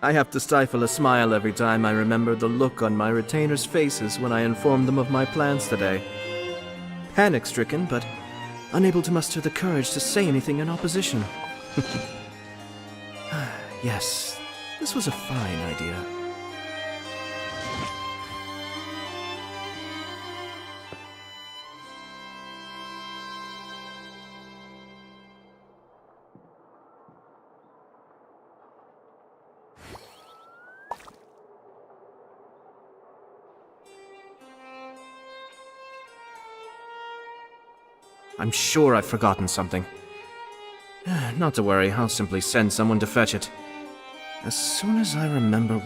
I have to stifle a smile every time I remember the look on my retainers' faces when I informed them of my plans today. Panic-stricken, but unable to muster the courage to say anything in opposition. Yes, this was a fine idea. I'm sure I've forgotten something. Not to worry, I'll simply send someone to fetch it. As soon as I remember...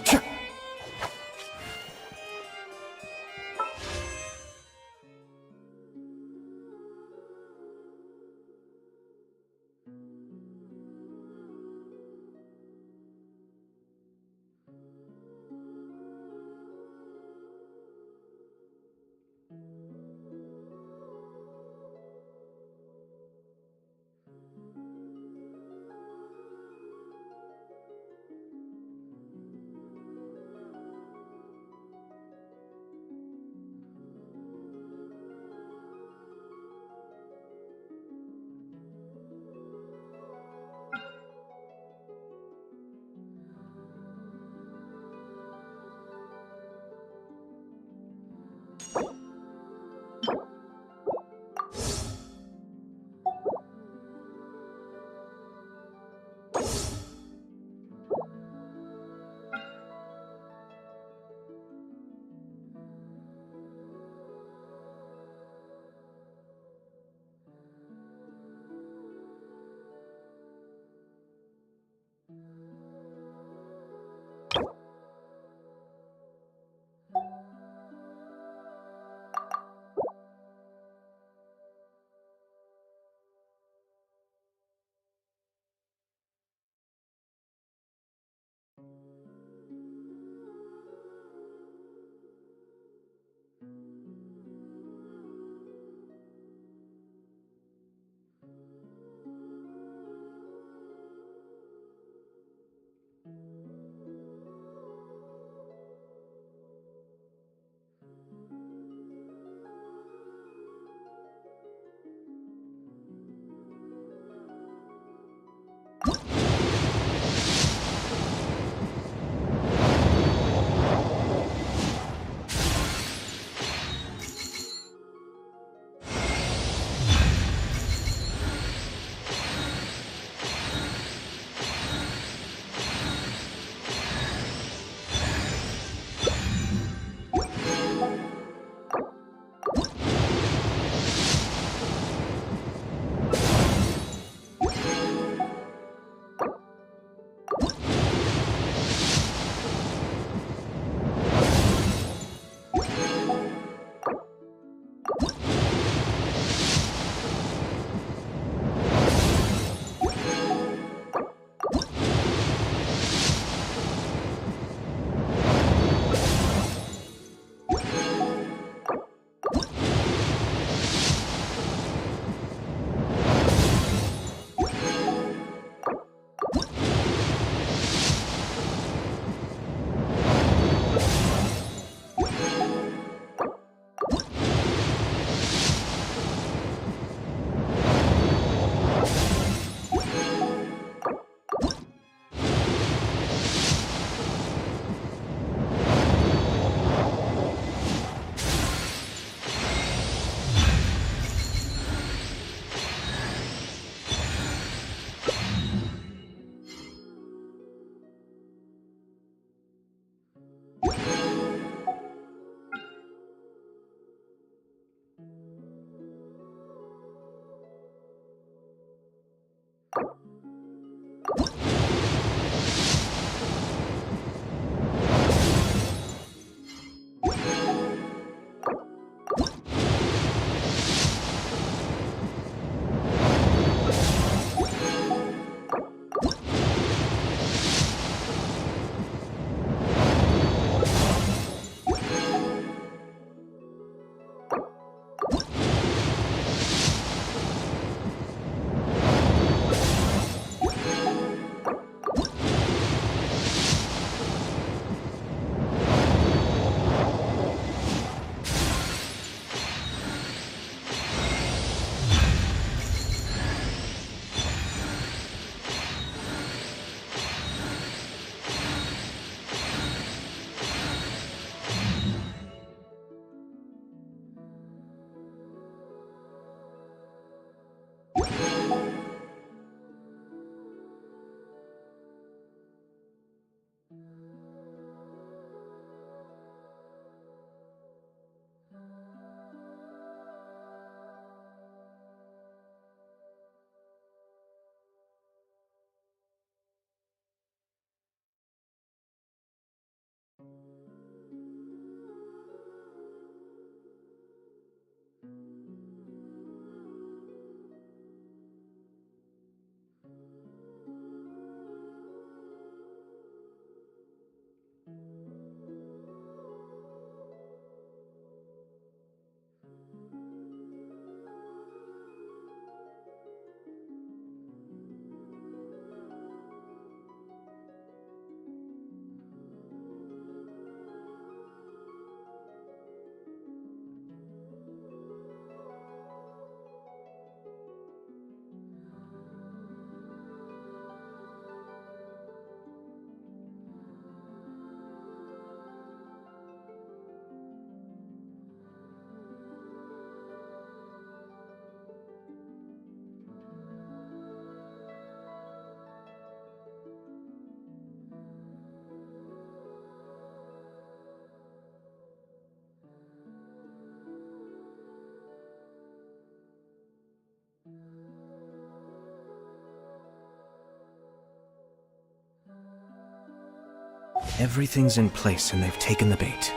Everything's in place and they've taken the bait.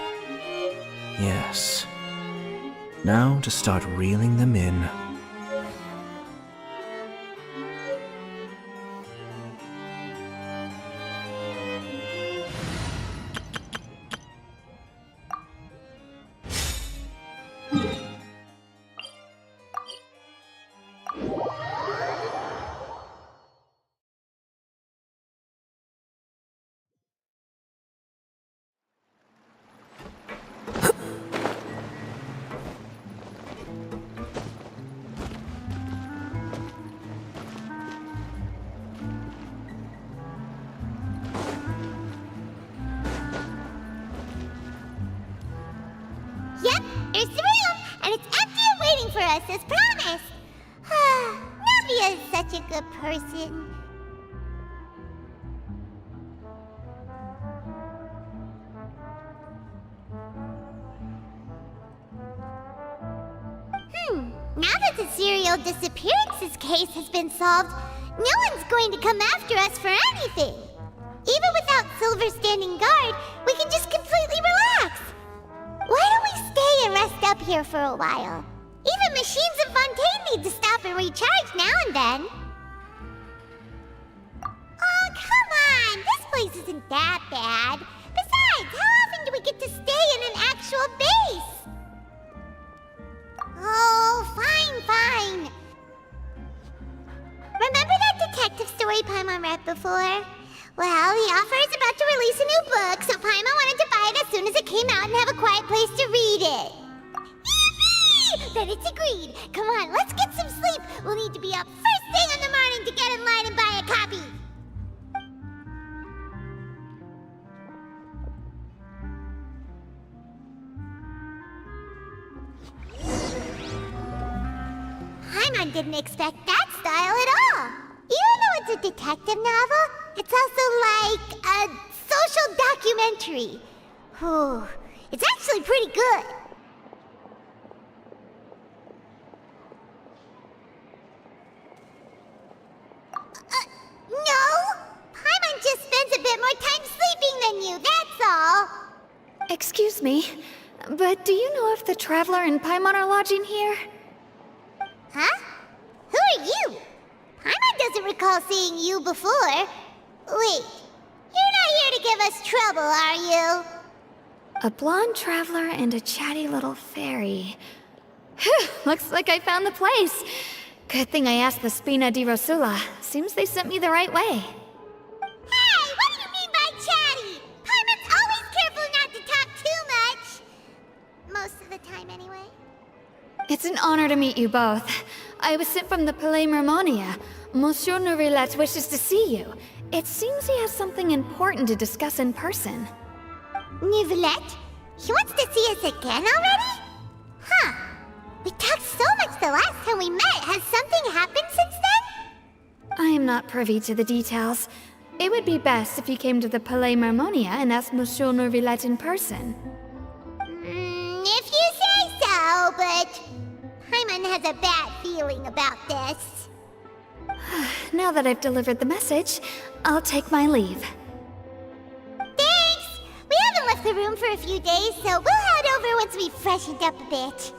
Yes. Now to start reeling them in. Yep, there's the room, and it's empty and waiting for us as promised. Neuvia is such a good person. Now that the serial disappearances case has been solved, no one's going to come after us for anything. Even without Silver standing guard, we can just completely relax. Why don't we stay and rest up here for a while? Even machines in Fontaine need to stop and recharge now and then. Oh, come on! This place isn't that bad. Besides, how often do we get to stay in an actual base? Oh, fine. Remember that detective story Paimon read before? Well, the author is about to release a new book, so Paimon wanted to buy it as soon as it came out and have a quiet place to read it. Yippee! Then it's agreed. Come on, let's get some sleep. We'll need to be up first thing in the morning to get in line and buy a copy. Paimon didn't expect that style at all. Even though it's a detective novel, it's also like a social documentary. Whew. It's actually pretty good. No! Paimon just spends a bit more time sleeping than you, that's all. Excuse me, but do you know if the Traveler and Paimon are lodging here? Huh? Who are you? Paimon doesn't recall seeing you before. Wait, you're not here to give us trouble, are you? A blonde traveler and a chatty little fairy. Phew, looks like I found the place. Good thing I asked the Spina di Rosula. Seems they sent me the right way. Hey, what do you mean by chatty? Paimon's always careful not to talk too much. Most of the time, anyway. It's an honor to meet you both. I was sent from the Palais Mermonia. Monsieur Neuvillette wishes to see you. It seems he has something important to discuss in person. Neuvillette? He wants to see us again already? Huh. We talked so much the last time we met. Has something happened since then? I am not privy to the details. It would be best if you came to the Palais Mermonia and asked Monsieur Neuvillette in person. If you say so, but Paimon has a bad feeling about this. Now that I've delivered the message, I'll take my leave. Thanks! We haven't left the room for a few days, so we'll head over once we've freshened up a bit.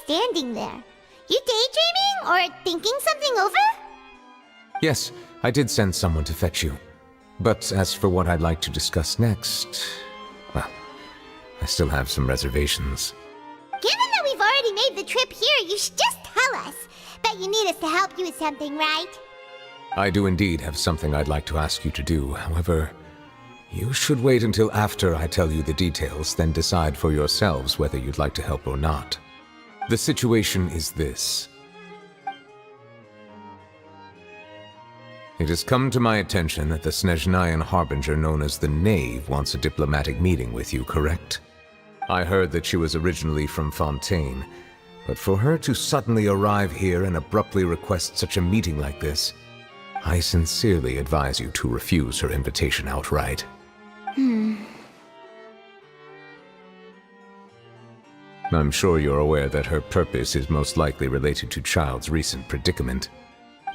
standing there? You daydreaming or thinking something over? Yes, I did send someone to fetch you. But as for what I'd like to discuss next, well, I still have some reservations. Given that we've already made the trip here, you should just tell us. Bet you need us to help you with something, right? I do indeed have something I'd like to ask you to do. However, you should wait until after I tell you the details, then decide for yourselves whether you'd like to help or not. The situation is this. It has come to my attention that the Snezhnayan harbinger known as the Knave wants a diplomatic meeting with you, correct? I heard that she was originally from Fontaine, but for her to suddenly arrive here and abruptly request such a meeting like this, I sincerely advise you to refuse her invitation outright. I'm sure you're aware that her purpose is most likely related to Child's recent predicament.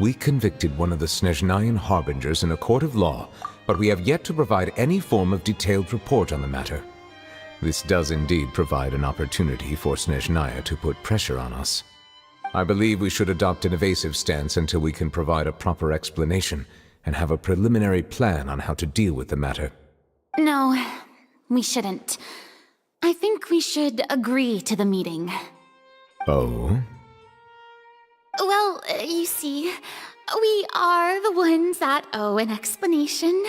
We convicted one of the Snezhnayan harbingers in a court of law, but we have yet to provide any form of detailed report on the matter. This does indeed provide an opportunity for Snezhnaya to put pressure on us. I believe we should adopt an evasive stance until we can provide a proper explanation and have a preliminary plan on how to deal with the matter. No, we shouldn't. I think we should agree to the meeting. Oh? Well, you see, we are the ones that owe an explanation.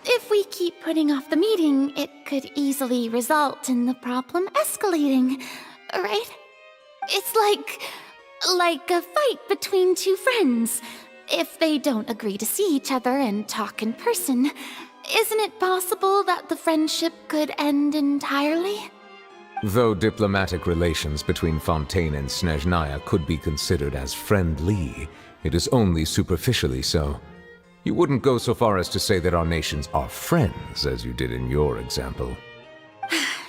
If we keep putting off the meeting, it could easily result in the problem escalating, right? It's like a fight between two friends. If they don't agree to see each other and talk in person, isn't it possible that the friendship could end entirely? Though diplomatic relations between Fontaine and Snezhnaya could be considered as friendly, it is only superficially so. You wouldn't go so far as to say that our nations are friends, as you did in your example.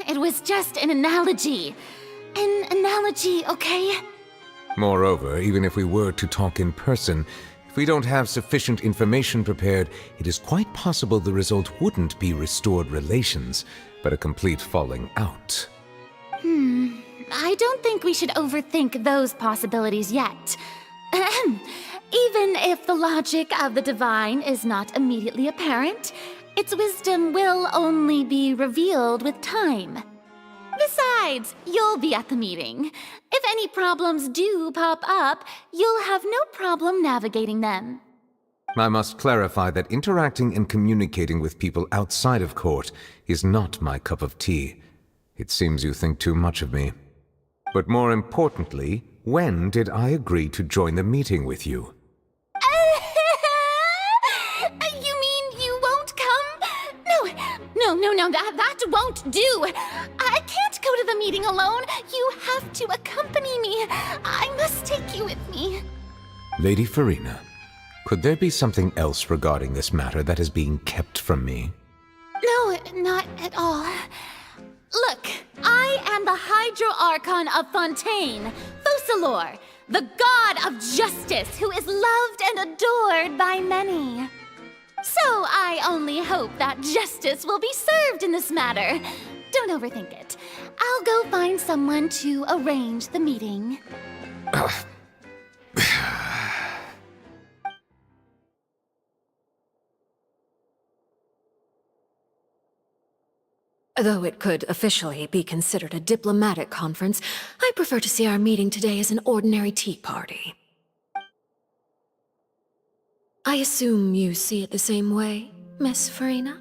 It was just an analogy. An analogy, okay? Moreover, even if we were to talk in person, if we don't have sufficient information prepared, it is quite possible the result wouldn't be restored relations, but a complete falling out. I don't think we should overthink those possibilities yet. Even if the logic of the divine is not immediately apparent, its wisdom will only be revealed with time. Besides, you'll be at the meeting. If any problems do pop up, you'll have no problem navigating them. I must clarify that interacting and communicating with people outside of court is not my cup of tea. It seems you think too much of me. But more importantly, when did I agree to join the meeting with you? You mean you won't come? No, that won't do. I can't go to the meeting alone. You have to accompany me. I must take you with me. Lady Farina, could there be something else regarding this matter that is being kept from me? No, not at all. Look, I am the Hydro-Archon of Fontaine, Focalor, the god of justice who is loved and adored by many. So I only hope that justice will be served in this matter. Don't overthink it. I'll go find someone to arrange the meeting. Though it could officially be considered a diplomatic conference, I prefer to see our meeting today as an ordinary tea party. I assume you see it the same way, Miss Farina?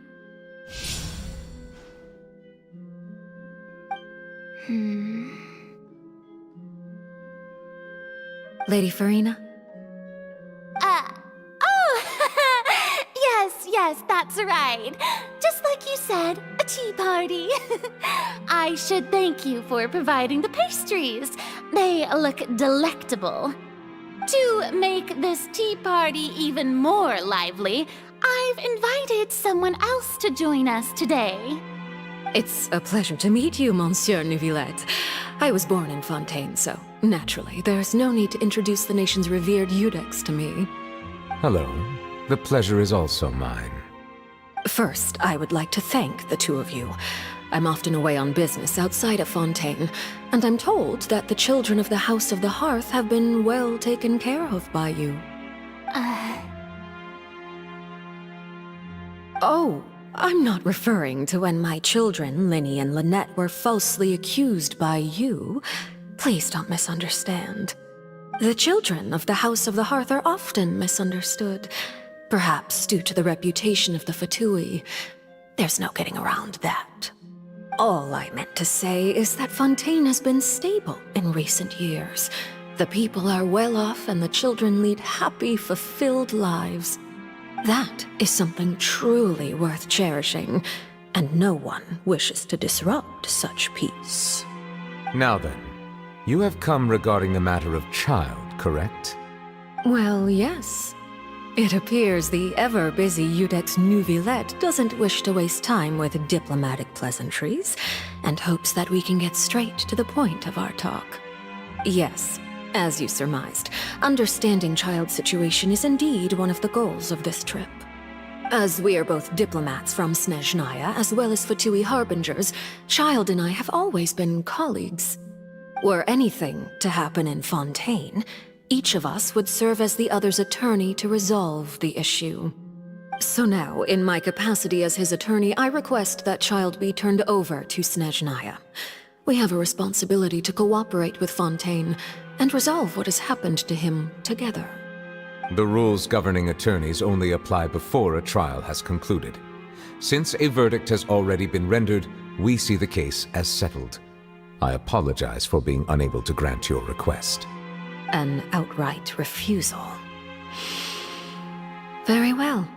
Lady Farina? Yes, that's right. Just like you said, a tea party. I should thank you for providing the pastries. They look delectable. To make this tea party even more lively, I've invited someone else to join us today. It's a pleasure to meet you, Monsieur Neuvillette. I was born in Fontaine, so naturally, there's no need to introduce the nation's revered Eudex to me. Hello. The pleasure is also mine. First, I would like to thank the two of you. I'm often away on business outside of Fontaine, and I'm told that the children of the House of the Hearth have been well taken care of by you. Oh, I'm not referring to when my children, Linny and Lynette, were falsely accused by you. Please don't misunderstand. The children of the House of the Hearth are often misunderstood, perhaps due to the reputation of the Fatui. There's no getting around that. All I meant to say is that Fontaine has been stable in recent years. The people are well off and the children lead happy, fulfilled lives. That is something truly worth cherishing, and no one wishes to disrupt such peace. Now then, you have come regarding the matter of child, correct? Well, yes. It appears the ever-busy Iudex Neuvillette doesn't wish to waste time with diplomatic pleasantries, and hopes that we can get straight to the point of our talk. Yes, as you surmised, understanding child's situation is indeed one of the goals of this trip. As we are both diplomats from Snezhnaya as well as Fatui harbingers, Child and I have always been colleagues. Were anything to happen in Fontaine, each of us would serve as the other's attorney to resolve the issue. So now, in my capacity as his attorney, I request that Child be turned over to Snezhnaya. We have a responsibility to cooperate with Fontaine and resolve what has happened to him together. The rules governing attorneys only apply before a trial has concluded. Since a verdict has already been rendered, we see the case as settled. I apologize for being unable to grant your request. An outright refusal. Very well.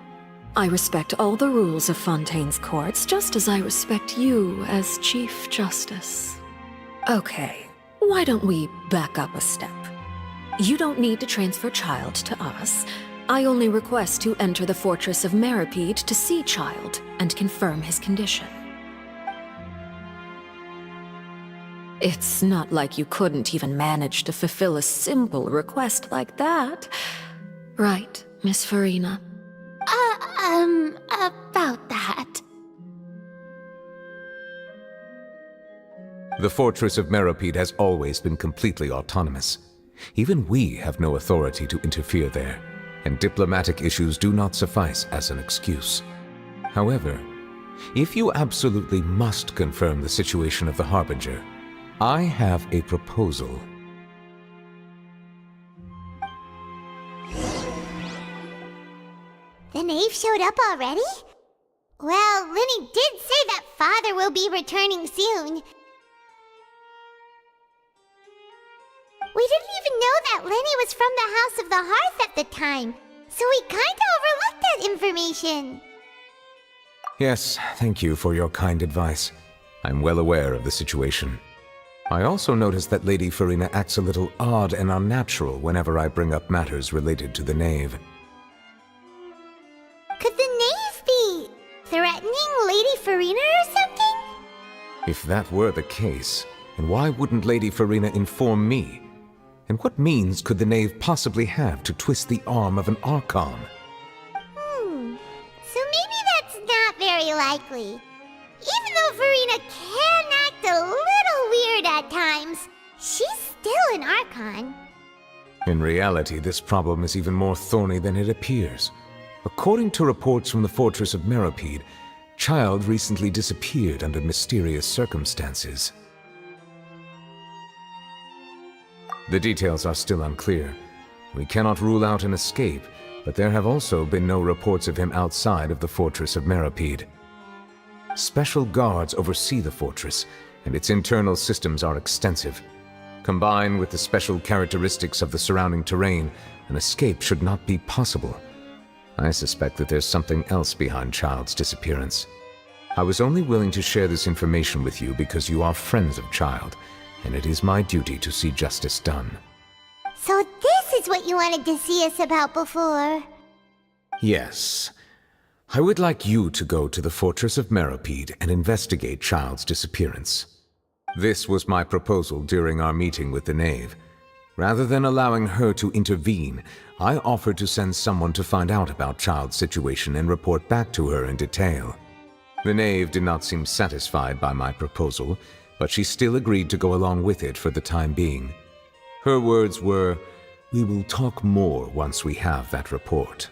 I respect all the rules of Fontaine's courts, just as I respect you as Chief Justice. Okay, why don't we back up a step? You don't need to transfer Child to us. I only request to enter the fortress of Meripede to see Child and confirm his condition. It's not like you couldn't even manage to fulfill a simple request like that. Right, Miss Farina? About that. The fortress of Meripede has always been completely autonomous. Even we have no authority to interfere there, and diplomatic issues do not suffice as an excuse. However, if you absolutely must confirm the situation of the Harbinger, I have a proposal. The knave showed up already? Well, Linny did say that Father will be returning soon. We didn't even know that Linny was from the House of the Hearth at the time, so we kinda overlooked that information. Yes, thank you for your kind advice. I'm well aware of the situation. I also noticed that Lady Farina acts a little odd and unnatural whenever I bring up matters related to the knave. Could the knave be threatening Lady Farina or something? If that were the case, then why wouldn't Lady Farina inform me? And what means could the knave possibly have to twist the arm of an Archon? So maybe that's not very likely. Even though Farina can act a little weird at times, she's still an Archon. In reality, this problem is even more thorny than it appears. According to reports from the fortress of Meripede, Child recently disappeared under mysterious circumstances. The details are still unclear. We cannot rule out an escape, but there have also been no reports of him outside of the fortress of Meripede. Special guards oversee the fortress, and its internal systems are extensive. Combined with the special characteristics of the surrounding terrain, an escape should not be possible. I suspect that there's something else behind Child's disappearance. I was only willing to share this information with you because you are friends of Child, and it is my duty to see justice done. So this is what you wanted to see us about before. Yes. I would like you to go to the fortress of Meripede and investigate Child's disappearance. This was my proposal during our meeting with the knave. Rather than allowing her to intervene, I offered to send someone to find out about Child's situation and report back to her in detail. The knave did not seem satisfied by my proposal, but she still agreed to go along with it for the time being. Her words were, "We will talk more once we have that report."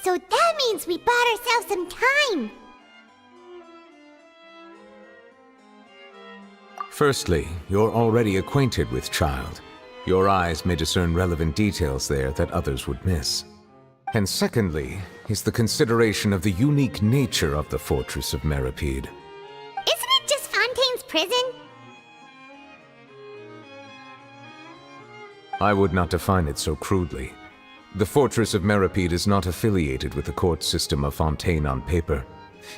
So that means we bought ourselves some time. Firstly, you're already acquainted with Child. Your eyes may discern relevant details there that others would miss. And secondly, is the consideration of the unique nature of the Fortress of Meripede. Isn't it just Fontaine's prison? I would not define it so crudely. The Fortress of Meripede is not affiliated with the court system of Fontaine on paper.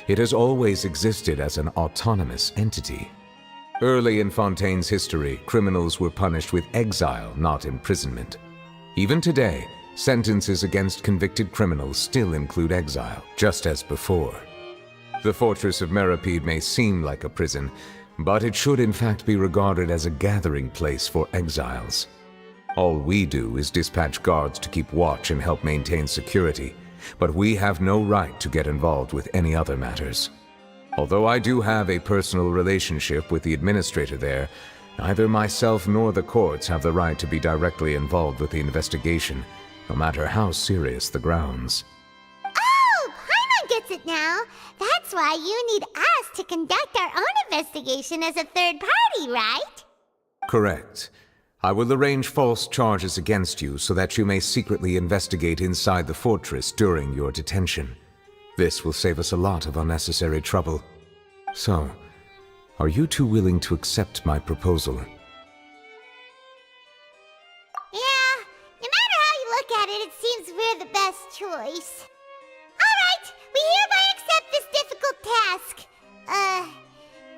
It has always existed as an autonomous entity. Early in Fontaine's history, criminals were punished with exile, not imprisonment. Even today, sentences against convicted criminals still include exile, just as before. The Fortress of Meripede may seem like a prison, but it should in fact be regarded as a gathering place for exiles. All we do is dispatch guards to keep watch and help maintain security, but we have no right to get involved with any other matters. Although I do have a personal relationship with the administrator there, neither myself nor the courts have the right to be directly involved with the investigation, no matter how serious the grounds. Oh, Paimon gets it now. That's why you need us to conduct our own investigation as a third party, right? Correct. I will arrange false charges against you so that you may secretly investigate inside the fortress during your detention. This will save us a lot of unnecessary trouble. So, are you two willing to accept my proposal? Yeah, no matter how you look at it, it seems we're the best choice. Alright, we hereby accept this difficult task.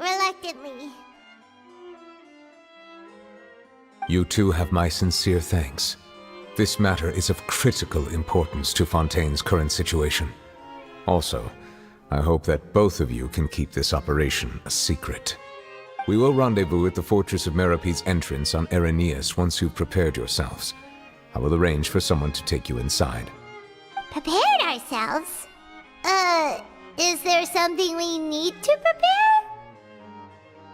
Reluctantly. You two have my sincere thanks. This matter is of critical importance to Fontaine's current situation. Also, I hope that both of you can keep this operation a secret. We will rendezvous at the Fortress of Meripede's entrance on Erinius once you've prepared yourselves. I will arrange for someone to take you inside. Prepared ourselves? Is there something we need to prepare?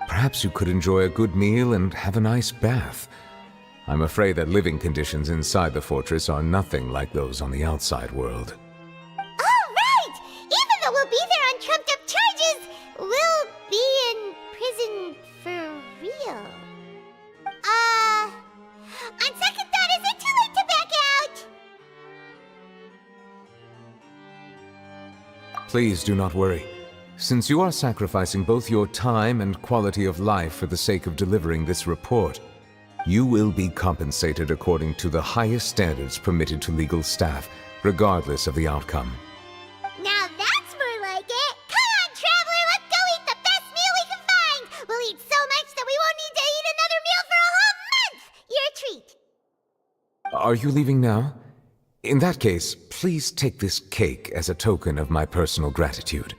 Perhaps you could enjoy a good meal and have a nice bath. I'm afraid that living conditions inside the fortress are nothing like those on the outside world. Even though we'll be there on trumped-up charges, we'll be in prison for real. On second thought, is it too late to back out? Please do not worry. Since you are sacrificing both your time and quality of life for the sake of delivering this report, you will be compensated according to the highest standards permitted to legal staff, regardless of the outcome. Now that's more like it. Come on, traveler, let's go eat the best meal we can find. We'll eat so much that we won't need to eat another meal for a whole month. You're a treat. Are you leaving now? In that case, please take this cake as a token of my personal gratitude.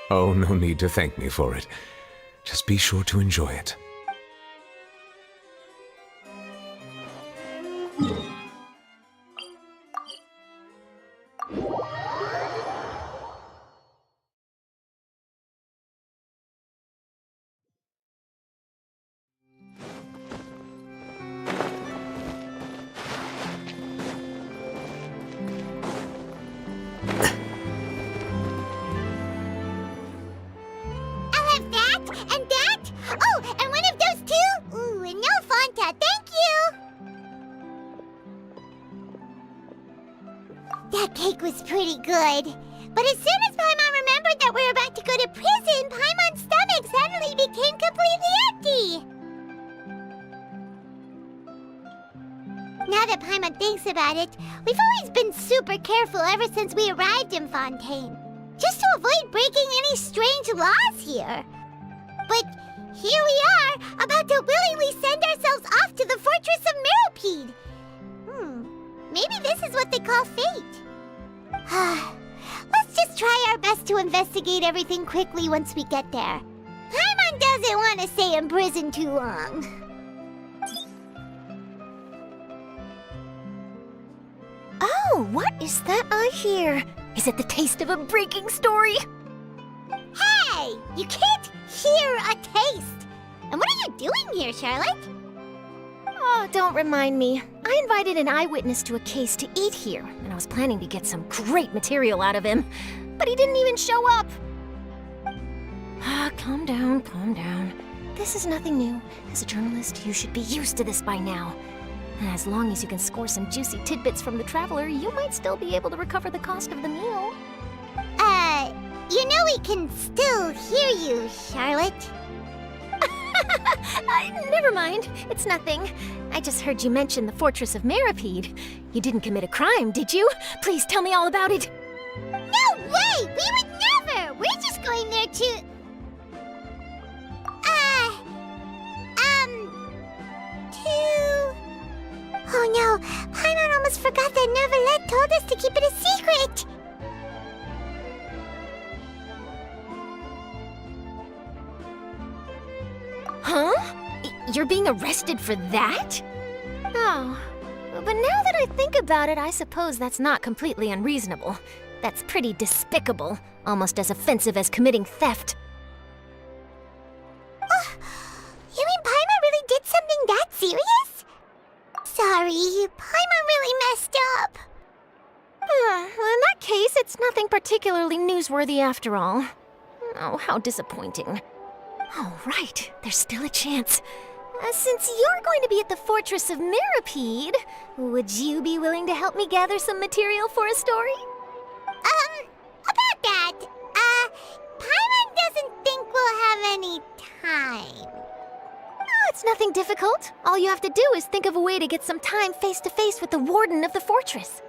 Oh, no need to thank me for it. Just be sure to enjoy it. That cake was pretty good. But as soon as Paimon remembered that we were about to go to prison, Paimon's stomach suddenly became completely empty. Now that Paimon thinks about it, we've always been super careful ever since we arrived in Fontaine. Just to avoid breaking any strange laws here. But here we are, about to willingly send ourselves off to the Fortress of Meripede. Maybe this is what they call fate. Let's just try our best to investigate everything quickly once we get there. Paimon! Paimon doesn't want to stay in prison too long. Oh, what is that I hear? Is it the taste of a breaking story? Hey! You can't hear a taste! And what are you doing here, Charlotte? Oh, don't remind me. I invited an eyewitness to a case to eat here, and I was planning to get some great material out of him. But he didn't even show up. Ah, calm down, calm down. This is nothing new. As a journalist, you should be used to this by now. As long as you can score some juicy tidbits from the traveler, you might still be able to recover the cost of the meal. You know we can still hear you, Charlotte. Never mind. It's nothing. I just heard you mention the Fortress of Meripede. You didn't commit a crime, did you? Please tell me all about it. No way! We would never! We're just going there to... Oh no, Paimon almost forgot that Neuvillette told us to keep it a secret! Huh? You're being arrested for that? Oh, but now that I think about it, I suppose that's not completely unreasonable. That's pretty despicable, almost as offensive as committing theft. You mean Paimon really did something that serious? Sorry, Paimon really messed up. Well, in that case, it's nothing particularly newsworthy after all. Oh, how disappointing. Oh, right, there's still a chance. Since you're going to be at the Fortress of Meripede, would you be willing to help me gather some material for a story? About that, Paimon doesn't think we'll have any time. Oh, it's nothing difficult. All you have to do is think of a way to get some time face-to-face with the warden of the fortress.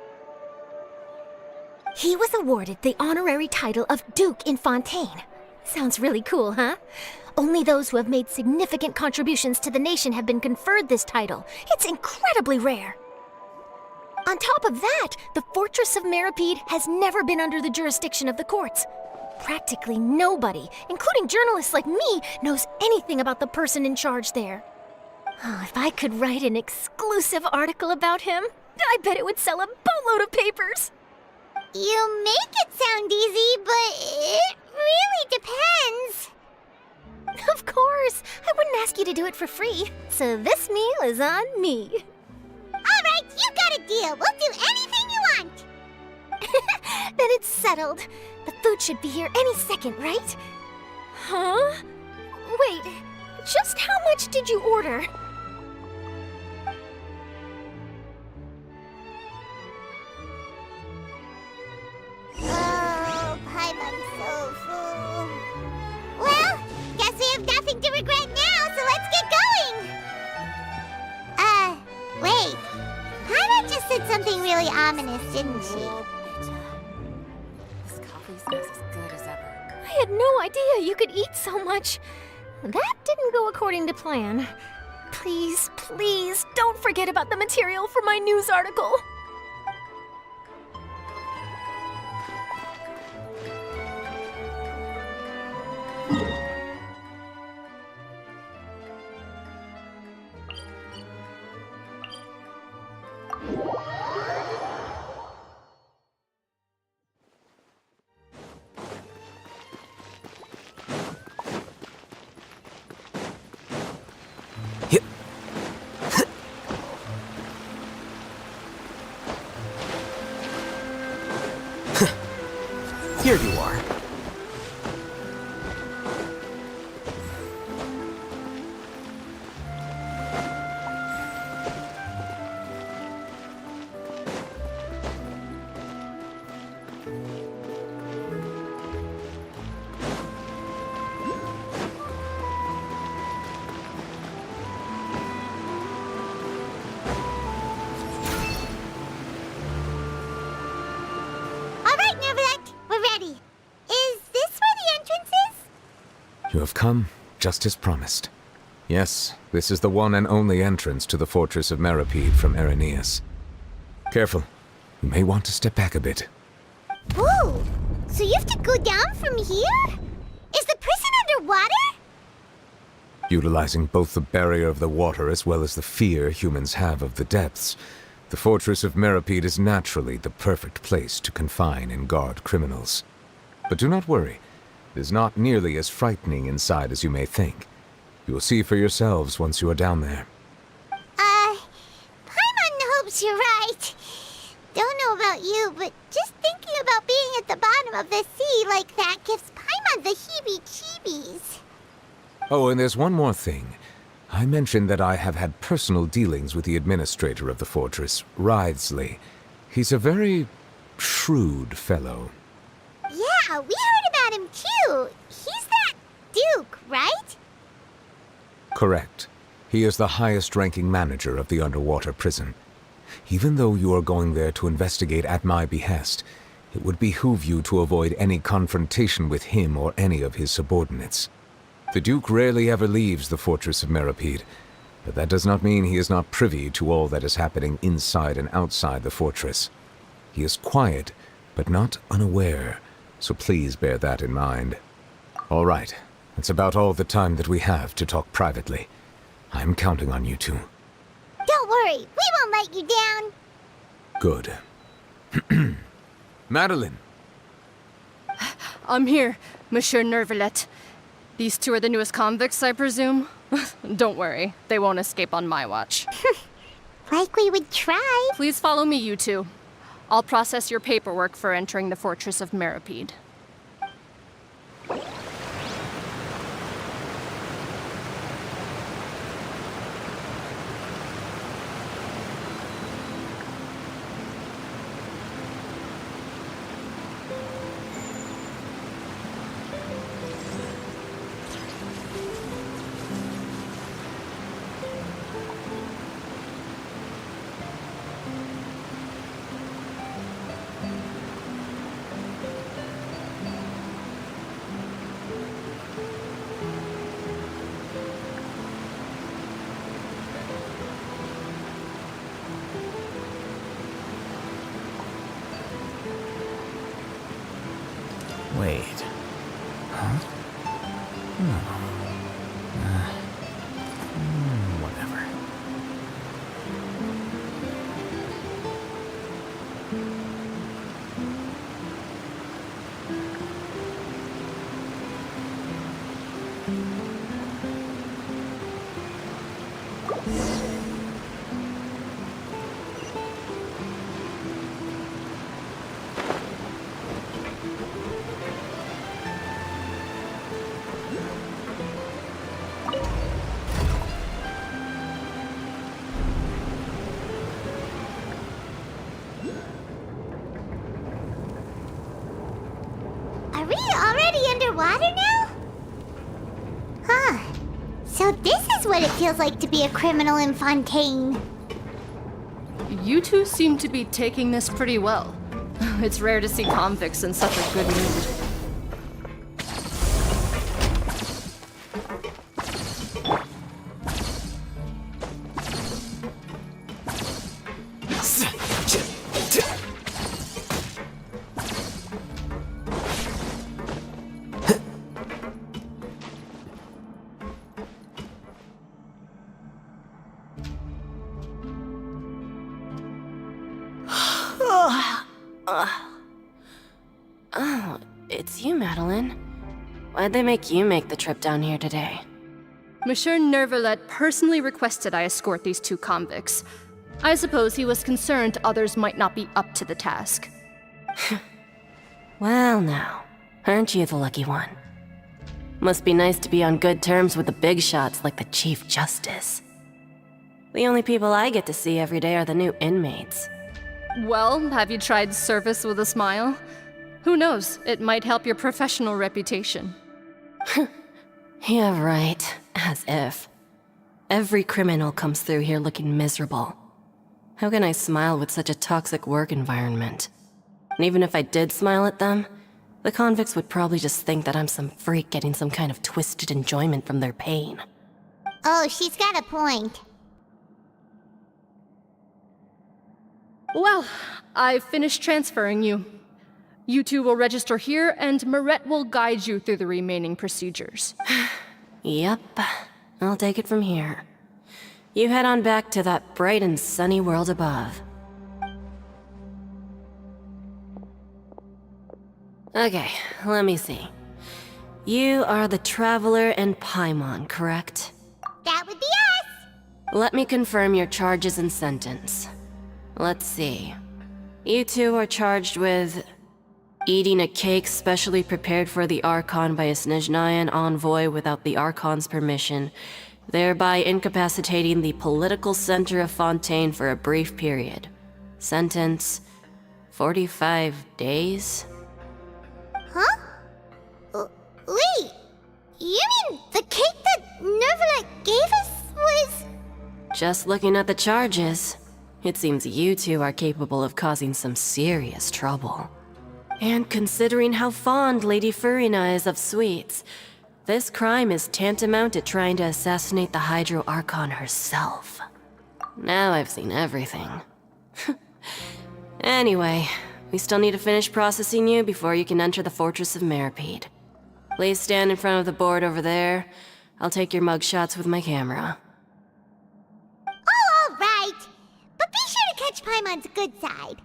He was awarded the honorary title of Duke in Fontaine. Sounds really cool, huh? Only those who have made significant contributions to the nation have been conferred this title. It's incredibly rare. On top of that, the Fortress of Meripede has never been under the jurisdiction of the courts. Practically nobody, including journalists like me, knows anything about the person in charge there. Oh, if I could write an exclusive article about him, I bet it would sell a boatload of papers. You make it sound easy, but it really depends. Of course, I wouldn't ask you to do it for free, so this meal is on me. All right, you got a deal. We'll do anything you want. Then it's settled. The food should be here any second, right? Huh? Wait, just how much did you order? Oh, Paimon's so full. Well, guess we have nothing to regret now, so let's get going. Wait. Paimon just said something really ominous, didn't she? This coffee smells as good as ever. I had no idea you could eat so much. That didn't go according to plan. Please, please, don't forget about the material for my news article. Here you are. All right, Neuvillette, we're ready. Is this where the entrance is? You have come, just as promised. Yes, this is the one and only entrance to the Fortress of Meripede from Irenaeus. Careful. You may want to step back a bit. Whoa! So you have to go down from here? Is the prison underwater? Utilizing both the barrier of the water as well as the fear humans have of the depths, the fortress of Meripede is naturally the perfect place to confine and guard criminals. But do not worry, it is not nearly as frightening inside as you may think. You will see for yourselves once you are down there. Paimon hopes you're right. Don't know about you, but just thinking about being at the bottom of the sea like that gives Paimon the heebie-jeebies. Oh, and there's one more thing. I mentioned that I have had personal dealings with the administrator of the fortress, Wriothesley. He's a very shrewd fellow. Yeah, we heard about him too. He's that Duke, right? Correct. He is the highest-ranking manager of the underwater prison. Even though you are going there to investigate at my behest, it would behoove you to avoid any confrontation with him or any of his subordinates. The Duke rarely ever leaves the fortress of Meripede, but that does not mean he is not privy to all that is happening inside and outside the fortress. He is quiet, but not unaware, so please bear that in mind. All right, that's about all the time that we have to talk privately. I'm counting on you two. Don't worry, we won't let you down. Good. Madeline! I'm here, Monsieur Neuvillette. These two are the newest convicts, I presume? Don't worry, they won't escape on my watch. Like we would try. Please follow me, you two. I'll process your paperwork for entering the Fortress of Meripede. Wait. Huh? No. Whatever. Are we already underwater now? Huh. So this is what it feels like to be a criminal in Fontaine. You two seem to be taking this pretty well. It's rare to see convicts in such a good mood. Oh, it's you, Madeline. Why'd they make you make the trip down here today? Monsieur Neuvillette personally requested I escort these two convicts. I suppose he was concerned others might not be up to the task. Well now, aren't you the lucky one? Must be nice to be on good terms with the big shots like the Chief Justice. The only people I get to see every day are the new inmates. Well, have you tried service with a smile? Who knows, it might help your professional reputation. Yeah, right. As if. Every criminal comes through here looking miserable. How can I smile with such a toxic work environment? And even if I did smile at them, the convicts would probably just think that I'm some freak getting some kind of twisted enjoyment from their pain. Oh, she's got a point. Well, I've finished transferring you. You two will register here, and Mirette will guide you through the remaining procedures. Yep. I'll take it from here. You head on back to that bright and sunny world above. Okay, let me see. You are the Traveler and Paimon, correct? That would be us! Let me confirm your charges and sentence. Let's see. You two are charged with eating a cake specially prepared for the Archon by a Snezhnayan envoy without the Archon's permission, thereby incapacitating the political center of Fontaine for a brief period. Sentence: 45 days? Huh? Wait, you mean the cake that Neuvillette gave us was... Just looking at the charges, it seems you two are capable of causing some serious trouble. And considering how fond Lady Furina is of sweets, this crime is tantamount to trying to assassinate the Hydro Archon herself. Now I've seen everything. Anyway, we still need to finish processing you before you can enter the Fortress of Meripede. Please stand in front of the board over there. I'll take your mugshots with my camera. Oh, all right. But be sure to catch Paimon's good side.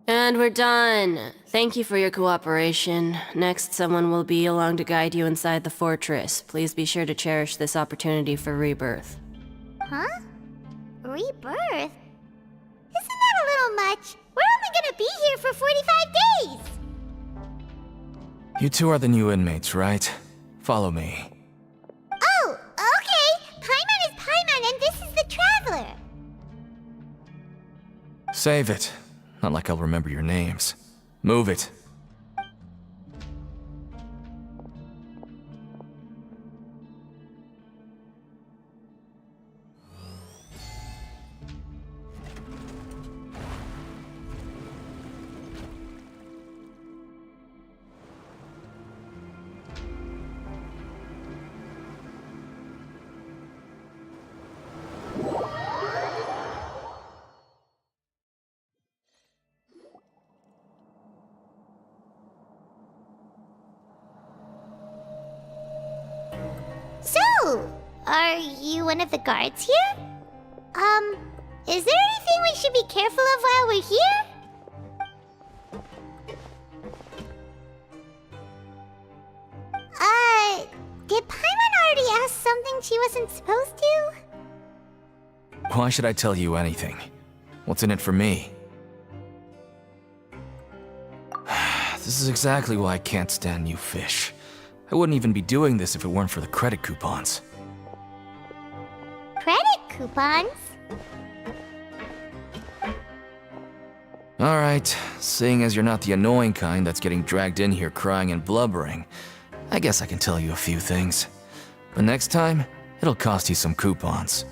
And we're done. Thank you for your cooperation. Next, someone will be along to guide you inside the fortress. Please be sure to cherish this opportunity for rebirth. Huh? Rebirth? Isn't that a little much? We're only gonna be here for 45 days! You two are the new inmates, right? Follow me. Oh, okay! Paimon is Paimon and this is the Traveler! Save it. Not like I'll remember your names. Move it. So, are you one of the guards here? Is there anything we should be careful of while we're here? Did Paimon already ask something she wasn't supposed to? Why should I tell you anything? What's in it for me? This is exactly why I can't stand new fish. I wouldn't even be doing this if it weren't for the credit coupons. Credit coupons? Alright, seeing as you're not the annoying kind that's getting dragged in here crying and blubbering, I guess I can tell you a few things. But next time, it'll cost you some coupons.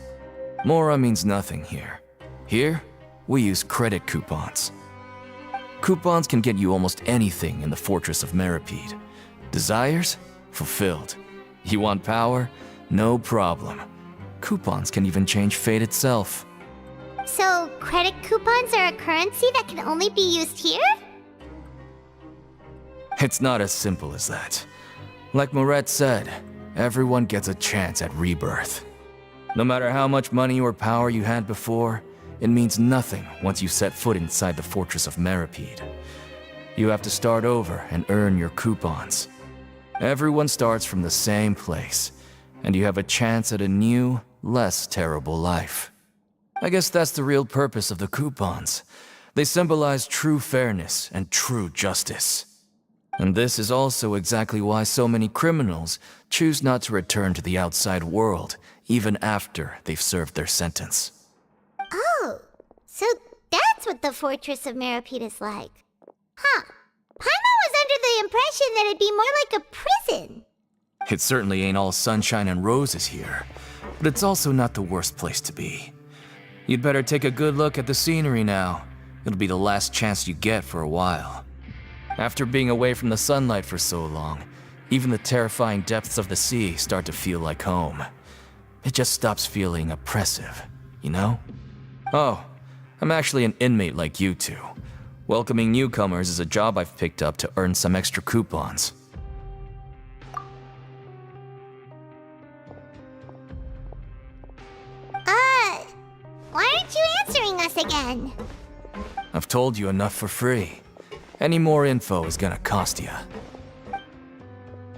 Mora means nothing here. Here, we use credit coupons. Coupons can get you almost anything in the Fortress of Meripede. Desires? Fulfilled. You want power? No problem. Coupons can even change fate itself. So, credit coupons are a currency that can only be used here? It's not as simple as that. Like Moret said, everyone gets a chance at rebirth. No matter how much money or power you had before, it means nothing once you set foot inside the Fortress of Meripede. You have to start over and earn your coupons. Everyone starts from the same place, and you have a chance at a new, less terrible life. I guess that's the real purpose of the coupons. They symbolize true fairness and true justice. And this is also exactly why so many criminals choose not to return to the outside world, even after they've served their sentence. Oh, so that's what the Fortress of Meripede is like. Huh. Paimon was under the impression that it'd be more like a prison. It certainly ain't all sunshine and roses here, but it's also not the worst place to be. You'd better take a good look at the scenery now. It'll be the last chance you get for a while. After being away from the sunlight for so long, even the terrifying depths of the sea start to feel like home. It just stops feeling oppressive, you know? Oh, I'm actually an inmate like you two. Welcoming newcomers is a job I've picked up to earn some extra coupons. Why aren't you answering us again? I've told you enough for free. Any more info is gonna cost you.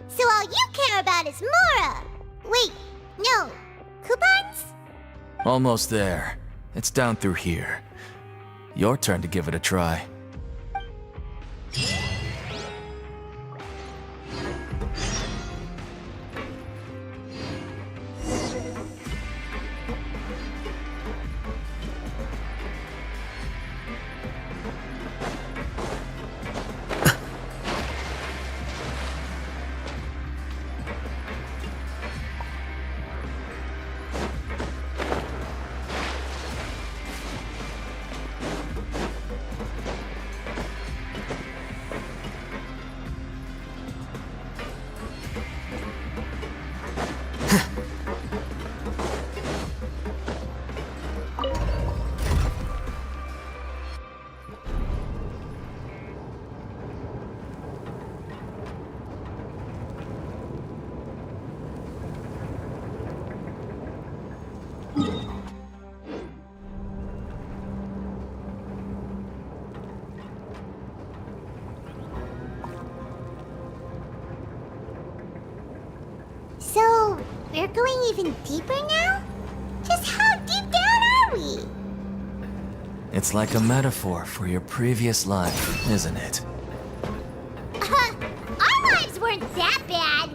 So all you care about is Mora! Wait, no. Coupons? Almost there. It's down through here. Your turn to give it a try. So, we're going even deeper now? Just how deep down are we? It's like a metaphor for your previous life, isn't it? Our lives weren't that bad.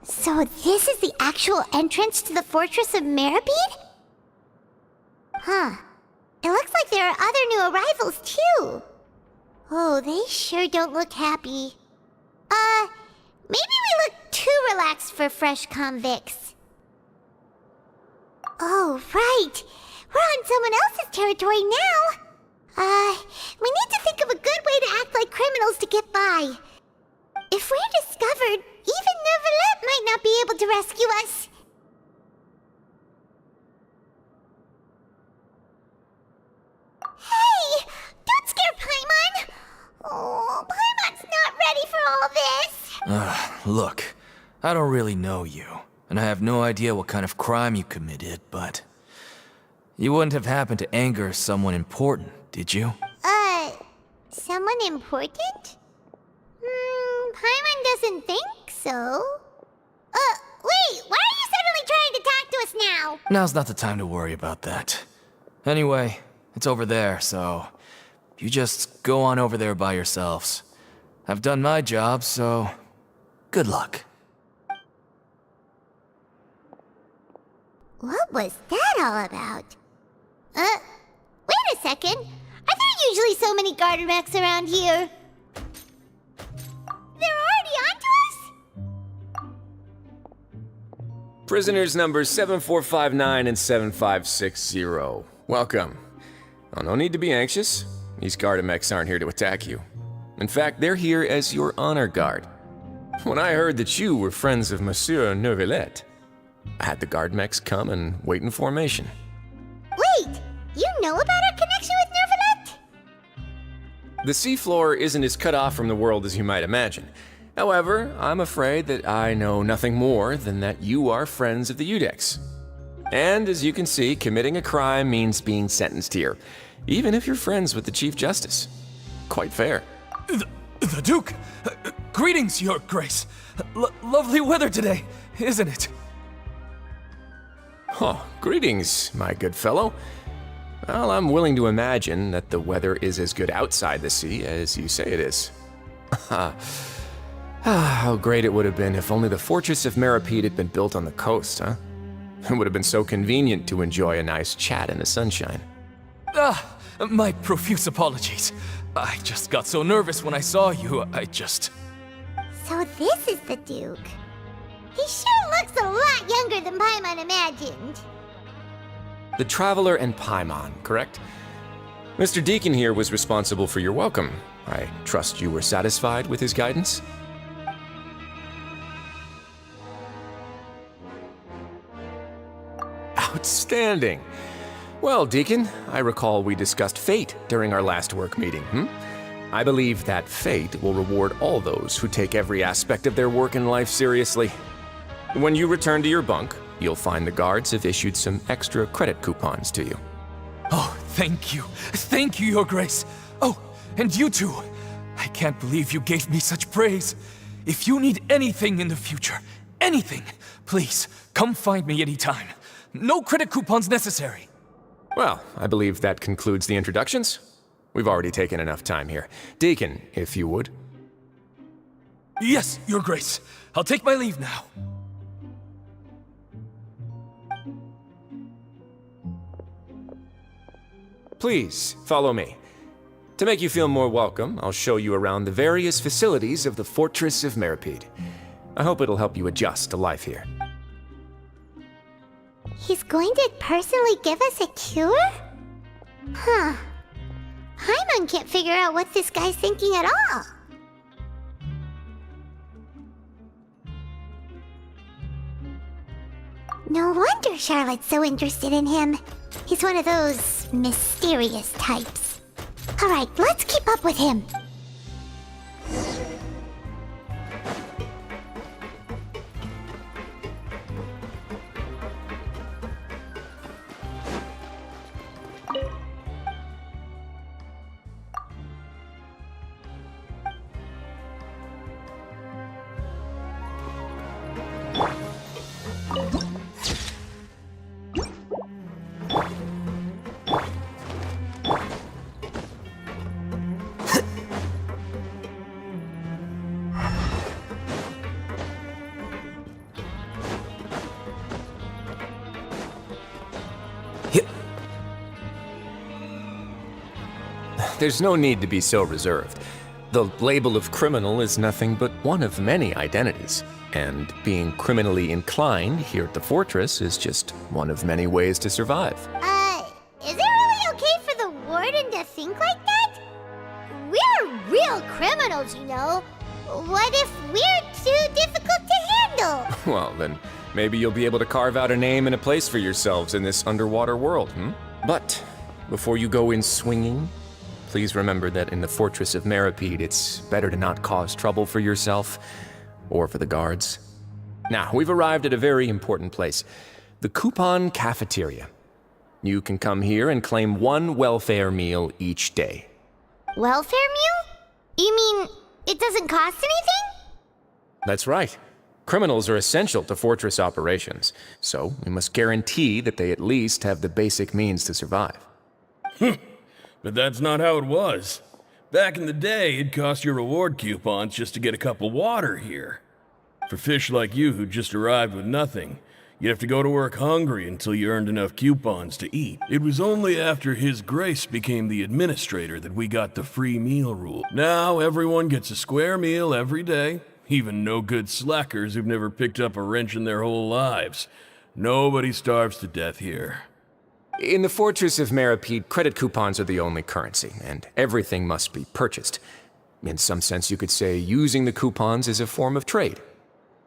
So this is the actual entrance to the Fortress of Meripede? Huh. It looks like there are other new arrivals, too. Oh, they sure don't look happy. Maybe we look too relaxed for fresh convicts. Oh, right. We're on someone else's territory now. We need to think of a good way to act like criminals to get by. If we're discovered, even Neuvillette might not be able to rescue us. Hey! Don't scare Paimon! Oh, Paimon's not ready for all this! Look, I don't really know you, and I have no idea what kind of crime you committed, but... You wouldn't have happened to anger someone important, did you? Someone important? Paimon doesn't think so. Wait, why are you suddenly trying to talk to us now? Now's not the time to worry about that. Anyway, it's over there, so... You just go on over there by yourselves. I've done my job, so... Good luck. What was that all about? Wait a second. Are there usually so many garter mechs around here? They're already onto us? Prisoners numbers 7459 and 7560. Welcome. Oh, no need to be anxious. These Gardamex aren't here to attack you. In fact, they're here as your honor guard. When I heard that you were friends of Monsieur Neuvillette, I had the Gardamex come and wait in formation. Wait, you know about our connection with Neuvillette? The seafloor isn't as cut off from the world as you might imagine. However, I'm afraid that I know nothing more than that you are friends of the Udex. And as you can see, committing a crime means being sentenced here, even if you're friends with the Chief Justice. Quite fair. The Duke! Greetings, Your Grace. Lovely weather today, isn't it? Oh, greetings, my good fellow. Well, I'm willing to imagine that the weather is as good outside the sea as you say it is. How great it would have been if only the Fortress of Meripede had been built on the coast, huh? It would have been so convenient to enjoy a nice chat in the sunshine. My profuse apologies. I just got so nervous when I saw you, So this is the Duke. He sure looks a lot younger than Paimon imagined. The Traveler and Paimon, correct? Mr. Deacon here was responsible for your welcome. I trust you were satisfied with his guidance? Outstanding. Well, Deacon, I recall we discussed fate during our last work meeting, I believe that fate will reward all those who take every aspect of their work in life seriously. When you return to your bunk, you'll find the guards have issued some extra credit coupons to you. Oh, thank you. Thank you, Your Grace. Oh, and you too. I can't believe you gave me such praise. If you need anything in the future, anything, please, come find me anytime. No credit coupons necessary. Well, I believe that concludes the introductions. We've already taken enough time here. Deacon, if you would. Yes, Your Grace. I'll take my leave now. Please, follow me. To make you feel more welcome, I'll show you around the various facilities of the Fortress of Meripede. I hope it'll help you adjust to life here. He's going to personally give us a cure? Huh. Paimon can't figure out what this guy's thinking at all. No wonder Charlotte's so interested in him. He's one of those mysterious types. Alright, let's keep up with him. There's no need to be so reserved. The label of criminal is nothing but one of many identities, and being criminally inclined here at the fortress is just one of many ways to survive. Is it really okay for the warden to think like that? We're real criminals, you know. What if we're too difficult to handle? Well, then maybe you'll be able to carve out a name and a place for yourselves in this underwater world, But before you go in swinging, please remember that in the Fortress of Meripede, it's better to not cause trouble for yourself or for the guards. Now, we've arrived at a very important place, the Coupon Cafeteria. You can come here and claim one welfare meal each day. Welfare meal? You mean it doesn't cost anything? That's right. Criminals are essential to fortress operations, so we must guarantee that they at least have the basic means to survive. But that's not how it was. Back in the day, it cost your reward coupons just to get a cup of water here. For fish like you who just arrived with nothing, you'd have to go to work hungry until you earned enough coupons to eat. It was only after His Grace became the administrator that we got the free meal rule. Now everyone gets a square meal every day, even no-good slackers who've never picked up a wrench in their whole lives. Nobody starves to death here. In the Fortress of Meripede, credit coupons are the only currency, and everything must be purchased. In some sense, you could say using the coupons is a form of trade.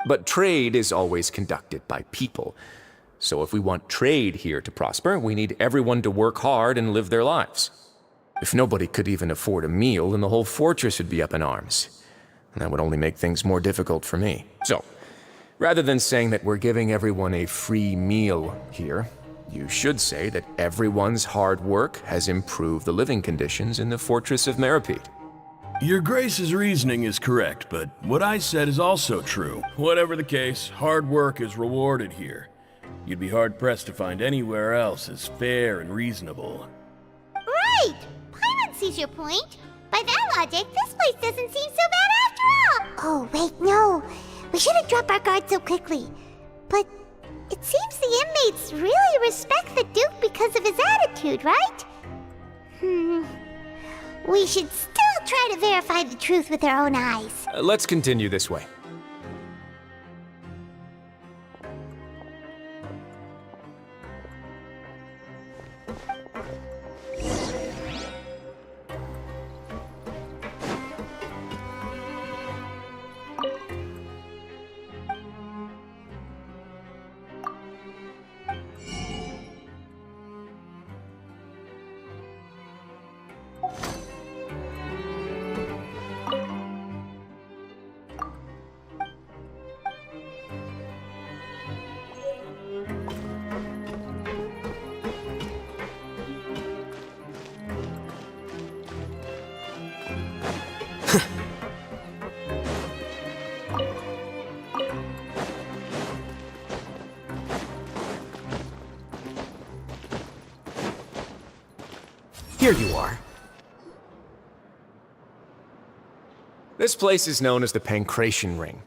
But trade is always conducted by people. So if we want trade here to prosper, we need everyone to work hard and live their lives. If nobody could even afford a meal, then the whole fortress would be up in arms. And that would only make things more difficult for me. So, Rather than saying that we're giving everyone a free meal here, you should say that everyone's hard work has improved the living conditions in the Fortress of Meripede. Your Grace's reasoning is correct, but what I said is also true. Whatever the case, hard work is rewarded here. You'd be hard-pressed to find anywhere else as fair and reasonable. Right! Paimon sees your point. By that logic, this place doesn't seem so bad after all. Oh, wait, no. We shouldn't drop our guard so quickly. But it seems the inmates really respect the Duke because of his attitude, right? We should still try to verify the truth with our own eyes. Let's continue this way. Here you are. This place is known as the Pancration Ring.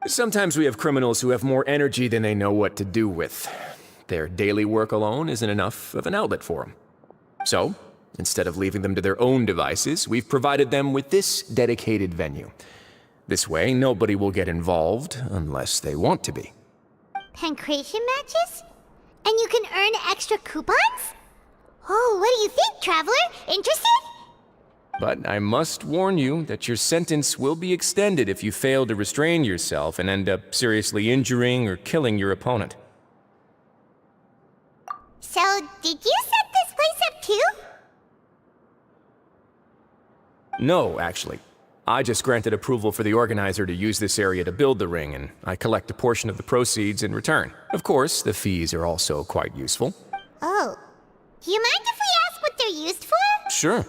Sometimes we have criminals who have more energy than they know what to do with. Their daily work alone isn't enough of an outlet for them. So, instead of leaving them to their own devices, we've provided them with this dedicated venue. This way, nobody will get involved unless they want to be. Pancration matches? And you can earn extra coupons? Oh, what do you think, Traveler? Interested? But I must warn you that your sentence will be extended if you fail to restrain yourself and end up seriously injuring or killing your opponent. So, did you set this place up too? No, actually. I just granted approval for the organizer to use this area to build the ring, and I collect a portion of the proceeds in return. Of course, the fees are also quite useful. Oh. Do you mind if we ask what they're used for? Sure.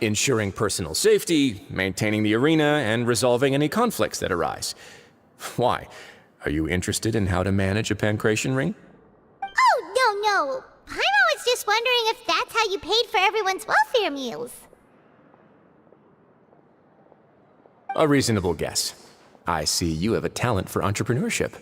Ensuring personal safety, maintaining the arena, and resolving any conflicts that arise. Why? Are you interested in how to manage a pancration ring? Oh, no. Paimon was just wondering if that's how you paid for everyone's welfare meals. A reasonable guess. I see you have a talent for entrepreneurship.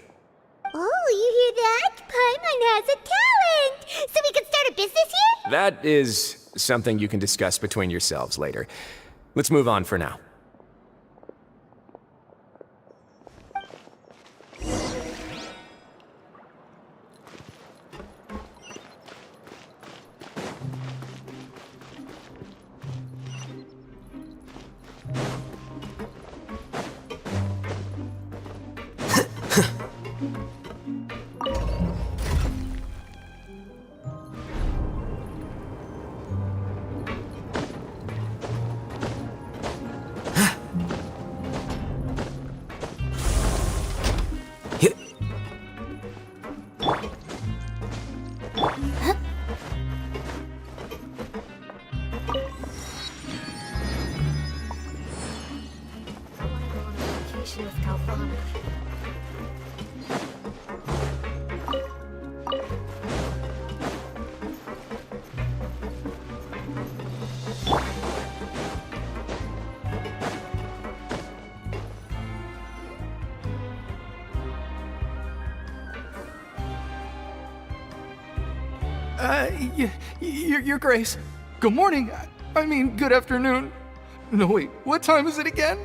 Oh, you hear that? Paimon has a talent! So we can start a business here? That is something you can discuss between yourselves later. Let's move on for now. Your Grace. Good morning. I mean, good afternoon. No, wait, what time is it again?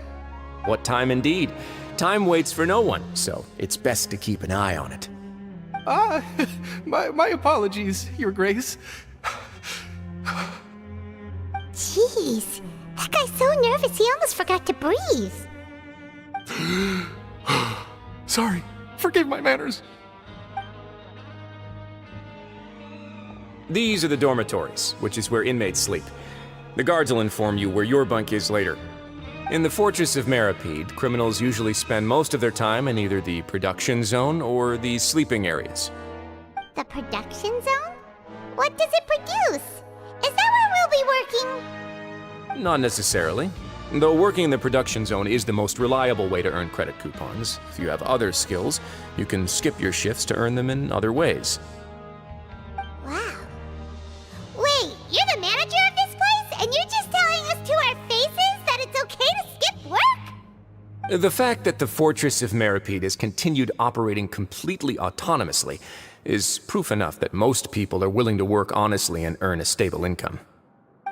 What time indeed? Time waits for no one, so it's best to keep an eye on it. My apologies, Your Grace. Jeez, that guy's so nervous he almost forgot to breathe. Sorry, forgive my manners. These are the dormitories, which is where inmates sleep. The guards will inform you where your bunk is later. In the Fortress of Meripede, criminals usually spend most of their time in either the production zone or the sleeping areas. The production zone? What does it produce? Is that where we'll be working? Not necessarily. Though working in the production zone is the most reliable way to earn credit coupons, if you have other skills, you can skip your shifts to earn them in other ways. Wow. Wait, you're the manager of this place, and you're just telling us to our faces that it's okay to skip work? The fact that the Fortress of Meripede has continued operating completely autonomously is proof enough that most people are willing to work honestly and earn a stable income.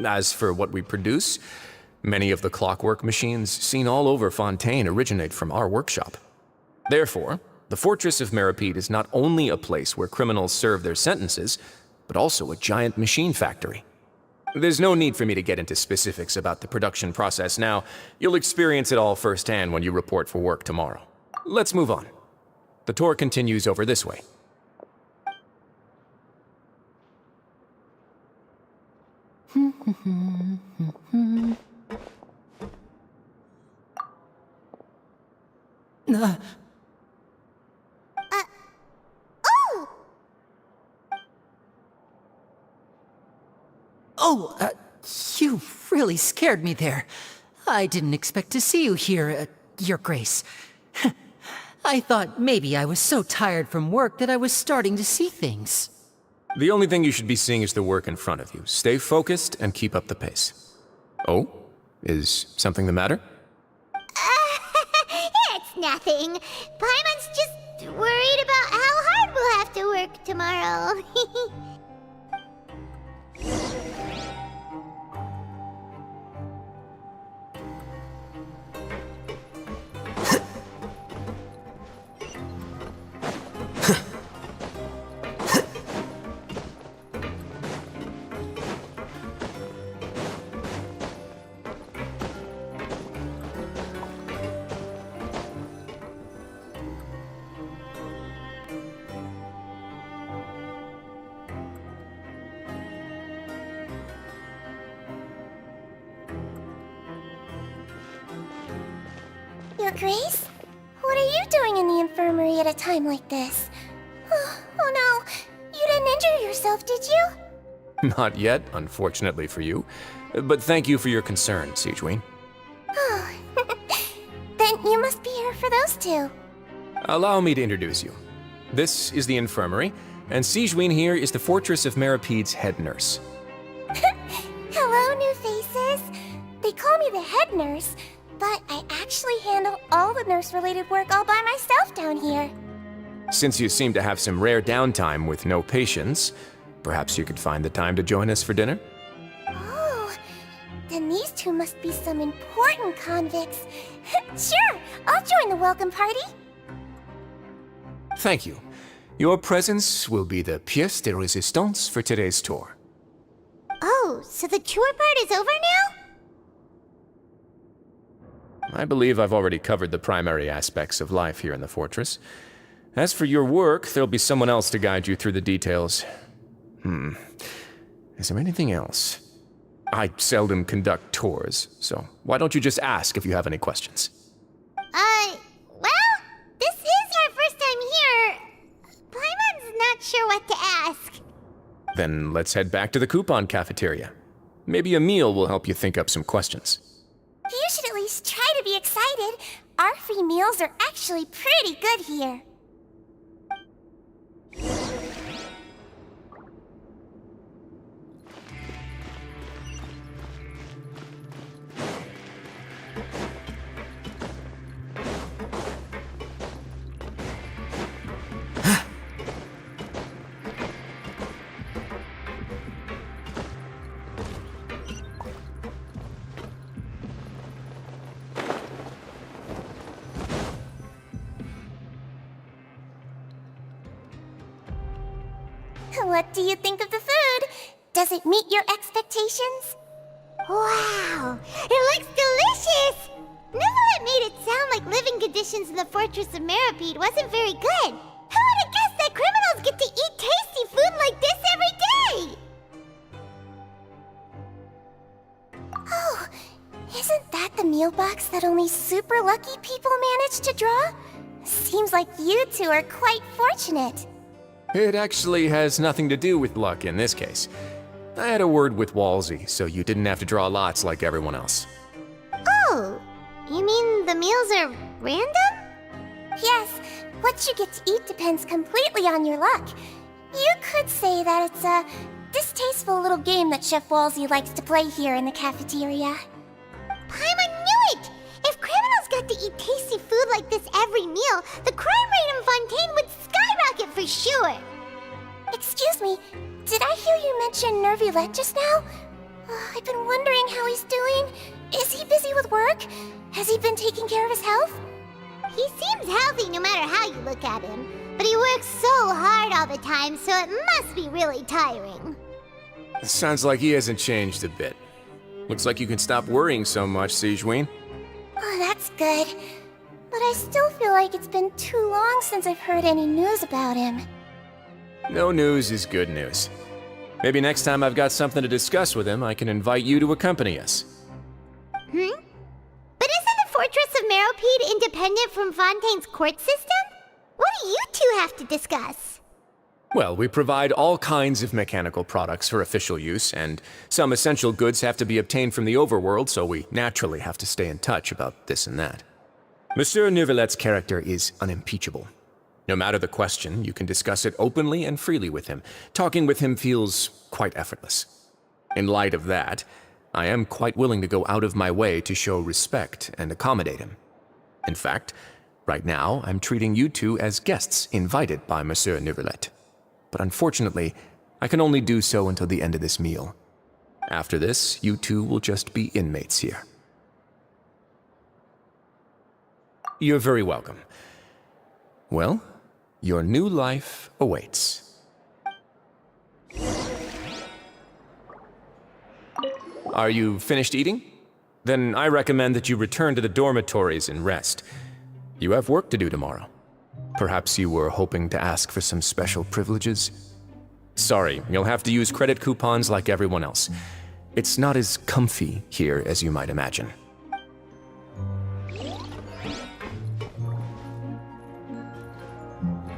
As for what we produce, many of the clockwork machines seen all over Fontaine originate from our workshop. Therefore, the Fortress of Meripede is not only a place where criminals serve their sentences, but also a giant machine factory. There's no need for me to get into specifics about the production process now. You'll experience it all firsthand when you report for work tomorrow. Let's move on. The tour continues over this way. Oh! Oh, you really scared me there. I didn't expect to see you here, Your Grace. I thought maybe I was so tired from work that I was starting to see things. The only thing you should be seeing is the work in front of you. Stay focused and keep up the pace. Oh? Is something the matter? It's nothing. Paimon's just worried about how hard we'll have to work tomorrow. Your Grace? What are you doing in the infirmary at a time like this? Oh no, you didn't injure yourself, did you? Not yet, unfortunately for you. But thank you for your concern, Sigewinne. Oh, then you must be here for those two. Allow me to introduce you. This is the infirmary, and Sigewinne here is the Fortress of Meripede's head nurse. Hello, new faces. They call me the head nurse, but I actually handle all the nurse-related work all by myself down here. Since you seem to have some rare downtime with no patients, perhaps you could find the time to join us for dinner? Oh, then these two must be some important convicts. Sure, I'll join the welcome party. Thank you. Your presence will be the pièce de résistance for today's tour. Oh, so the tour part is over now? I believe I've already covered the primary aspects of life here in the fortress. As for your work, there'll be someone else to guide you through the details. Is there anything else? I seldom conduct tours, so why don't you just ask if you have any questions? Well, this is our first time here. Paimon's not sure what to ask. Then let's head back to the coupon cafeteria. Maybe a meal will help you think up some questions. You should at least try to be excited. Our free meals are actually pretty good here. What do you think of the food? Does it meet your expectations? Wow, it looks delicious! Neuvillette made it sound like living conditions in the Fortress of Meripede wasn't very good. Who would have guessed that criminals get to eat tasty food like this every day? Oh, isn't that the meal meal box that only super lucky people manage to draw? Seems like you two are quite fortunate. It actually has nothing to do with luck in this case. I had a word with Walsey, so you didn't have to draw lots like everyone else. Oh, you mean the meals are random? Yes, what you get to eat depends completely on your luck. You could say that it's a distasteful little game that Chef Walsey likes to play here in the cafeteria. Paimon knew it! If criminals got to eat tasty food like this every meal, the crime rate in Fontaine would skyrocket for sure! Excuse me, did I hear you mention Neuvillette just now? I've been wondering how he's doing. Is he busy with work? Has he been taking care of his health? He seems healthy no matter how you look at him, but he works so hard all the time, so it must be really tiring. It sounds like he hasn't changed a bit. Looks like you can stop worrying so much, Sigewinne. Oh, that's good. But I still feel like it's been too long since I've heard any news about him. No news is good news. Maybe next time I've got something to discuss with him, I can invite you to accompany us. But isn't the Fortress of Meropide independent from Fontaine's court system? What do you two have to discuss? Well, we provide all kinds of mechanical products for official use, and some essential goods have to be obtained from the overworld, so we naturally have to stay in touch about this and that. Monsieur Neuvillette's character is unimpeachable. No matter the question, you can discuss it openly and freely with him. Talking with him feels quite effortless. In light of that, I am quite willing to go out of my way to show respect and accommodate him. In fact, right now, I'm treating you two as guests invited by Monsieur Neuvillette. But unfortunately, I can only do so until the end of this meal. After this, you two will just be inmates here. You're very welcome. Well, your new life awaits. Are you finished eating? Then I recommend that you return to the dormitories and rest. You have work to do tomorrow. Perhaps you were hoping to ask for some special privileges? Sorry, you'll have to use credit coupons like everyone else. It's not as comfy here as you might imagine.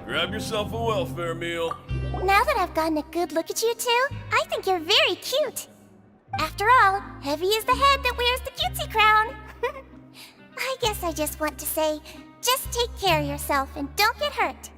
Grab yourself a welfare meal. Now that I've gotten a good look at you two, I think you're very cute. After all, heavy is the head that wears the cutesy crown. I guess I just want to say, just take care of yourself and don't get hurt.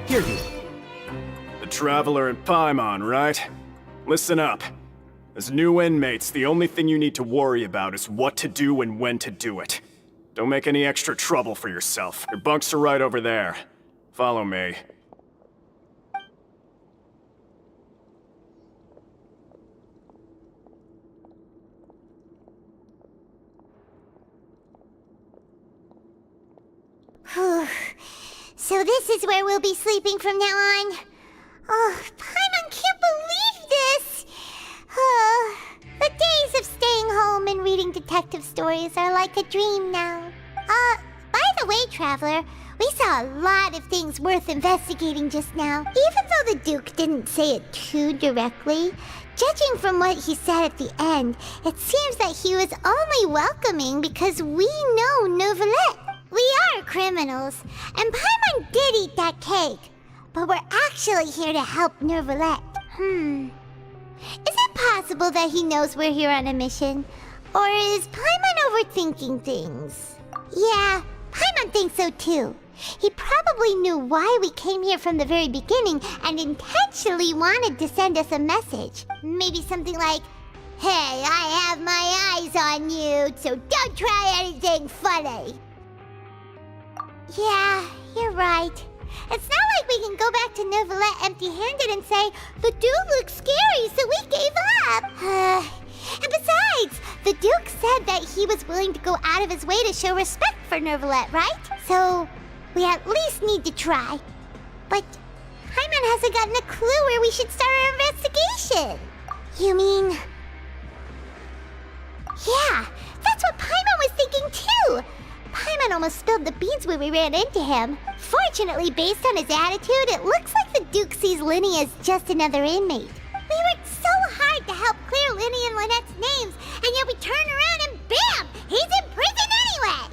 Hear you. The Traveler and Paimon, right? Listen up. As new inmates, the only thing you need to worry about is what to do and when to do it. Don't make any extra trouble for yourself. Your bunks are right over there. Follow me. So this is where we'll be sleeping from now on. Oh, Paimon can't believe this! The days of staying home and reading detective stories are like a dream now. By the way, Traveler, we saw a lot of things worth investigating just now. Even though the Duke didn't say it too directly, judging from what he said at the end, it seems that he was only welcoming because we know Neuvillette. We are criminals, and Paimon did eat that cake. But we're actually here to help Neuvillette. Is it possible that he knows we're here on a mission? Or is Paimon overthinking things? Yeah, Paimon thinks so too. He probably knew why we came here from the very beginning and intentionally wanted to send us a message. Maybe something like, "Hey, I have my eyes on you, so don't try anything funny." Yeah, you're right. It's not like we can go back to Neuvillette empty-handed and say, "The Duke looks scary, so we gave up." And besides, the Duke said that he was willing to go out of his way to show respect for Neuvillette, right? So, we at least need to try. But Paimon hasn't gotten a clue where we should start our investigation. You mean... Yeah, that's what Paimon was thinking too! Paimon almost spilled the beans when we ran into him. Fortunately, based on his attitude, it looks like the Duke sees Linny as just another inmate. We worked so hard to help clear Linny and Lynette's names, and yet we turn around and bam! He's in prison anyway!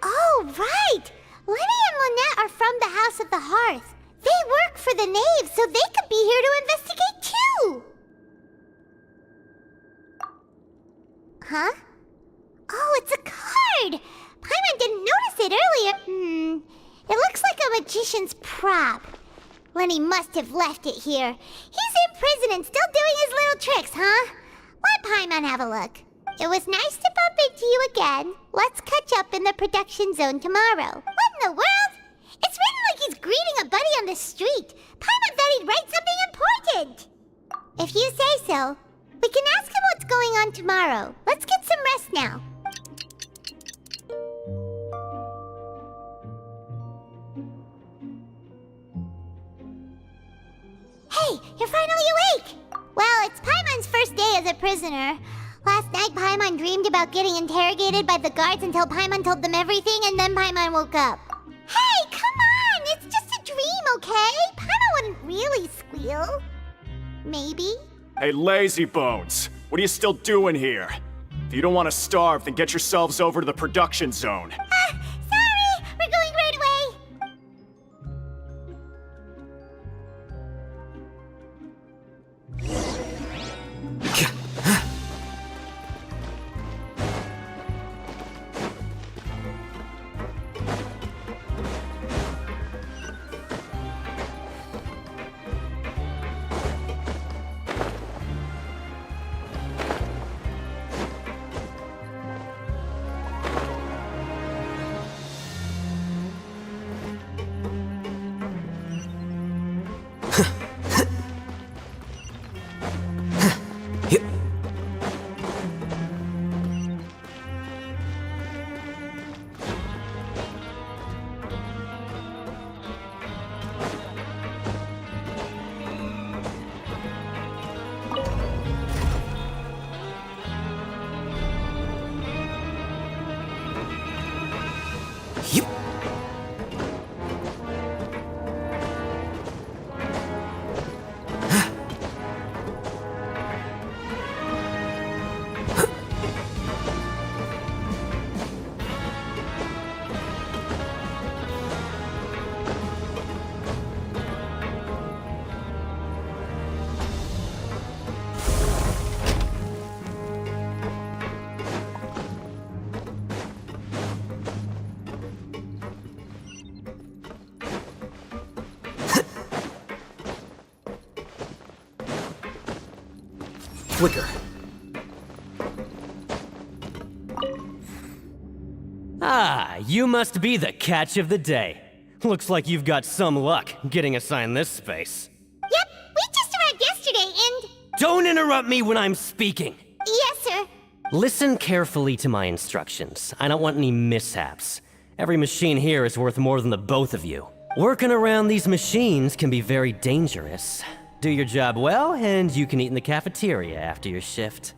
Oh, right! Linny and Lynette are from the House of the Hearth. They work for the Knave, so they could be here to investigate too! Huh? Oh, it's a card! Paimon didn't notice it earlier. It looks like a magician's prop. Lenny must have left it here. He's in prison and still doing his little tricks, huh? Let Paimon have a look. It was nice to bump into you again. Let's catch up in the production zone tomorrow. What in the world? It's written like he's greeting a buddy on the street. Paimon thought he'd write something important. If you say so. We can ask him what's going on tomorrow. Let's get some rest now. Hey, you're finally awake! Well, it's Paimon's first day as a prisoner. Last night, Paimon dreamed about getting interrogated by the guards until Paimon told them everything, and then Paimon woke up. Hey, come on! It's just a dream, okay? Paimon wouldn't really squeal. Maybe? Hey, lazy bones! What are you still doing here? If you don't want to starve, then get yourselves over to the production zone. Sorry! We're going right away! Flicker. Ah, you must be the catch of the day. Looks like you've got some luck getting assigned this space. Yep, we just arrived yesterday and... Don't interrupt me when I'm speaking! Yes, sir. Listen carefully to my instructions. I don't want any mishaps. Every machine here is worth more than the both of you. Working around these machines can be very dangerous. Do your job well, and you can eat in the cafeteria after your shift.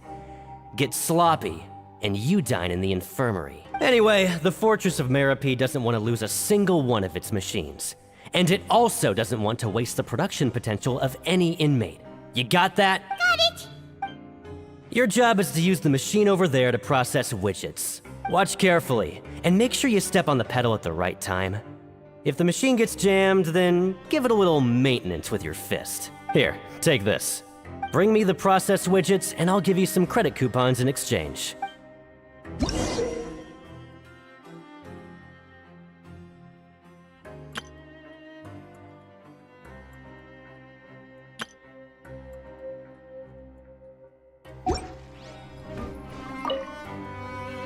Get sloppy, and you dine in the infirmary. Anyway, the Fortress of Merope doesn't want to lose a single one of its machines. And it also doesn't want to waste the production potential of any inmate. You got that? Got it! Your job is to use the machine over there to process widgets. Watch carefully, and make sure you step on the pedal at the right time. If the machine gets jammed, then give it a little maintenance with your fist. Here, take this. Bring me the process widgets, and I'll give you some credit coupons in exchange.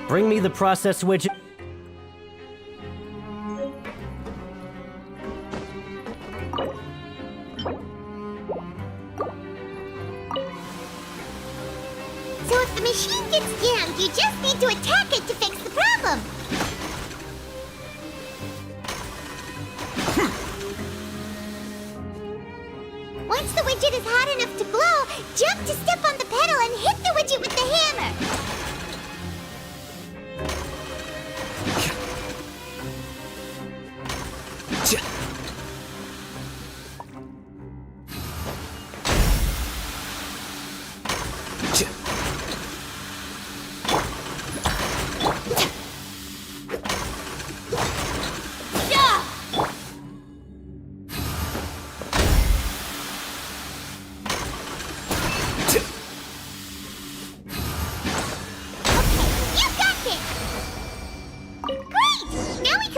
Bring me the process widget. So if the machine gets jammed, you just need to attack it to fix the problem. Once the widget is hot enough to blow, jump to step on the pedal and hit the widget with the hammer.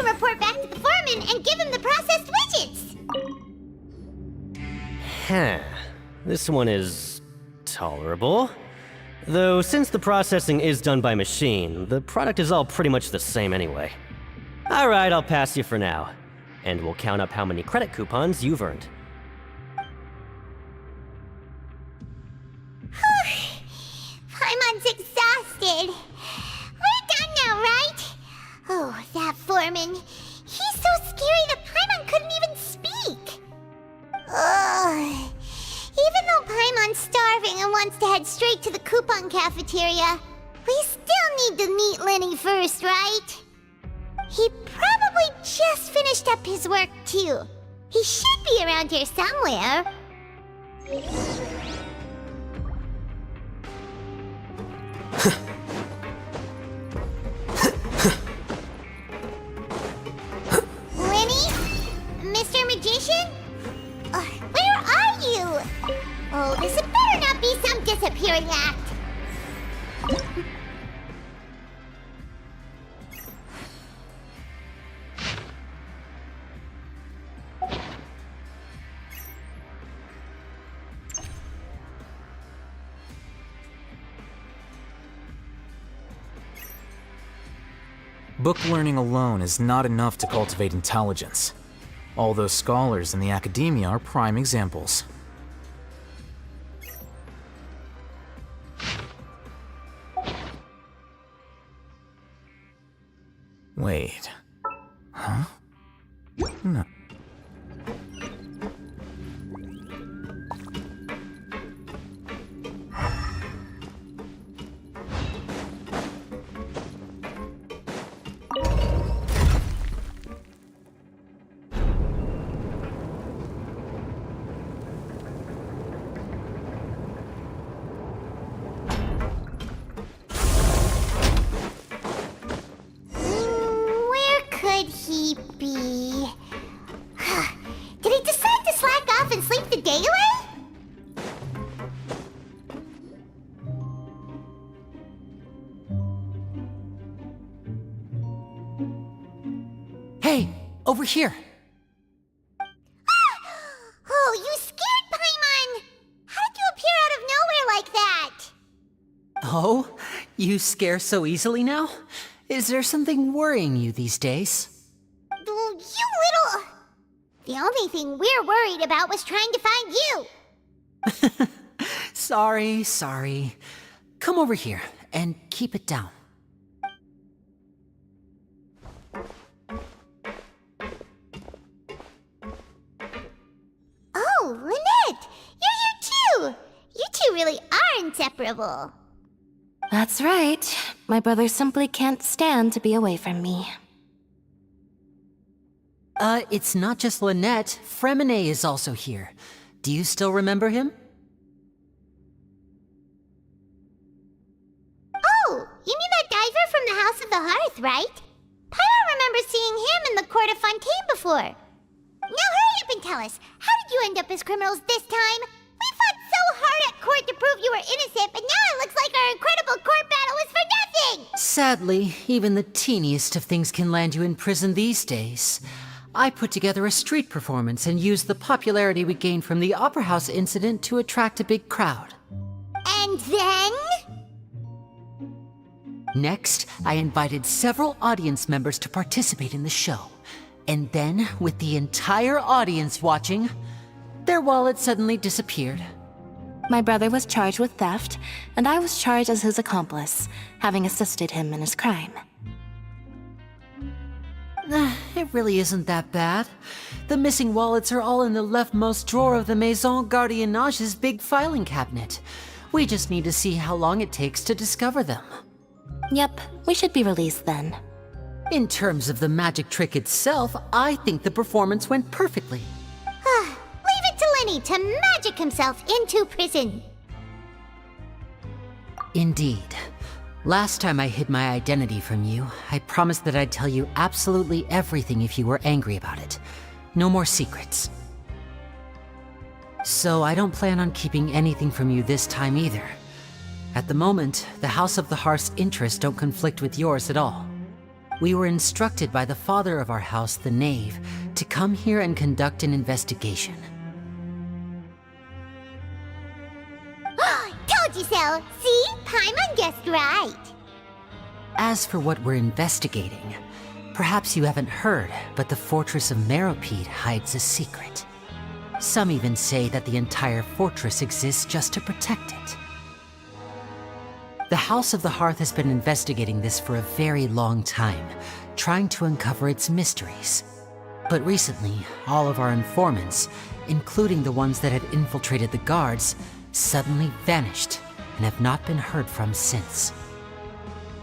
Report back to the foreman and give him the processed widgets! Huh. This one is tolerable. Though since the processing is done by machine, the product is all pretty much the same anyway. Alright, I'll pass you for now. And we'll count up how many credit coupons you've earned. Paimon's exhausted. We're done now, right? Oh, that foreman. He's so scary that Paimon couldn't even speak. Ugh. Even though Paimon's starving and wants to head straight to the coupon cafeteria, we still need to meet Lenny first, right? He probably just finished up his work, too. He should be around here somewhere. Lenny? Mr. Magician? Where are you? Oh, this had better not be some disappearing act. Book learning alone is not enough to cultivate intelligence. All those scholars in the academia are prime examples. Wait. Huh? No. Where could he be? Did he decide to slack off and sleep the day away? Hey, over here. Oh, you scared Paimon! How did you appear out of nowhere like that? Oh, you scare so easily now? Is there something worrying you these days? You little... The only thing we're worried about was trying to find you. Sorry. Come over here and keep it down. Oh, Lynette! You're here too! You two really are inseparable. That's right. My brother simply can't stand to be away from me. It's not just Lynette. Fremine is also here. Do you still remember him? Oh, you mean that diver from the House of the Heart? before. Now hurry up and tell us, how did you end up as criminals this time? We fought so hard at court to prove you were innocent, but now it looks like our incredible court battle was for nothing! Sadly, even the teeniest of things can land you in prison these days. I put together a street performance and used the popularity we gained from the Opera House incident to attract a big crowd. And then? Next, I invited several audience members to participate in the show. And then, with the entire audience watching, their wallet suddenly disappeared. My brother was charged with theft, and I was charged as his accomplice, having assisted him in his crime. It really isn't that bad. The missing wallets are all in the leftmost drawer of the Maison Gardiennage's big filing cabinet. We just need to see how long it takes to discover them. Yep, we should be released then. In terms of the magic trick itself, I think the performance went perfectly. Leave it to Lenny to magic himself into prison. Indeed. Last time I hid my identity from you, I promised that I'd tell you absolutely everything if you were angry about it. No more secrets. So I don't plan on keeping anything from you this time either. At the moment, the House of the Hearth's interests don't conflict with yours at all. We were instructed by the father of our house, the Knave, to come here and conduct an investigation. Told you so! See? Paimon guessed right. As for what we're investigating, perhaps you haven't heard, but the fortress of Meropide hides a secret. Some even say that the entire fortress exists just to protect it. The House of the Hearth has been investigating this for a very long time, trying to uncover its mysteries. But recently, all of our informants, including the ones that had infiltrated the guards, suddenly vanished and have not been heard from since.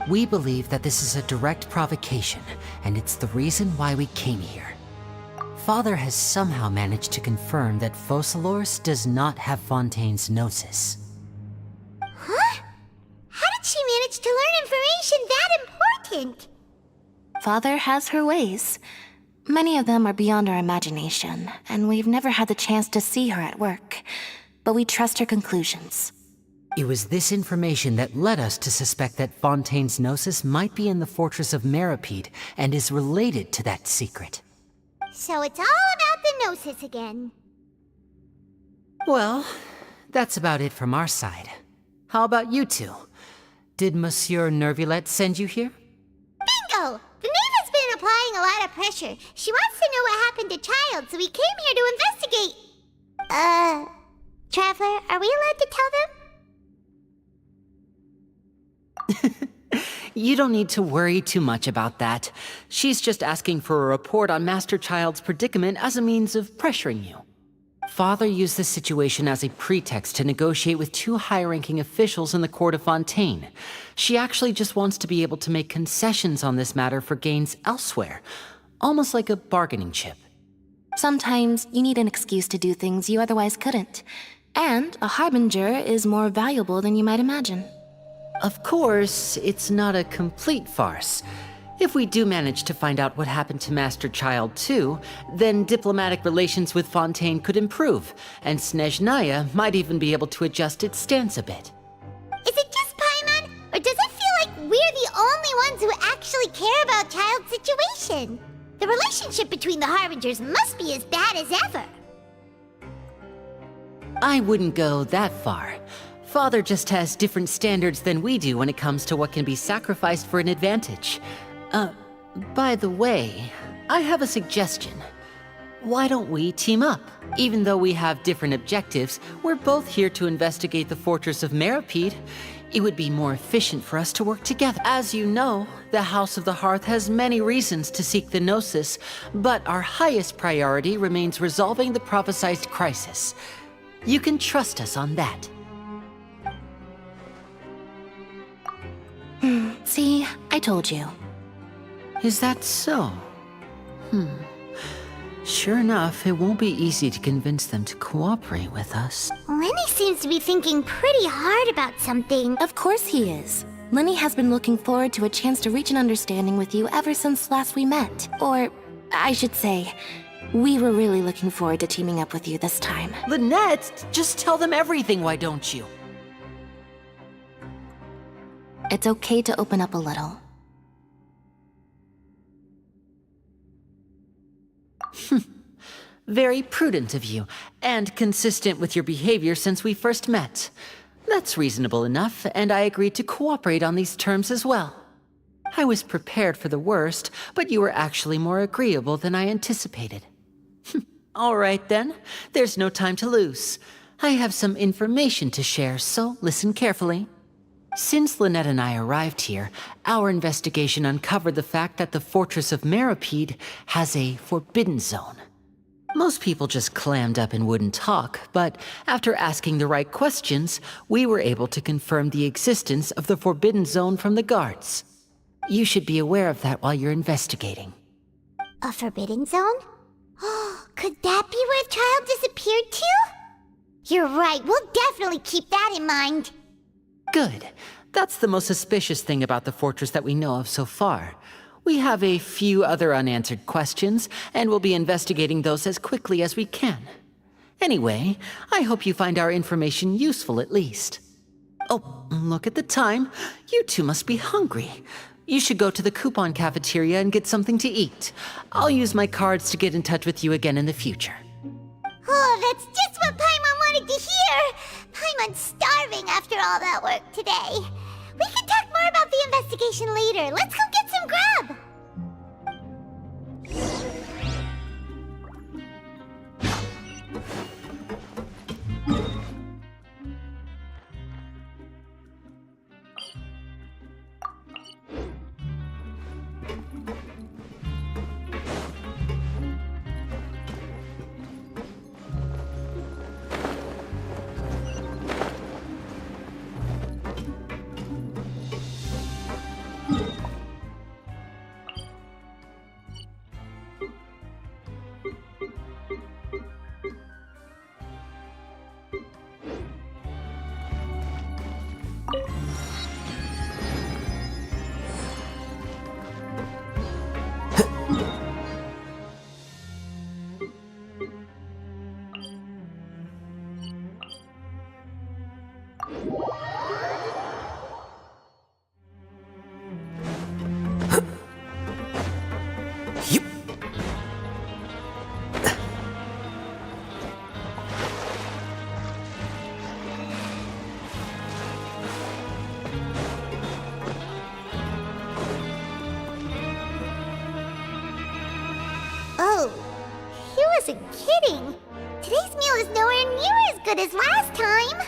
We believe that this is a direct provocation, and it's the reason why we came here. Father has somehow managed to confirm that Focalors does not have Fontaine's gnosis. Huh? How did she manage to learn information that important? Father has her ways. Many of them are beyond our imagination, and we've never had the chance to see her at work. But we trust her conclusions. It was this information that led us to suspect that Fontaine's gnosis might be in the fortress of Meropide and is related to that secret. So it's all about the gnosis again. Well, that's about it from our side. How about you two? Did Monsieur Neuvillette send you here? Bingo! The Knave has been applying a lot of pressure. She wants to know what happened to Child, so we came here to investigate. Traveler, are we allowed to tell them? You don't need to worry too much about that. She's just asking for a report on Master Child's predicament as a means of pressuring you. Father used this situation as a pretext to negotiate with two high-ranking officials in the court of Fontaine. She actually just wants to be able to make concessions on this matter for gains elsewhere, almost like a bargaining chip. Sometimes you need an excuse to do things you otherwise couldn't. And a harbinger is more valuable than you might imagine. Of course, it's not a complete farce. If we do manage to find out what happened to Master Child too, then diplomatic relations with Fontaine could improve, and Snezhnaya might even be able to adjust its stance a bit. Is it just Paimon, or does it feel like we're the only ones who actually care about Child's situation? The relationship between the Harbingers must be as bad as ever. I wouldn't go that far. Father just has different standards than we do when it comes to what can be sacrificed for an advantage. By the way, I have a suggestion. Why don't we team up? Even though we have different objectives, we're both here to investigate the fortress of Meropide. It would be more efficient for us to work together. As you know, the House of the Hearth has many reasons to seek the Gnosis, but our highest priority remains resolving the prophesized crisis. You can trust us on that. See, I told you. Is that so? Sure enough, it won't be easy to convince them to cooperate with us. Lenny seems to be thinking pretty hard about something. Of course he is. Lenny has been looking forward to a chance to reach an understanding with you ever since last we met. Or I should say, we were really looking forward to teaming up with you this time. Lynette, just tell them everything, why don't you? It's okay to open up a little. Very prudent of you, and consistent with your behavior since we first met. That's reasonable enough, and I agreed to cooperate on these terms as well. I was prepared for the worst, but you were actually more agreeable than I anticipated. All right then, there's no time to lose. I have some information to share, so listen carefully. Since Lynette and I arrived here, our investigation uncovered the fact that the Fortress of Meropide has a forbidden zone. Most people just clammed up and wouldn't talk, but after asking the right questions, we were able to confirm the existence of the forbidden zone from the guards. You should be aware of that while you're investigating. A forbidden zone? Oh, could that be where the child disappeared to? You're right, we'll definitely keep that in mind. Good. That's the most suspicious thing about the fortress that we know of so far. We have a few other unanswered questions, and we'll be investigating those as quickly as we can. Anyway, I hope you find our information useful at least. Oh, look at the time. You two must be hungry. You should go to the coupon cafeteria and get something to eat. I'll use my cards to get in touch with you again in the future. Oh, that's just what Paimon wanted to hear! Paimon's starving after all that work today. We can talk more about the investigation later. Let's go get some grub! Kidding! Today's meal is nowhere near as good as last time!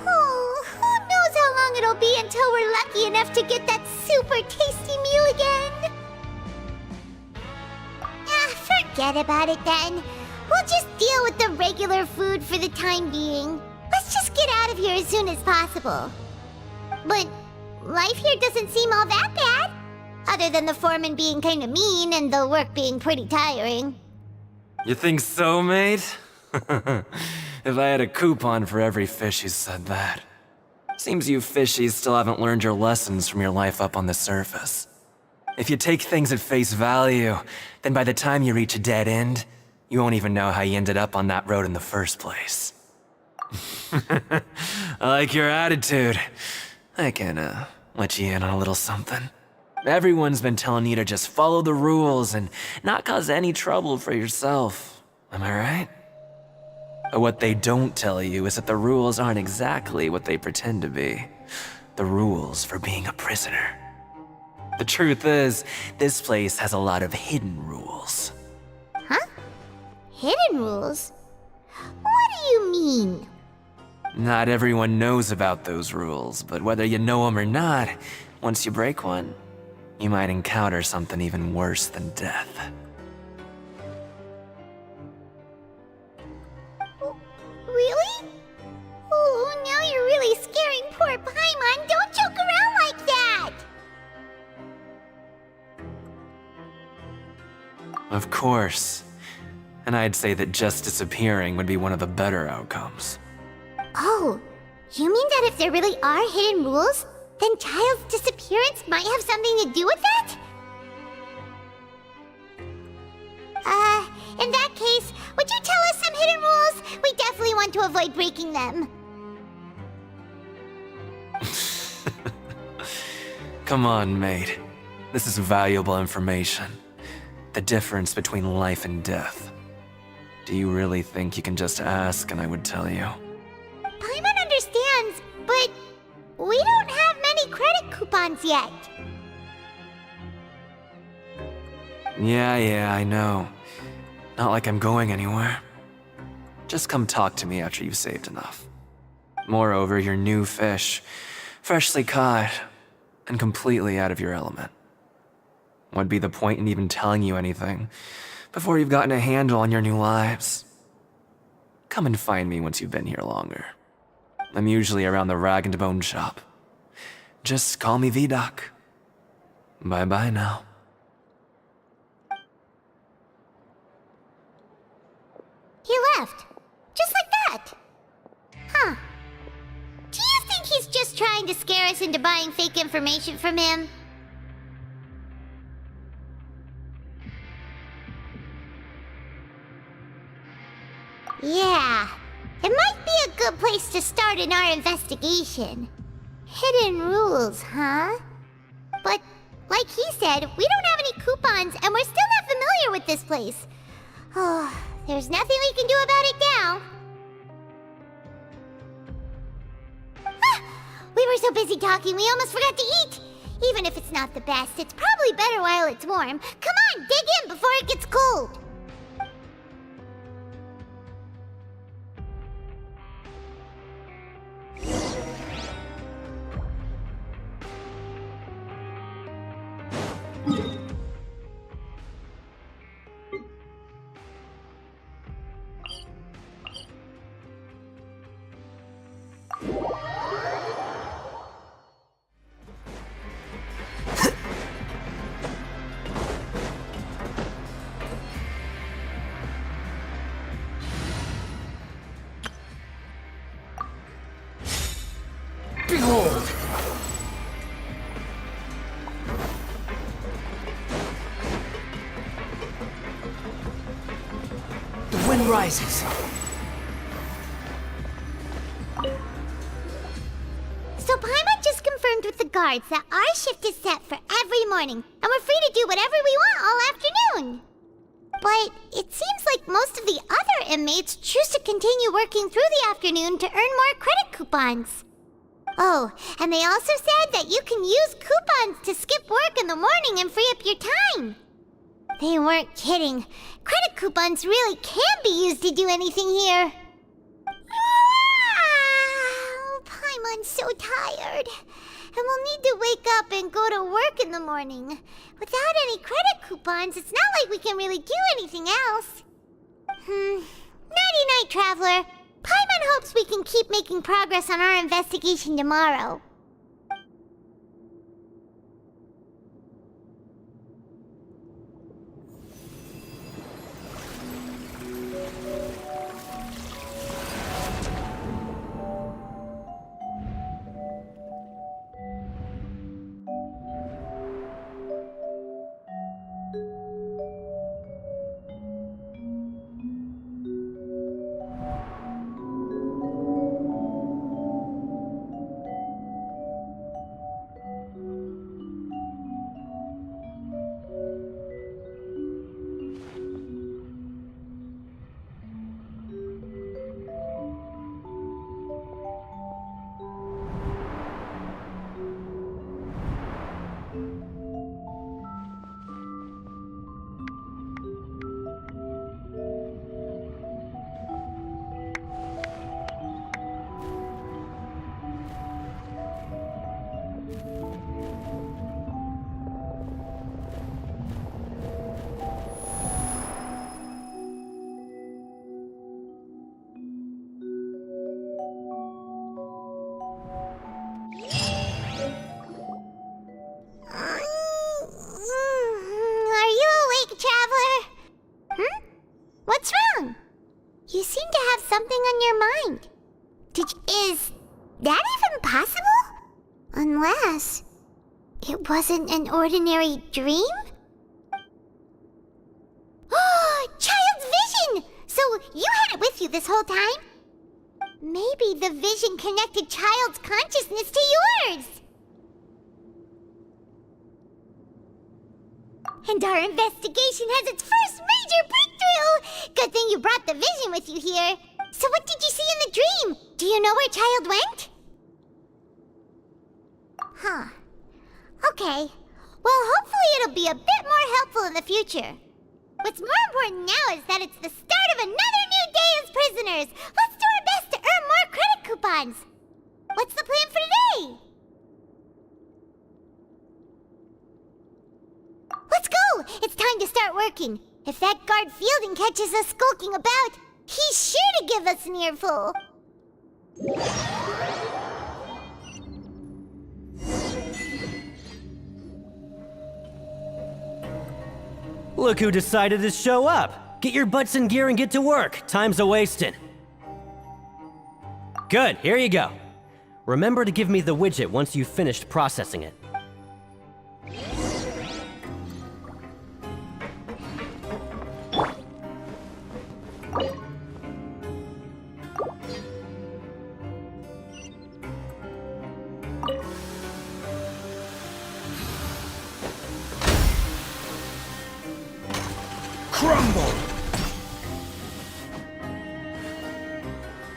Oh, who knows how long it'll be until we're lucky enough to get that super tasty meal again! Forget about it then. We'll just deal with the regular food for the time being. Let's just get out of here as soon as possible. But life here doesn't seem all that bad. Other than the foreman being kinda mean and the work being pretty tiring. You think so, mate? If I had a coupon for every fish who said that. Seems you fishies still haven't learned your lessons from your life up on the surface. If you take things at face value, then by the time you reach a dead end, you won't even know how you ended up on that road in the first place. I like your attitude. I can, let you in on a little something. Everyone's been telling you to just follow the rules and not cause any trouble for yourself. Am I right? But what they don't tell you is that the rules aren't exactly what they pretend to be. The rules for being a prisoner. The truth is, this place has a lot of hidden rules. Huh? Hidden rules? What do you mean? Not everyone knows about those rules, but whether you know them or not, once you break one, you might encounter something even worse than death. Really? Oh, now you're really scaring poor Paimon. Don't joke around like that! Of course. And I'd say that just disappearing would be one of the better outcomes. Oh, you mean that if there really are hidden rules, then Child's disappearance might have something to do with that? In that case, would you tell us some hidden rules? We definitely want to avoid breaking them. Come on, mate. This is valuable information. The difference between life and death. Do you really think you can just ask and I would tell you? Paimon understands, but we don't have many credit coupons yet. Yeah, I know. Not like I'm going anywhere. Just come talk to me after you've saved enough. Moreover, you're new fish, freshly caught, and completely out of your element. What'd be the point in even telling you anything before you've gotten a handle on your new lives? Come and find me once you've been here longer. I'm usually around the rag and bone shop. Just call me Vidoc. Bye-bye now. He left. Just like that. Huh. Do you think he's just trying to scare us into buying fake information from him? Yeah. It might be a good place to start in our investigation. Hidden rules, huh? But, like he said, we don't have any coupons and we're still not familiar with this place. Oh, there's nothing we can do about it now. Ah, we were so busy talking we almost forgot to eat. Even if it's not the best, it's probably better while it's warm. Come on, dig in before it gets cold. Behold! The wind rises. So Paimon just confirmed with the guards that our shift is set for every morning, and we're free to do whatever we want all afternoon. But it seems like most of the other inmates choose to continue working through the afternoon to earn more credit coupons. Oh, and they also said that you can use coupons to skip work in the morning and free up your time. They weren't kidding. Credit coupons really can be used to do anything here. Paimon's so tired. And we'll need to wake up and go to work in the morning. Without any credit coupons, it's not like we can really do anything else. Nighty-night, Traveler. Paimon hopes we can keep making progress on our investigation tomorrow. What's wrong? You seem to have something on your mind. Is that even possible? Unless it wasn't an ordinary dream? Oh, Child's with you this whole time? Maybe the vision connected child's consciousness to yours. And our investigation has its first major breakthrough! Good thing you brought the vision with you here. So what did you see in the dream? Do you know where child went? Huh. Okay. Well, hopefully it'll be a bit more helpful in the future. What's more important now is that it's the start of another new day as prisoners. Let's do our best to earn more credit coupons. What's the plan for today? Let's go! It's time to start working. If that guard Fielding catches us skulking about, he's sure to give us an earful. Look who decided to show up. Get your butts in gear and get to work. Time's a-wasting. Good, here you go. Remember to give me the widget once you've finished processing it. Crumble!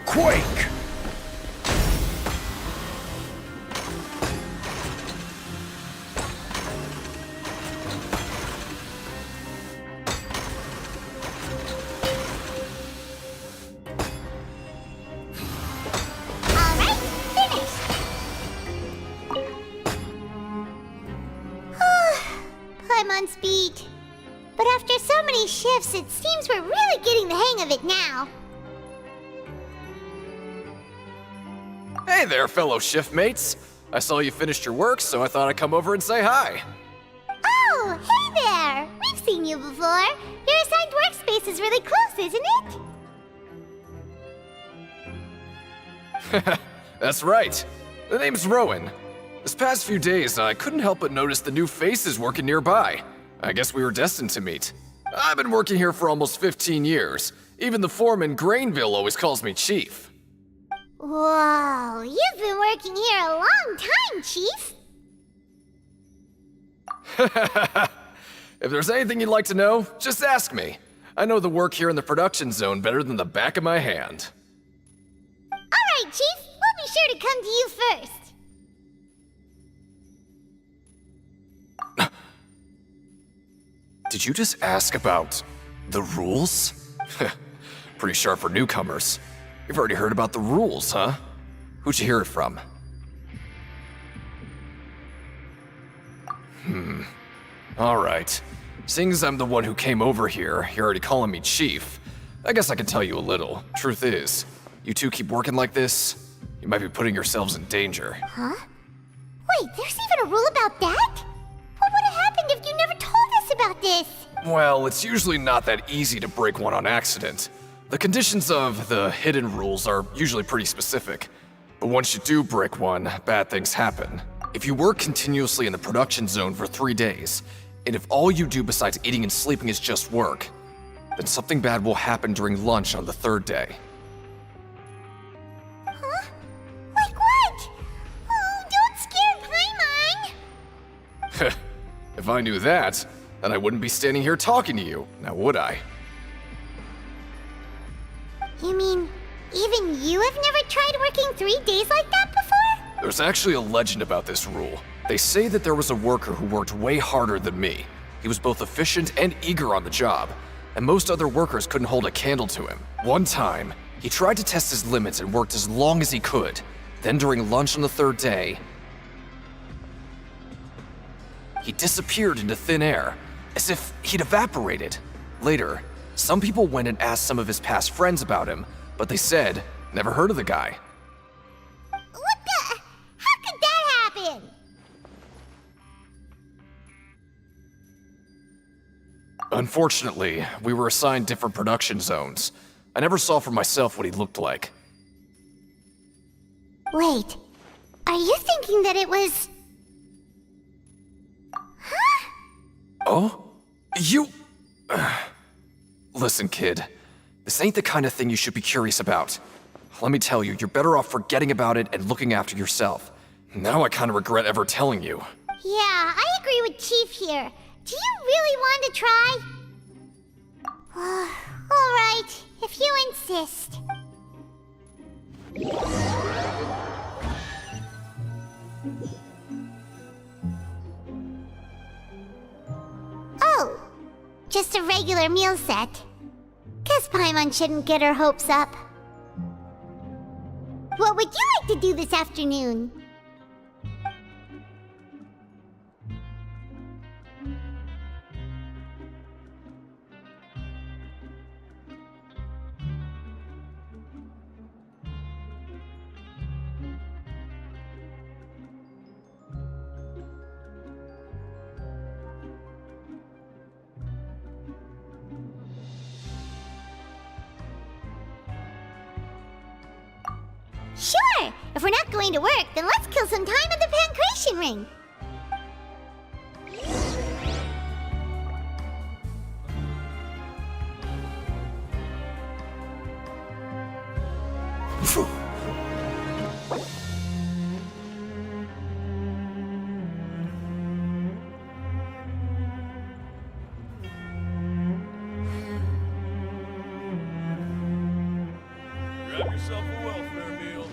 Quake! Alright, finished! I'm on speed. But after so many shifts, it seems we're really getting the hang of it now. Hey there, fellow shift mates. I saw you finished your work, so I thought I'd come over and say hi. Oh, hey there! We've seen you before. Your assigned workspace is really close, isn't it? That's right. The name's Rowan. This past few days, I couldn't help but notice the new faces working nearby. I guess we were destined to meet. I've been working here for almost 15 years. Even the foreman, Grainville, always calls me Chief. Whoa, you've been working here a long time, Chief. If there's anything you'd like to know, just ask me. I know the work here in the production zone better than the back of my hand. Alright, Chief. We'll be sure to come to you first. Did you just ask about the rules? Pretty sharp for newcomers. You've already heard about the rules, huh? Who'd you hear it from? Alright. Seeing as I'm the one who came over here, you're already calling me Chief. I guess I can tell you a little. Truth is, you two keep working like this, you might be putting yourselves in danger. Huh? Wait, there's even a rule about that? What would have happened if you never told us about this? Well, it's usually not that easy to break one on accident. The conditions of the hidden rules are usually pretty specific. But once you do break one, bad things happen. If you work continuously in the production zone for 3 days, and if all you do besides eating and sleeping is just work, then something bad will happen during lunch on the 3rd day. Huh? Like what? Oh, don't scare Paimon! If I knew that, then I wouldn't be standing here talking to you, now would I? You mean, even you have never tried working 3 days like that before? There's actually a legend about this rule. They say that there was a worker who worked way harder than me. He was both efficient and eager on the job, and most other workers couldn't hold a candle to him. One time, he tried to test his limits and worked as long as he could. Then during lunch on the 3rd day, he disappeared into thin air, as if he'd evaporated. Later, some people went and asked some of his past friends about him, but they said, never heard of the guy. What the? How could that happen? Unfortunately, we were assigned different production zones. I never saw for myself what he looked like. Wait, are you thinking that it was... Oh? You... Listen, kid. This ain't the kind of thing you should be curious about. Let me tell you, you're better off forgetting about it and looking after yourself. Now I kind of regret ever telling you. Yeah, I agree with Chief here. Do you really want to try? Alright, if you insist. Oh, just a regular meal set. Guess Paimon shouldn't get her hopes up. What would you like to do this afternoon? Sure! If we're not going to work, then let's kill some time at the Pancration Ring. Grab yourself a welfare meal.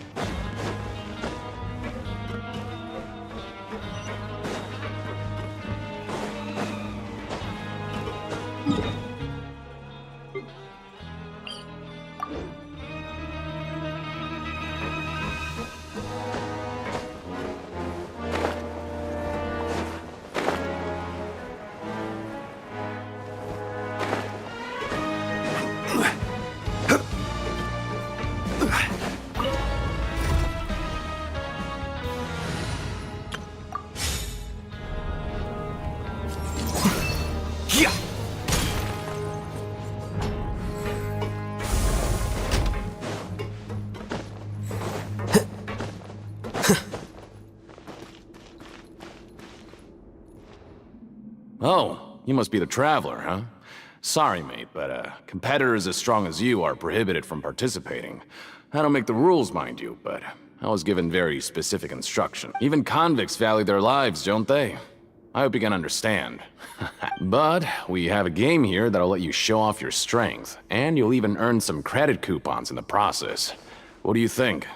Oh, you must be the Traveler, huh? Sorry, mate, but competitors as strong as you are prohibited from participating. I don't make the rules, mind you, but I was given very specific instruction. Even convicts value their lives, don't they? I hope you can understand. But we have a game here that'll let you show off your strength, and you'll even earn some credit coupons in the process. What do you think?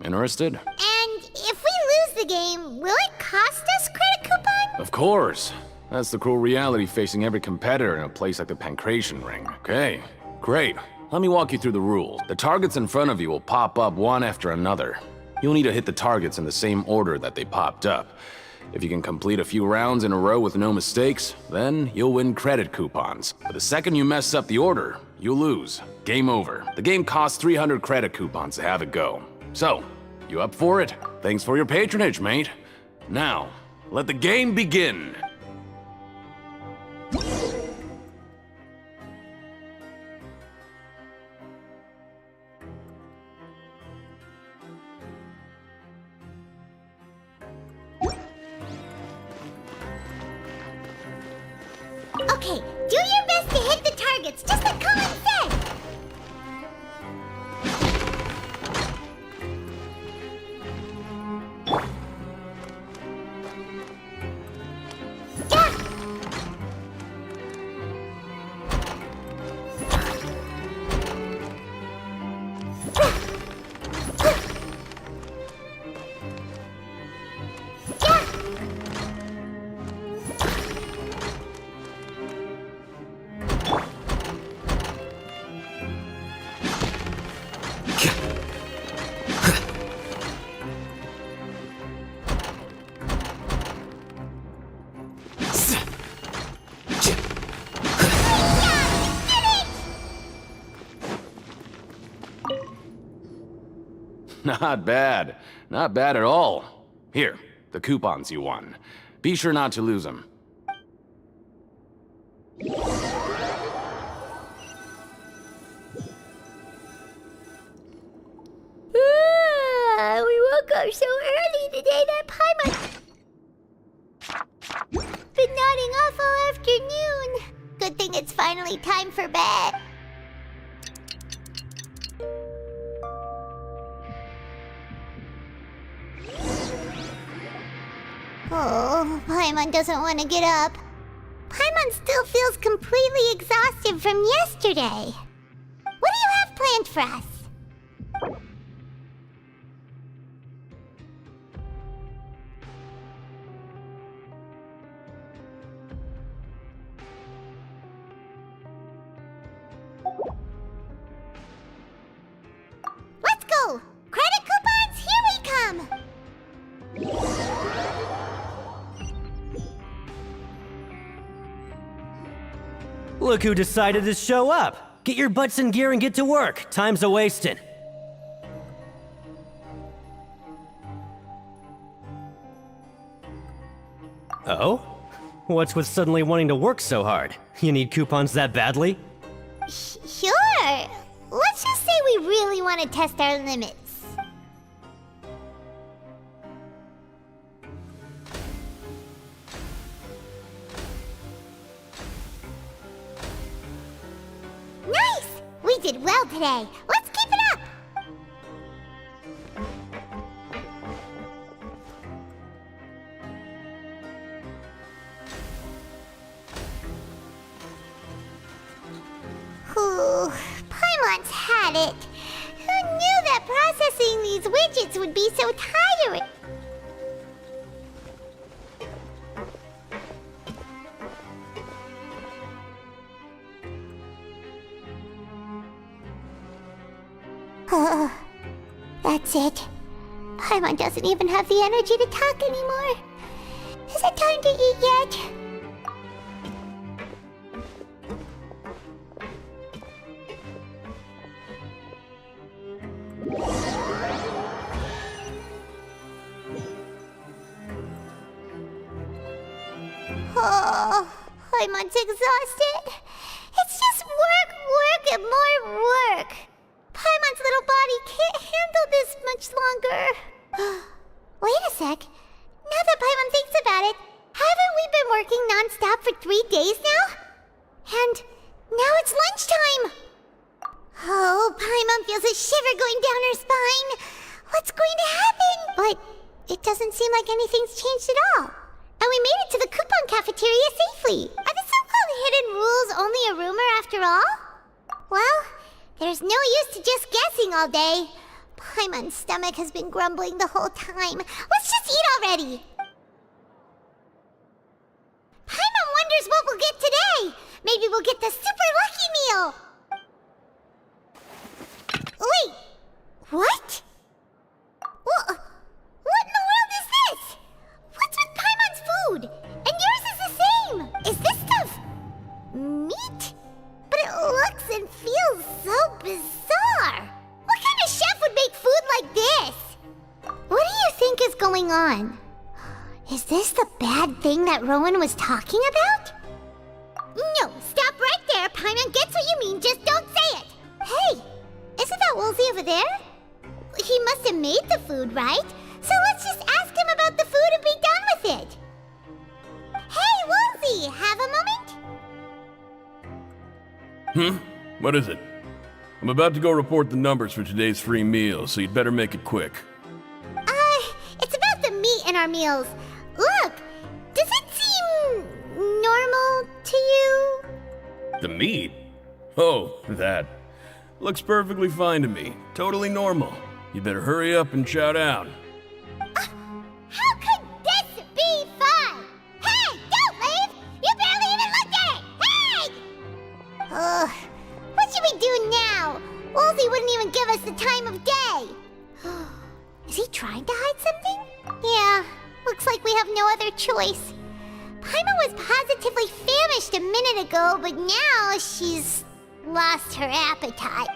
Interested? And if we lose the game, will it cost us credit coupon? Of course. That's the cruel reality facing every competitor in a place like the Pancration Ring. Okay, great. Let me walk you through the rules. The targets in front of you will pop up one after another. You'll need to hit the targets in the same order that they popped up. If you can complete a few rounds in a row with no mistakes, then you'll win credit coupons. But the second you mess up the order, you'll lose. Game over. The game costs 300 credit coupons to have it go. So, you up for it? Thanks for your patronage, mate. Now, let the game begin. Okay, do your best to hit the targets, just like Colin said! Not bad. Not bad at all. Here, the coupons you won. Be sure not to lose them. We woke up so early today that Paimon been nodding off all afternoon. Good thing it's finally time for bed. Oh, Paimon doesn't want to get up. Paimon still feels completely exhausted from yesterday. What do you have planned for us? Let's go! Credit coupons, here we come! Look who decided to show up! Get your butts in gear and get to work. Time's a-wasting. Oh? What's with suddenly wanting to work so hard? You need coupons that badly? Sure. Let's just say we really want to test our limits. Nice! We did well today. Let's keep it up! Ooh, Paimon's had it. Who knew that processing these widgets would be so tiring? That's it. Paimon doesn't even have the energy to talk anymore. Is it time to eat yet? Oh, Paimon's exhausted. It's just work, and more work. Paimon's little body can't handle this much longer. Wait a sec. Now that Paimon thinks about it, haven't we been working non-stop for 3 days now? And now it's lunchtime. Oh, Paimon feels a shiver going down her spine. What's going to happen? But it doesn't seem like anything's changed at all. And we made it to the coupon cafeteria safely. Are the so-called hidden rules only a rumor after all? Well, there's no use to just guessing all day. Paimon's stomach has been grumbling the whole time. Let's just eat already! Paimon wonders what we'll get today! Maybe we'll get the super lucky meal! Wait! What? What in the world is this? What's with Paimon's food? And yours is the same! Is this stuff meat? But it looks and feels so bizarre! What kind of chef would make food like this? What do you think is going on? Is this the bad thing that Rowan was talking about? No, stop right there! Paimon gets what you mean, just don't say it! Hey, isn't that Woolsey over there? He must have made the food, right? So let's just ask him about the food and be done with it! Hey, Woolsey, have a moment? What is it? I'm about to go report the numbers for today's free meal, so you'd better make it quick. It's about the meat in our meals. Look, does it seem normal to you? The meat? Oh, that. Looks perfectly fine to me. Totally normal. You better hurry up and chow down. How could this be fun? Hey, don't leave! You barely even looked at it! Hey! What should we do now? Woolsey wouldn't even give us the time of day. Is he trying to hide something? Yeah, looks like we have no other choice. Paimon was positively famished a minute ago, but now she's lost her appetite.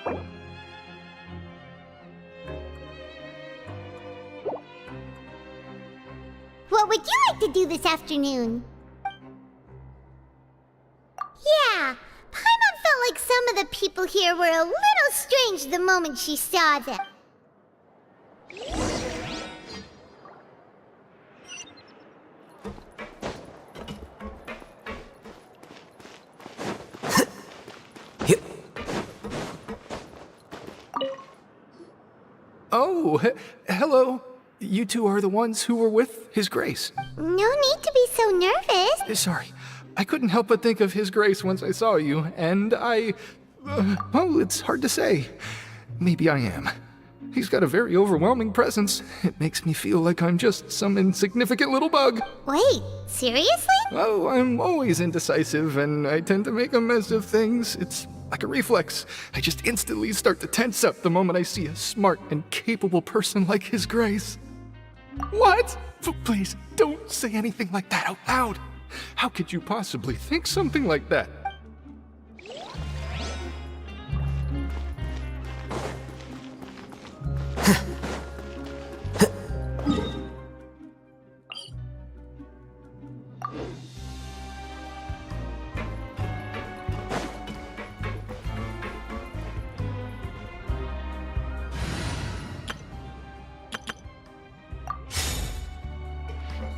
What would you like to do this afternoon? Yeah, Paimon felt like some of the people here were a little strange the moment she saw them. Oh, hello. you two are the ones who were with His Grace. No need to be so nervous. Sorry, I couldn't help but think of His Grace once I saw you, and well, it's hard to say. Maybe I am. He's got a very overwhelming presence. It makes me feel like I'm just some insignificant little bug. Wait, seriously? Oh, I'm always indecisive, and I tend to make a mess of things. It's like a reflex. I just instantly start to tense up the moment I see a smart and capable person like His Grace. What? Please, don't say anything like that out loud. How could you possibly think something like that?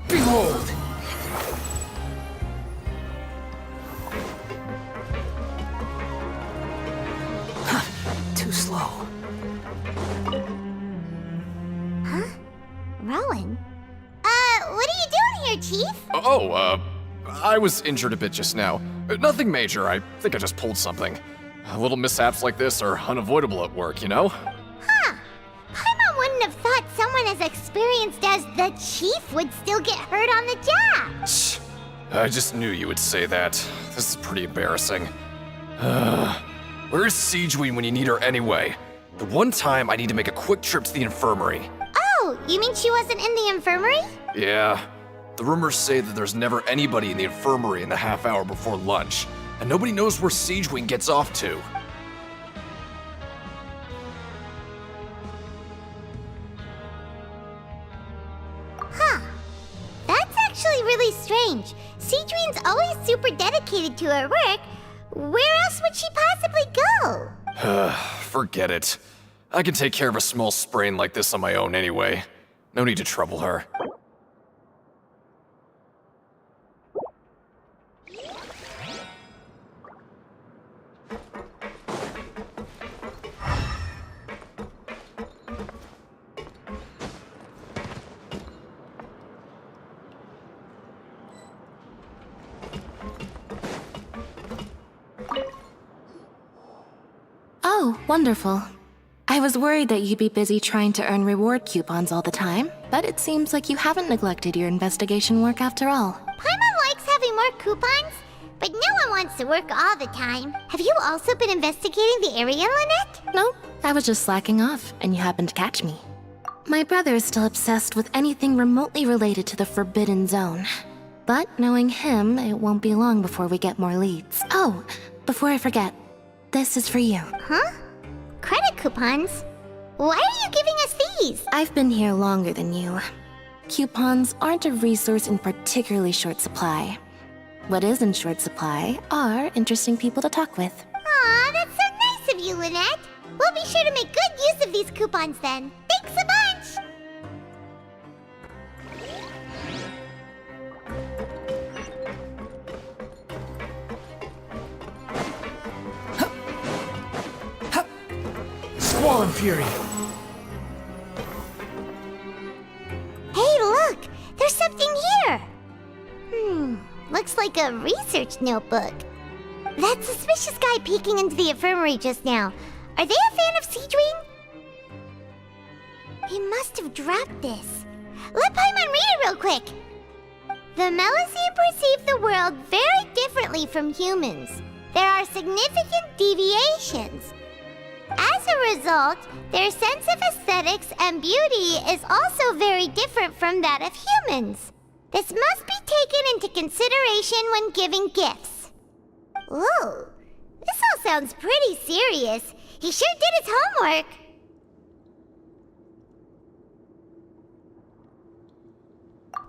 Behold! Too slow. Huh? Rowan? What are you doing here, Chief? I was injured a bit just now. Nothing major, I think I just pulled something. Little mishaps like this are unavoidable at work, you know? Huh. Paimon wouldn't have thought someone as experienced as the Chief would still get hurt on the job. I just knew you would say that. This is pretty embarrassing. Where's Siegeween when you need her anyway? The one time I need to make a quick trip to the infirmary. Oh, you mean she wasn't in the infirmary? Yeah. The rumors say that there's never anybody in the infirmary in the half hour before lunch, and nobody knows where Siegeween gets off to. Huh. That's actually really strange. Siegeween's always super dedicated to her work. Where else would she possibly go? Forget it. I can take care of a small sprain like this on my own anyway. No need to trouble her. Oh, wonderful. I was worried that you'd be busy trying to earn reward coupons all the time, but it seems like you haven't neglected your investigation work after all. Paimon likes having more coupons, but no one wants to work all the time. Have you also been investigating the area, Lynette? No, I was just slacking off, and you happened to catch me. My brother is still obsessed with anything remotely related to the Forbidden Zone. But knowing him, it won't be long before we get more leads. Oh, before I forget, this is for you. Huh? Credit coupons? Why are you giving us these? I've been here longer than you. Coupons aren't a resource in particularly short supply. What is in short supply are interesting people to talk with. Aw, that's so nice of you, Lynette. We'll be sure to make good use of these coupons then. Thanks a bunch! Squall Fury! Hey, look! There's something here! Looks like a research notebook. That suspicious guy peeking into the infirmary just now. Are they a fan of Siegeween? He must have dropped this. Let Paimon read it real quick! The Melusine perceive the world very differently from humans. There are significant deviations. As a result, their sense of aesthetics and beauty is also very different from that of humans. This must be taken into consideration when giving gifts. Ooh, this all sounds pretty serious. He sure did his homework.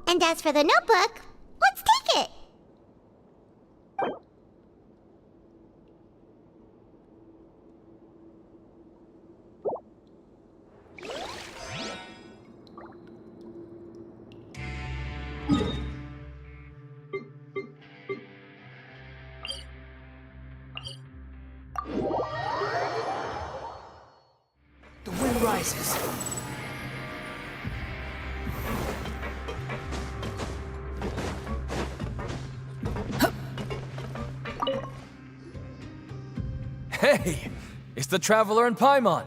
And as for the notebook, let's take it. The wind rises. Hey, it's the Traveler and Paimon.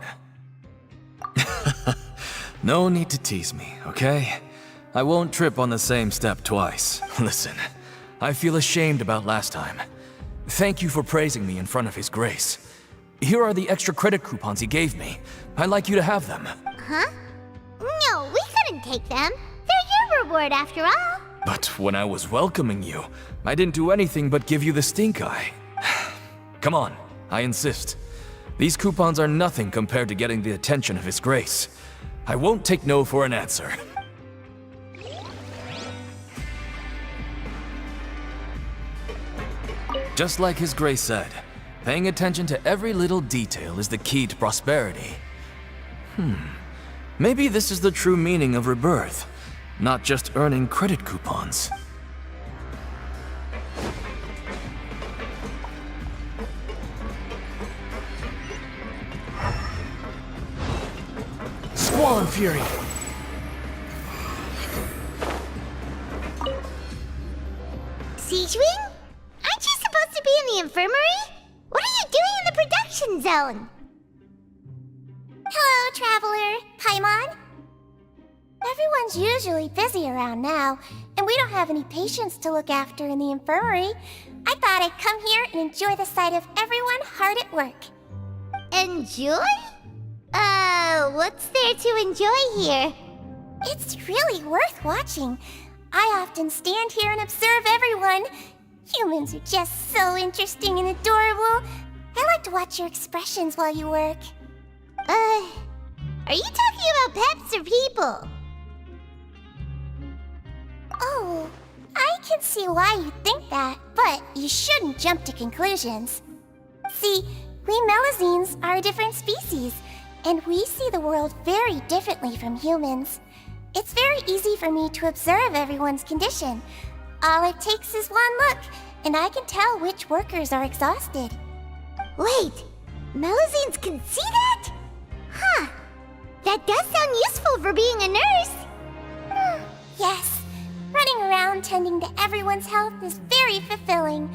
No need to tease me, okay? I won't trip on the same step twice. Listen, I feel ashamed about last time. Thank you for praising me in front of His Grace. Here are the extra credit coupons he gave me. I'd like you to have them. Huh? No, we couldn't take them. They're your reward after all. But when I was welcoming you, I didn't do anything but give you the stink eye. Come on, I insist. These coupons are nothing compared to getting the attention of His Grace. I won't take no for an answer. Just like His Grace said, paying attention to every little detail is the key to prosperity. Maybe this is the true meaning of rebirth, not just earning credit coupons. Squall Fury! Siege Wing? Aren't you supposed to be in the infirmary? What are you doing in the production zone? Hello, Traveler. Paimon. Everyone's usually busy around now, and we don't have any patients to look after in the infirmary. I thought I'd come here and enjoy the sight of everyone hard at work. Enjoy? What's there to enjoy here? It's really worth watching. I often stand here and observe everyone. Humans are just so interesting and adorable. I like to watch your expressions while you work. Are you talking about pets or people? Oh, I can see why you think that, but you shouldn't jump to conclusions. See, we Melazines are a different species, and we see the world very differently from humans. It's very easy for me to observe everyone's condition. All it takes is one look, and I can tell which workers are exhausted. Wait, Melazines can see that? Huh. That does sound useful for being a nurse. Yes, running around tending to everyone's health is very fulfilling.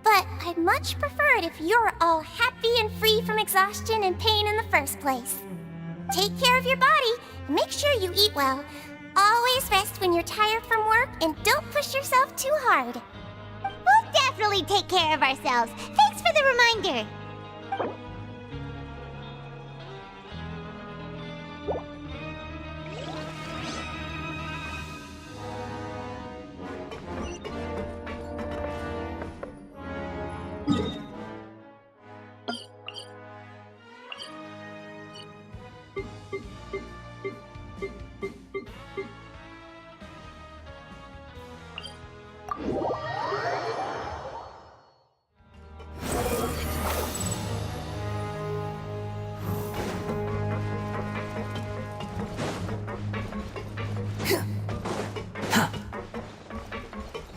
But I'd much prefer it if you're all happy and free from exhaustion and pain in the first place. Take care of your body, and make sure you eat well. Always rest when you're tired from work, and don't push yourself too hard. We'll definitely take care of ourselves. Thanks for the reminder.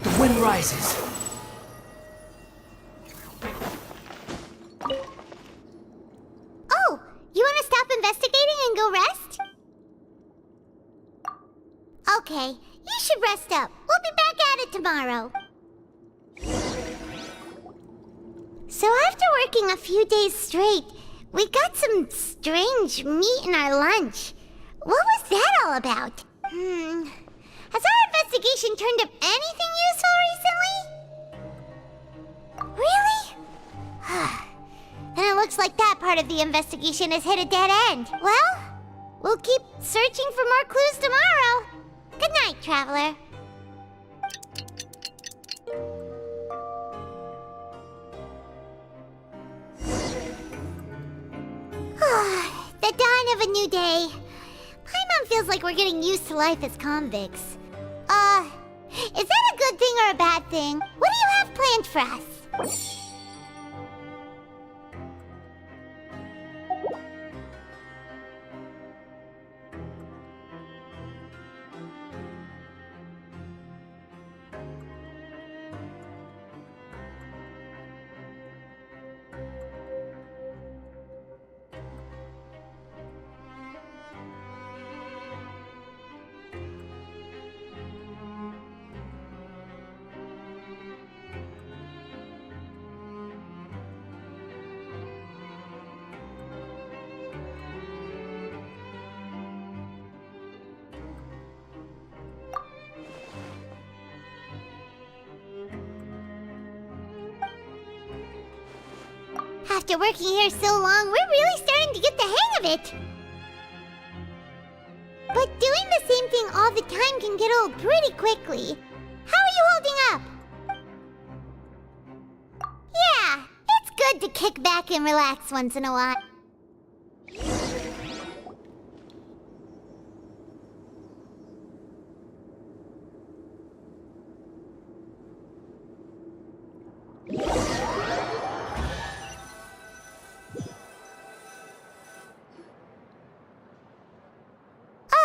The wind rises. Oh, you want to stop investigating and go rest? Okay, you should rest up. We'll be back at it tomorrow. So after working a few days straight, we got some strange meat in our lunch. What was that all about? Has our investigation turned up anything useful recently? Really? Then it looks like that part of the investigation has hit a dead end. Well, we'll keep searching for more clues tomorrow. Good night, Traveler. The dawn of a new day. Paimon feels like we're getting used to life as convicts. Is that a good thing or a bad thing? What do you have planned for us? After working here so long, we're really starting to get the hang of it. But doing the same thing all the time can get old pretty quickly. How are you holding up? Yeah, it's good to kick back and relax once in a while.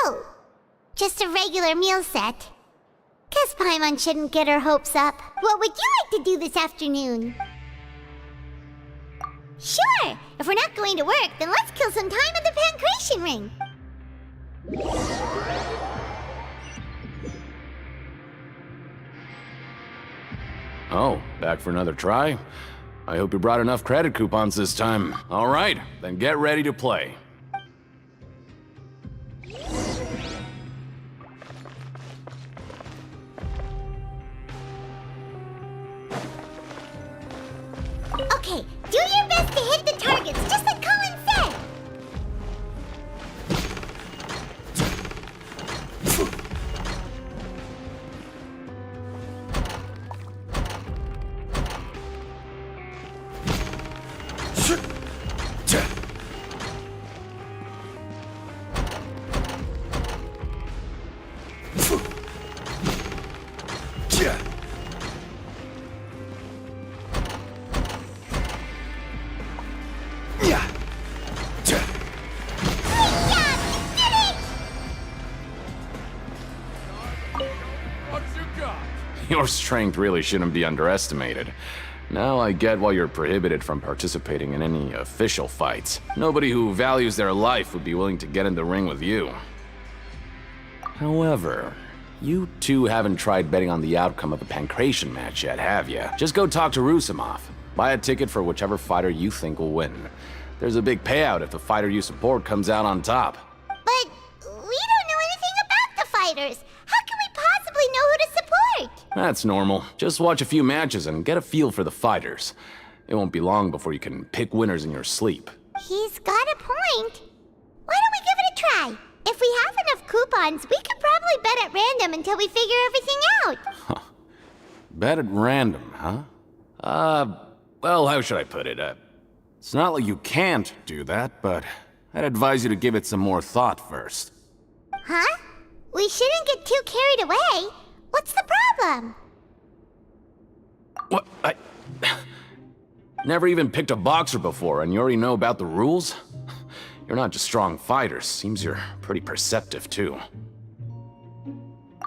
Oh, just a regular meal set. Guess Paimon shouldn't get her hopes up. What would you like to do this afternoon? Sure! If we're not going to work, then let's kill some time at the Pancration Ring. Oh, back for another try? I hope you brought enough credit coupons this time. All right, then get ready to play. Okay, do your best to hit the targets, just like Colin said! Your strength really shouldn't be underestimated. Now I get why you're prohibited from participating in any official fights. Nobody who values their life would be willing to get in the ring with you. However, you two haven't tried betting on the outcome of a Pancration match yet, have you? Just go talk to Rusimov. Buy a ticket for whichever fighter you think will win. There's a big payout if the fighter you support comes out on top. But we don't know anything about the fighters. How can we possibly know who to support? That's normal. Just watch a few matches and get a feel for the fighters. It won't be long before you can pick winners in your sleep. He's got a point. Why don't we give it a try? If we have enough coupons, we could probably bet at random until we figure everything out. Bet at random, huh? Well, how should I put it? It's not like you can't do that, but I'd advise you to give it some more thought first. Huh? We shouldn't get too carried away. What's the problem? What? Never even picked a boxer before, and you already know about the rules? You're not just strong fighters. Seems you're pretty perceptive, too.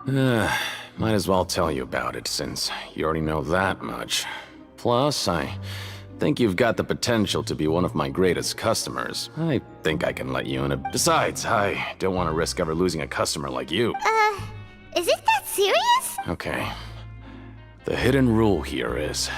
Might as well tell you about it, since you already know that much. Plus, I think you've got the potential to be one of my greatest customers. I think I can let you in. Besides, I don't want to risk ever losing a customer like you. Is it that serious? Okay. The hidden rule here is,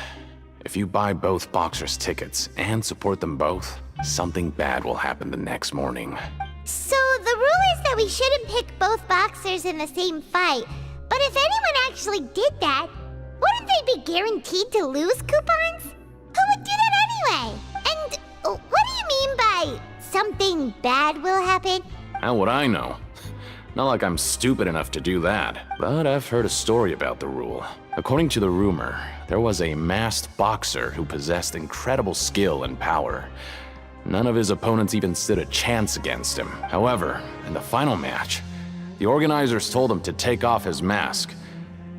if you buy both boxers' tickets and support them both, something bad will happen the next morning. So the rule is that we shouldn't pick both boxers in the same fight. But if anyone actually did that, wouldn't they be guaranteed to lose coupons? Who would do that anyway? And what do you mean by something bad will happen? How would I know? Not like I'm stupid enough to do that. But I've heard a story about the rule. According to the rumor, there was a masked boxer who possessed incredible skill and power. None of his opponents even stood a chance against him. However, in the final match, the organizers told him to take off his mask.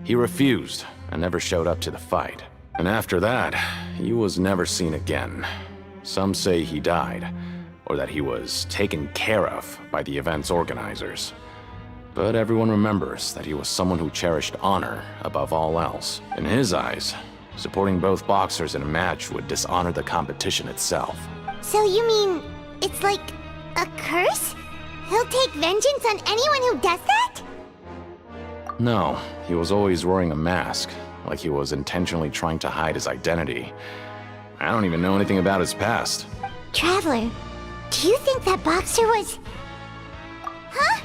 He refused and never showed up to the fight. And after that, he was never seen again. Some say he died, or that he was taken care of by the event's organizers. But everyone remembers that he was someone who cherished honor above all else. In his eyes, supporting both boxers in a match would dishonor the competition itself. So you mean it's like a curse? He'll take vengeance on anyone who does that? No, he was always wearing a mask, like he was intentionally trying to hide his identity. I don't even know anything about his past. Traveler, do you think that boxer was... Huh?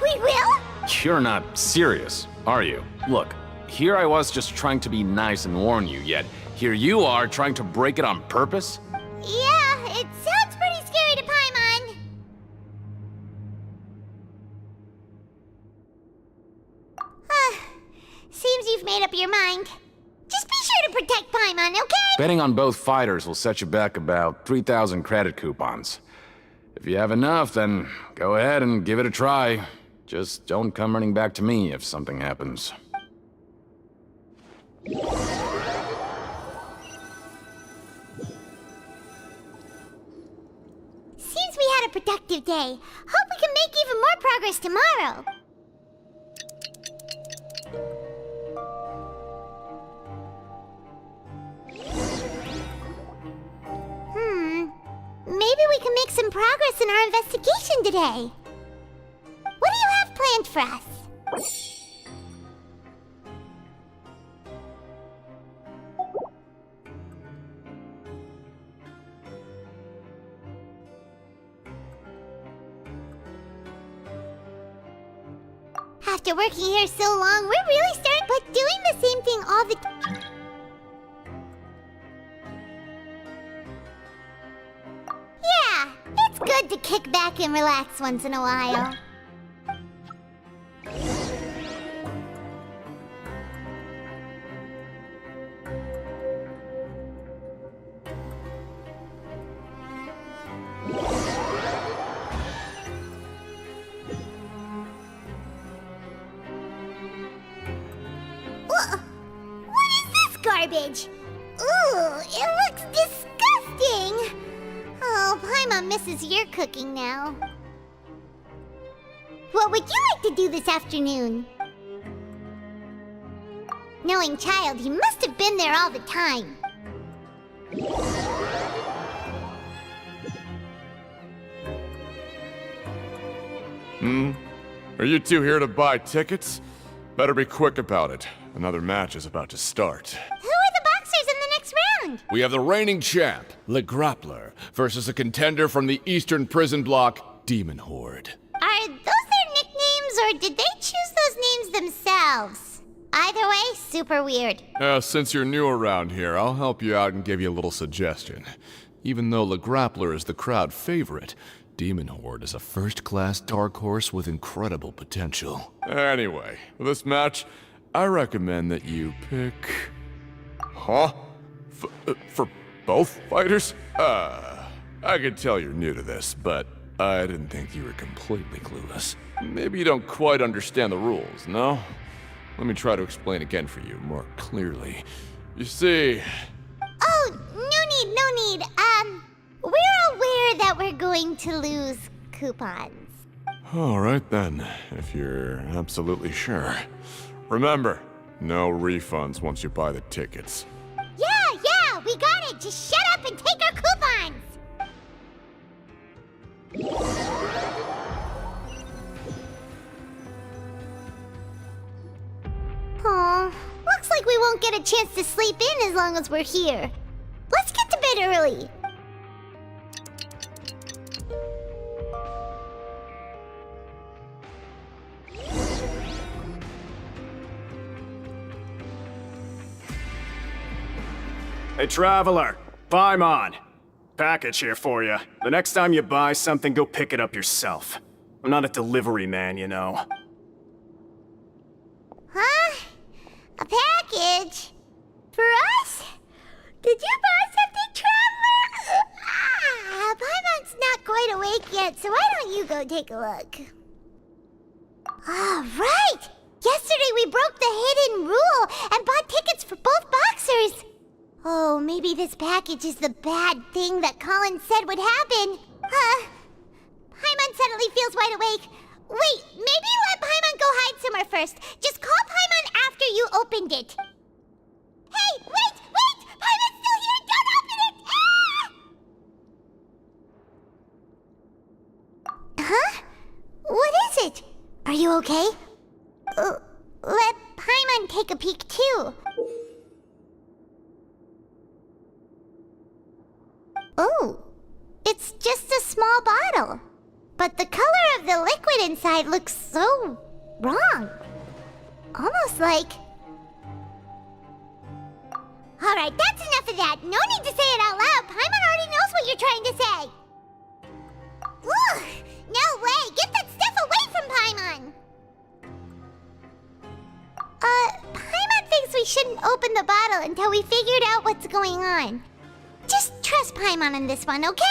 We will? You're not serious, are you? Look, here I was just trying to be nice and warn you, yet here you are trying to break it on purpose? Seems you've made up your mind. Just be sure to protect Paimon, okay? Betting on both fighters will set you back about 3,000 credit coupons. If you have enough, then go ahead and give it a try. Just don't come running back to me if something happens. Seems we had a productive day. Hope we can make even more progress tomorrow. Maybe we can make some progress in our investigation today. What do you have planned for us? After working here so long, we're really starting, but doing the same thing all the time. Yeah, it's good to kick back and relax once in a while. What is this garbage? Ooh, it looks disgusting! Oh, Paimon misses your cooking now. What would you like to do this afternoon? Knowing child, he must have been there all the time. Are you two here to buy tickets? Better be quick about it. Another match is about to start. Who are the boxers in the next round? We have the reigning champ, Le Grappler, versus a contender from the Eastern Prison Block, Demon Horde. Are those their nicknames, or did they choose those names themselves? Either way, super weird. Since you're new around here, I'll help you out and give you a little suggestion. Even though Le Grappler is the crowd favorite, Demon Horde is a first-class dark horse with incredible potential. Anyway, for this match, I recommend that you pick... Huh? For both fighters? I can tell you're new to this, but I didn't think you were completely clueless. Maybe you don't quite understand the rules, no? Let me try to explain again for you more clearly. You see... Oh, no need. We're aware that we're going to lose coupons. Alright then, if you're absolutely sure. Remember, no refunds once you buy the tickets. Yeah, we got it! Just shut up and take our coupons! Aw, looks like we won't get a chance to sleep in as long as we're here. Let's get to bed early. Hey, Traveler! Paimon! Package here for you. The next time you buy something, go pick it up yourself. I'm not a delivery man, you know. Huh? A package? For us? Did you buy something, Traveler? Paimon's not quite awake yet, so why don't you go take a look? Ah, right! Yesterday we broke the hidden rule and bought tickets for both boxers. Oh, maybe this package is the bad thing that Colin said would happen. Paimon suddenly feels wide awake. Wait, maybe let Paimon go hide somewhere first. Just call Paimon after you opened it. Hey, wait! Paimon's still here! Don't open it! Ah! Huh? What is it? Are you okay? Let Paimon take a peek too. Oh, it's just a small bottle. But the color of the liquid inside looks so wrong. Almost like... Alright, that's enough of that. No need to say it out loud. Paimon already knows what you're trying to say. Ugh, no way. Get that stuff away from Paimon. we shouldn't open the bottle until we figured out what's going on. Just trust Paimon on this one, okay?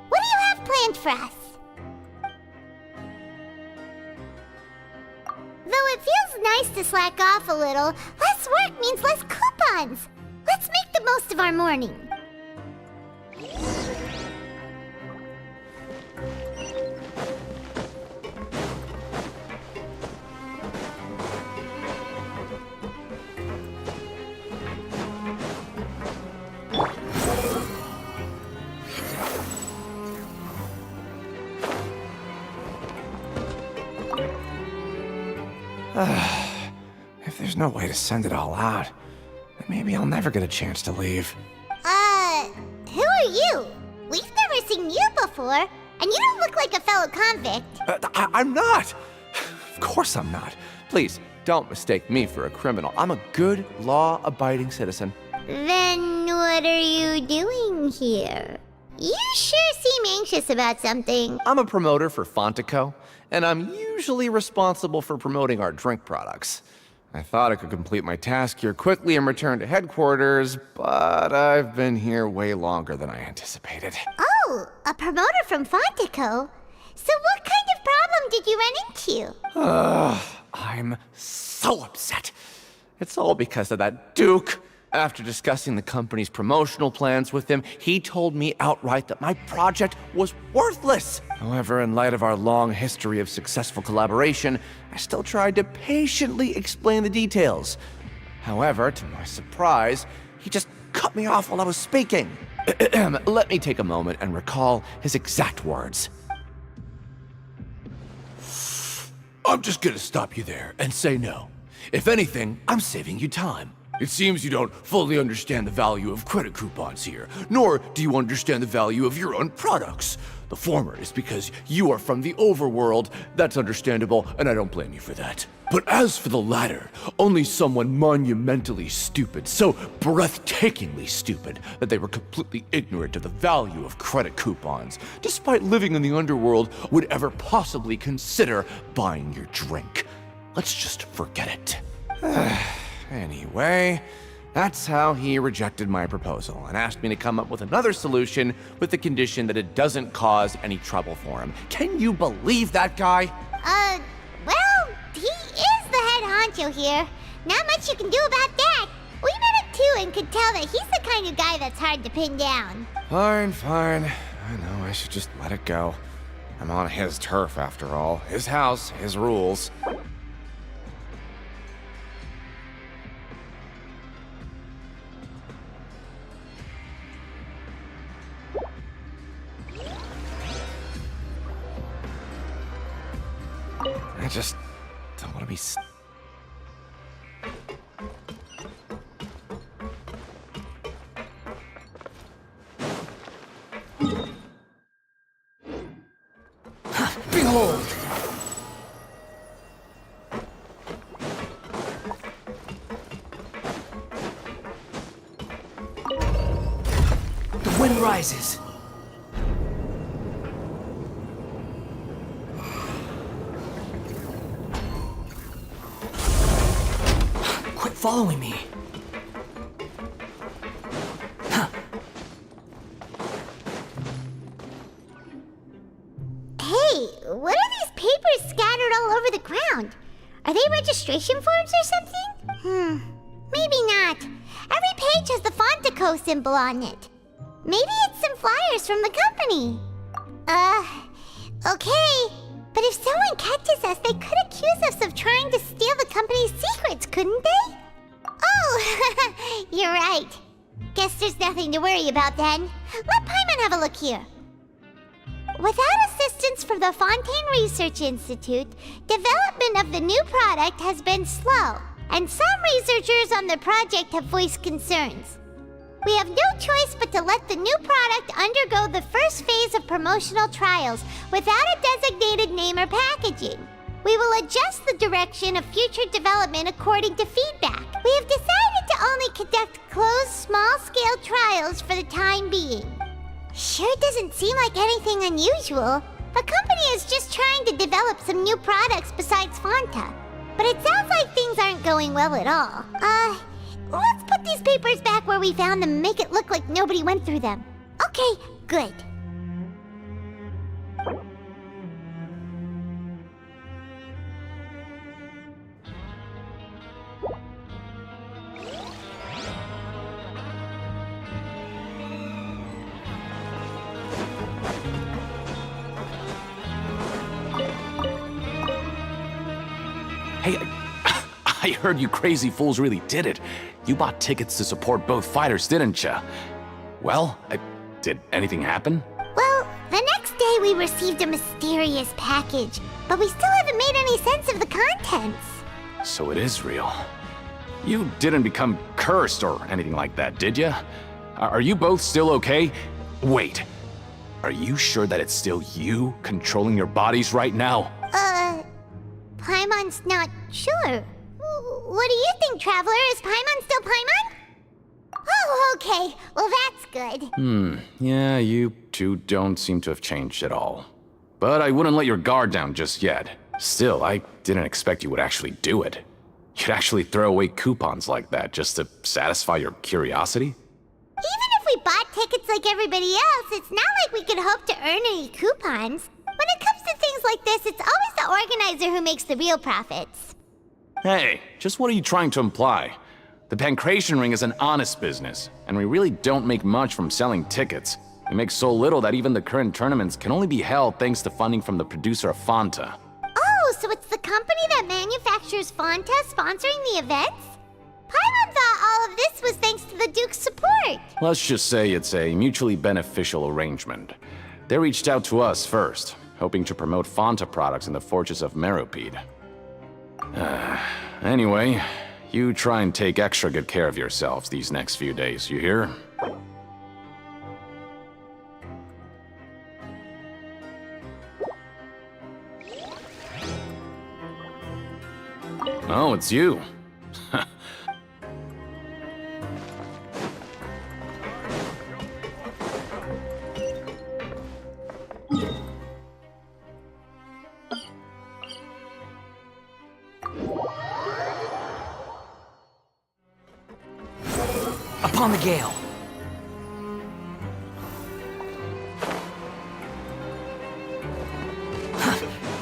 What do you have planned for us? Though it feels nice to slack off a little, less work means less coupons. Let's make the most of our morning. If there's no way to send it all out, then maybe I'll never get a chance to leave. Who are you? We've never seen you before, and you don't look like a fellow convict. I'm not! Of course I'm not. Please, don't mistake me for a criminal. I'm a good, law-abiding citizen. Then what are you doing here? You sure seem anxious about something. I'm a promoter for Fontaine, and I'm usually responsible for promoting our drink products. I thought I could complete my task here quickly and return to headquarters, but I've been here way longer than I anticipated. Oh, a promoter from Fontaine? So what kind of problem did you run into? I'm so upset. It's all because of that Duke. After discussing the company's promotional plans with him, he told me outright that my project was worthless. However, in light of our long history of successful collaboration, I still tried to patiently explain the details. However, to my surprise, he just cut me off while I was speaking. Let me take a moment and recall his exact words. I'm just gonna stop you there and say no. If anything, I'm saving you time. It seems you don't fully understand the value of credit coupons here, nor do you understand the value of your own products. The former is because you are from the overworld. That's understandable, and I don't blame you for that. But as for the latter, only someone monumentally stupid, so breathtakingly stupid, that they were completely ignorant of the value of credit coupons, despite living in the underworld, would ever possibly consider buying your drink. Let's just forget it. Anyway, that's how he rejected my proposal and asked me to come up with another solution with the condition that it doesn't cause any trouble for him. Can you believe that guy? Well, he is the head honcho here. Not much you can do about that. We met him too and could tell that he's the kind of guy that's hard to pin down. Fine. I know I should just let it go. I'm on his turf after all. His house, his rules. I just don't want to be Behold! The wind rises. Quit following me. Hey, what are these papers scattered all over the ground? Are they registration forms or something? Maybe not. Every page has the Fontaine symbol on it. Maybe it's some flyers from the company. Okay. But if someone catches us, they could accuse us of trying to steal the company's secrets, couldn't they? Oh, you're right. Guess there's nothing to worry about then. Let Paimon have a look here. Without assistance from the Fontaine Research Institute, development of the new product has been slow, and some researchers on the project have voiced concerns. We have no choice but to let the new product undergo the first phase of promotional trials without a designated name or packaging. We will adjust the direction of future development according to feedback. We have decided to only conduct closed, small-scale trials for the time being. Sure doesn't seem like anything unusual. The company is just trying to develop some new products besides Fanta. But it sounds like things aren't going well at all. Let's put these papers back where we found them and make it look like nobody went through them. Okay, good. Hey, I heard you crazy fools really did it. You bought tickets to support both fighters, didn't ya? Well, did anything happen? Well, the next day we received a mysterious package, but we still haven't made any sense of the contents. So it is real. You didn't become cursed or anything like that, did ya? Are you both still okay? Wait, are you sure that it's still you controlling your bodies right now? Paimon's not sure. What do you think, Traveler? Is Paimon still Paimon? Oh, okay. Well, that's good. Yeah, you two don't seem to have changed at all. But I wouldn't let your guard down just yet. Still, I didn't expect you would actually do it. You'd actually throw away coupons like that just to satisfy your curiosity? Even if we bought tickets like everybody else, it's not like we could hope to earn any coupons. When it comes to things like this, it's always the organizer who makes the real profits. Hey, just what are you trying to imply? The Pancration Ring is an honest business, and we really don't make much from selling tickets. We make so little that even the current tournaments can only be held thanks to funding from the producer of Fanta. Oh, so it's the company that manufactures Fanta sponsoring the events? Paimon thought all of this was thanks to the Duke's support. Let's just say it's a mutually beneficial arrangement. They reached out to us first, hoping to promote Fanta products in the Fortress of Meropide. Anyway, you try and take extra good care of yourselves these next few days, you hear? Oh, it's you. Upon the gale.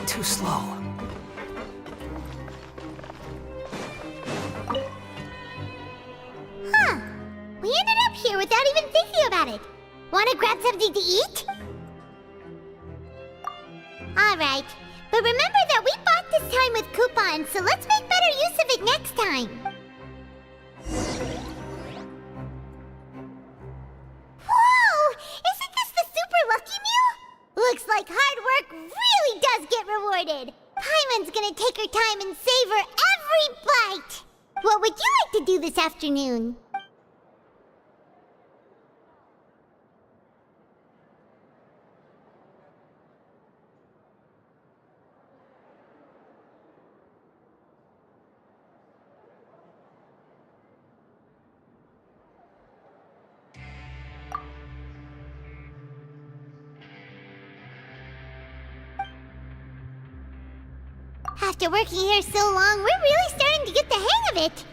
Too slow. Huh. We ended up here without even thinking about it. Wanna grab something to eat? Alright. But remember that we bought this time with coupons, so let's make better use of it next time. Looks like hard work really does get rewarded. Paimon's gonna take her time and savor every bite. What would you like to do this afternoon? After working here so long, we're really starting to get the hang of it.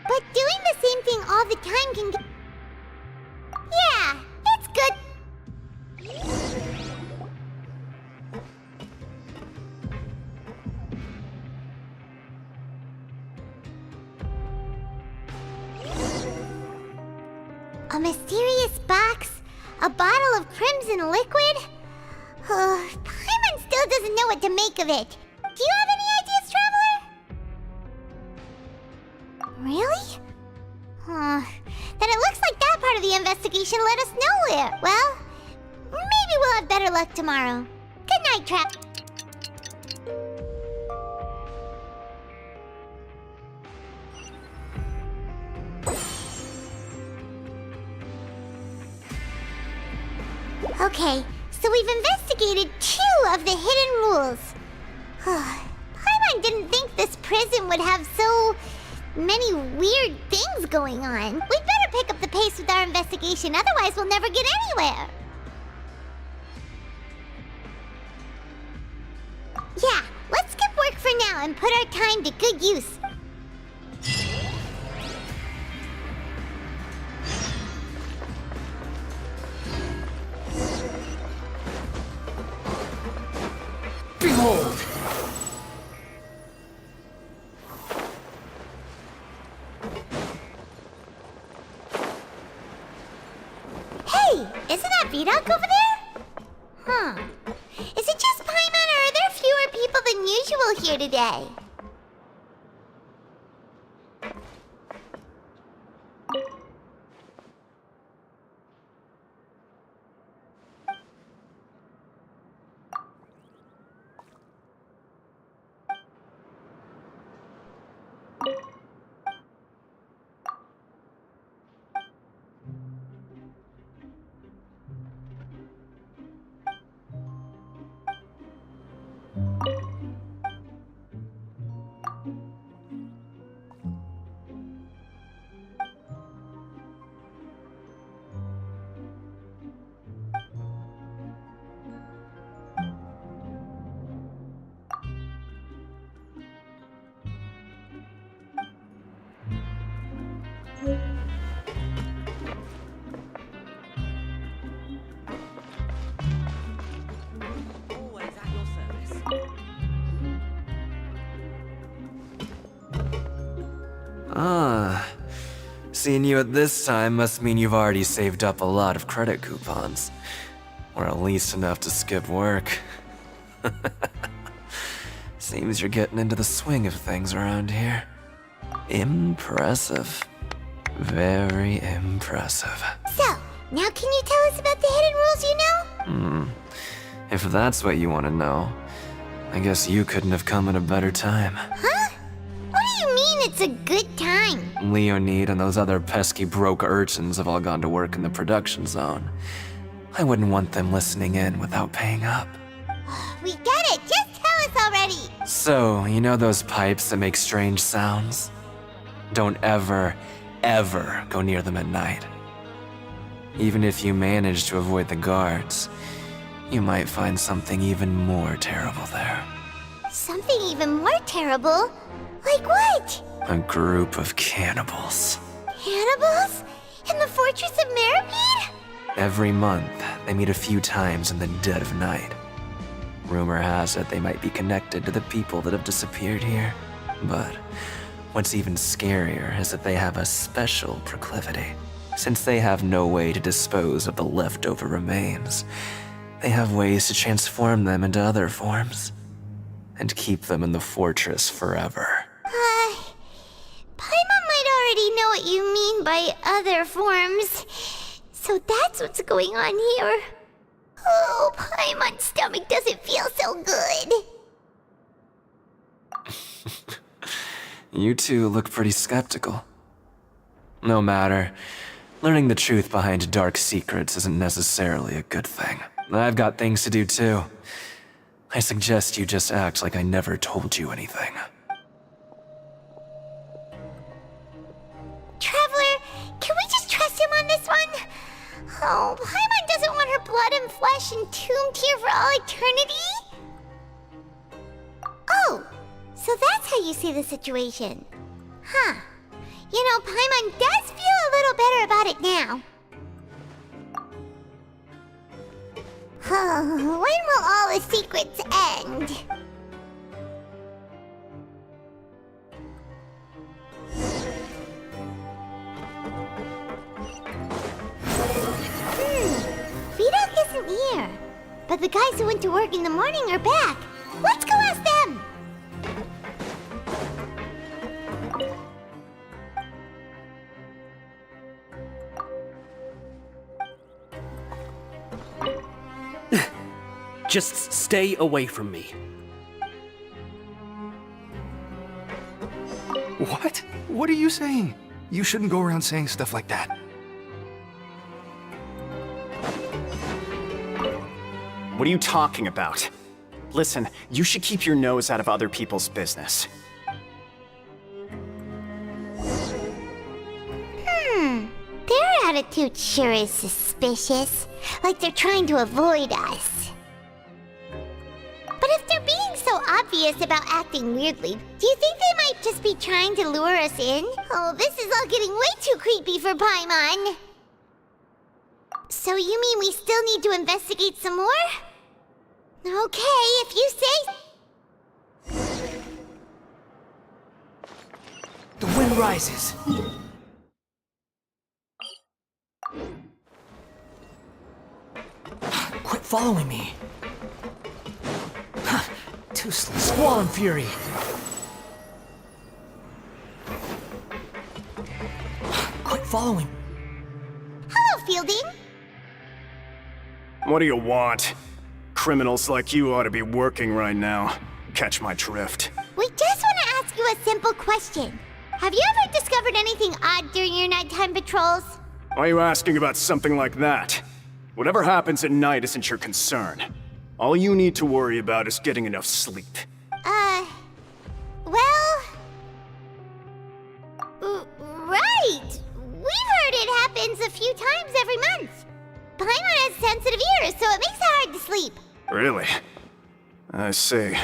But doing the same thing all the time can get... Yeah, it's good. A mysterious box? A bottle of crimson liquid? Paimon still doesn't know what to make of it. Do you have any ideas, Traveler? Really? Then it looks like that part of the investigation led us nowhere. Well, maybe we'll have better luck tomorrow. Good night, Trap. Okay, so we've investigated 2 of the hidden rules. Paimon didn't think this prison would have so many weird things going on. We'd better pick up the pace with our investigation, otherwise we'll never get anywhere. and put our time to good use. Behold! Hey, isn't that Vidok over there? Huh. Is it just Paimon, or are there fewer people than usual here today? Ah, seeing you at this time must mean you've already saved up a lot of credit coupons. Or at least enough to skip work. Seems you're getting into the swing of things around here. Impressive. Very impressive. So, now can you tell us about the hidden rules you know? If that's what you want to know, I guess you couldn't have come at a better time. Huh? What do you mean it's a good time? Leonid and those other pesky broke urchins have all gone to work in the production zone. I wouldn't want them listening in without paying up. We get it! Just tell us already! So, you know those pipes that make strange sounds? Don't ever, ever go near them at night. Even if you manage to avoid the guards, you might find something even more terrible there. Something even more terrible? Like what? A group of cannibals. Cannibals? In the Fortress of Meripede? Every month, they meet a few times in the dead of night. Rumor has it they might be connected to the people that have disappeared here. But what's even scarier is that they have a special proclivity. Since they have no way to dispose of the leftover remains, they have ways to transform them into other forms and keep them in the fortress forever. Paimon might already know what you mean by other forms. So that's what's going on here. Oh, Paimon's stomach doesn't feel so good. You two look pretty skeptical. No matter. Learning the truth behind dark secrets isn't necessarily a good thing. I've got things to do too. I suggest you just act like I never told you anything. Traveler, can we just trust him on this one? Oh, Paimon doesn't want her blood and flesh entombed here for all eternity? Oh, so that's how you see the situation. Huh. You know, Paimon does feel a little better about it now. When will all the secrets end? Vidok isn't here. But the guys who went to work in the morning are back. Let's go ask them! Just stay away from me. What? What are you saying? You shouldn't go around saying stuff like that. What are you talking about? Listen, you should keep your nose out of other people's business. Their attitude sure is suspicious. Like they're trying to avoid us. But if they're being so obvious obvious about acting weirdly. Do you think they might just be trying to lure us in? Oh, this is all getting way too creepy for Paimon. So you mean we still need to investigate some more? Okay, if you say... The wind rises. Quit following me. Too slow. Squall and fury. Quit following. Hello, Fielding. What do you want? Criminals like you ought to be working right now. Catch my drift. We just want to ask you a simple question. Have you ever discovered anything odd during your nighttime patrols? Why are you asking about something like that? Whatever happens at night isn't your concern. All you need to worry about is getting enough sleep. Well... right! We've heard it happens a few times every month. Paimon has sensitive ears, so it makes it hard to sleep. Really? I see.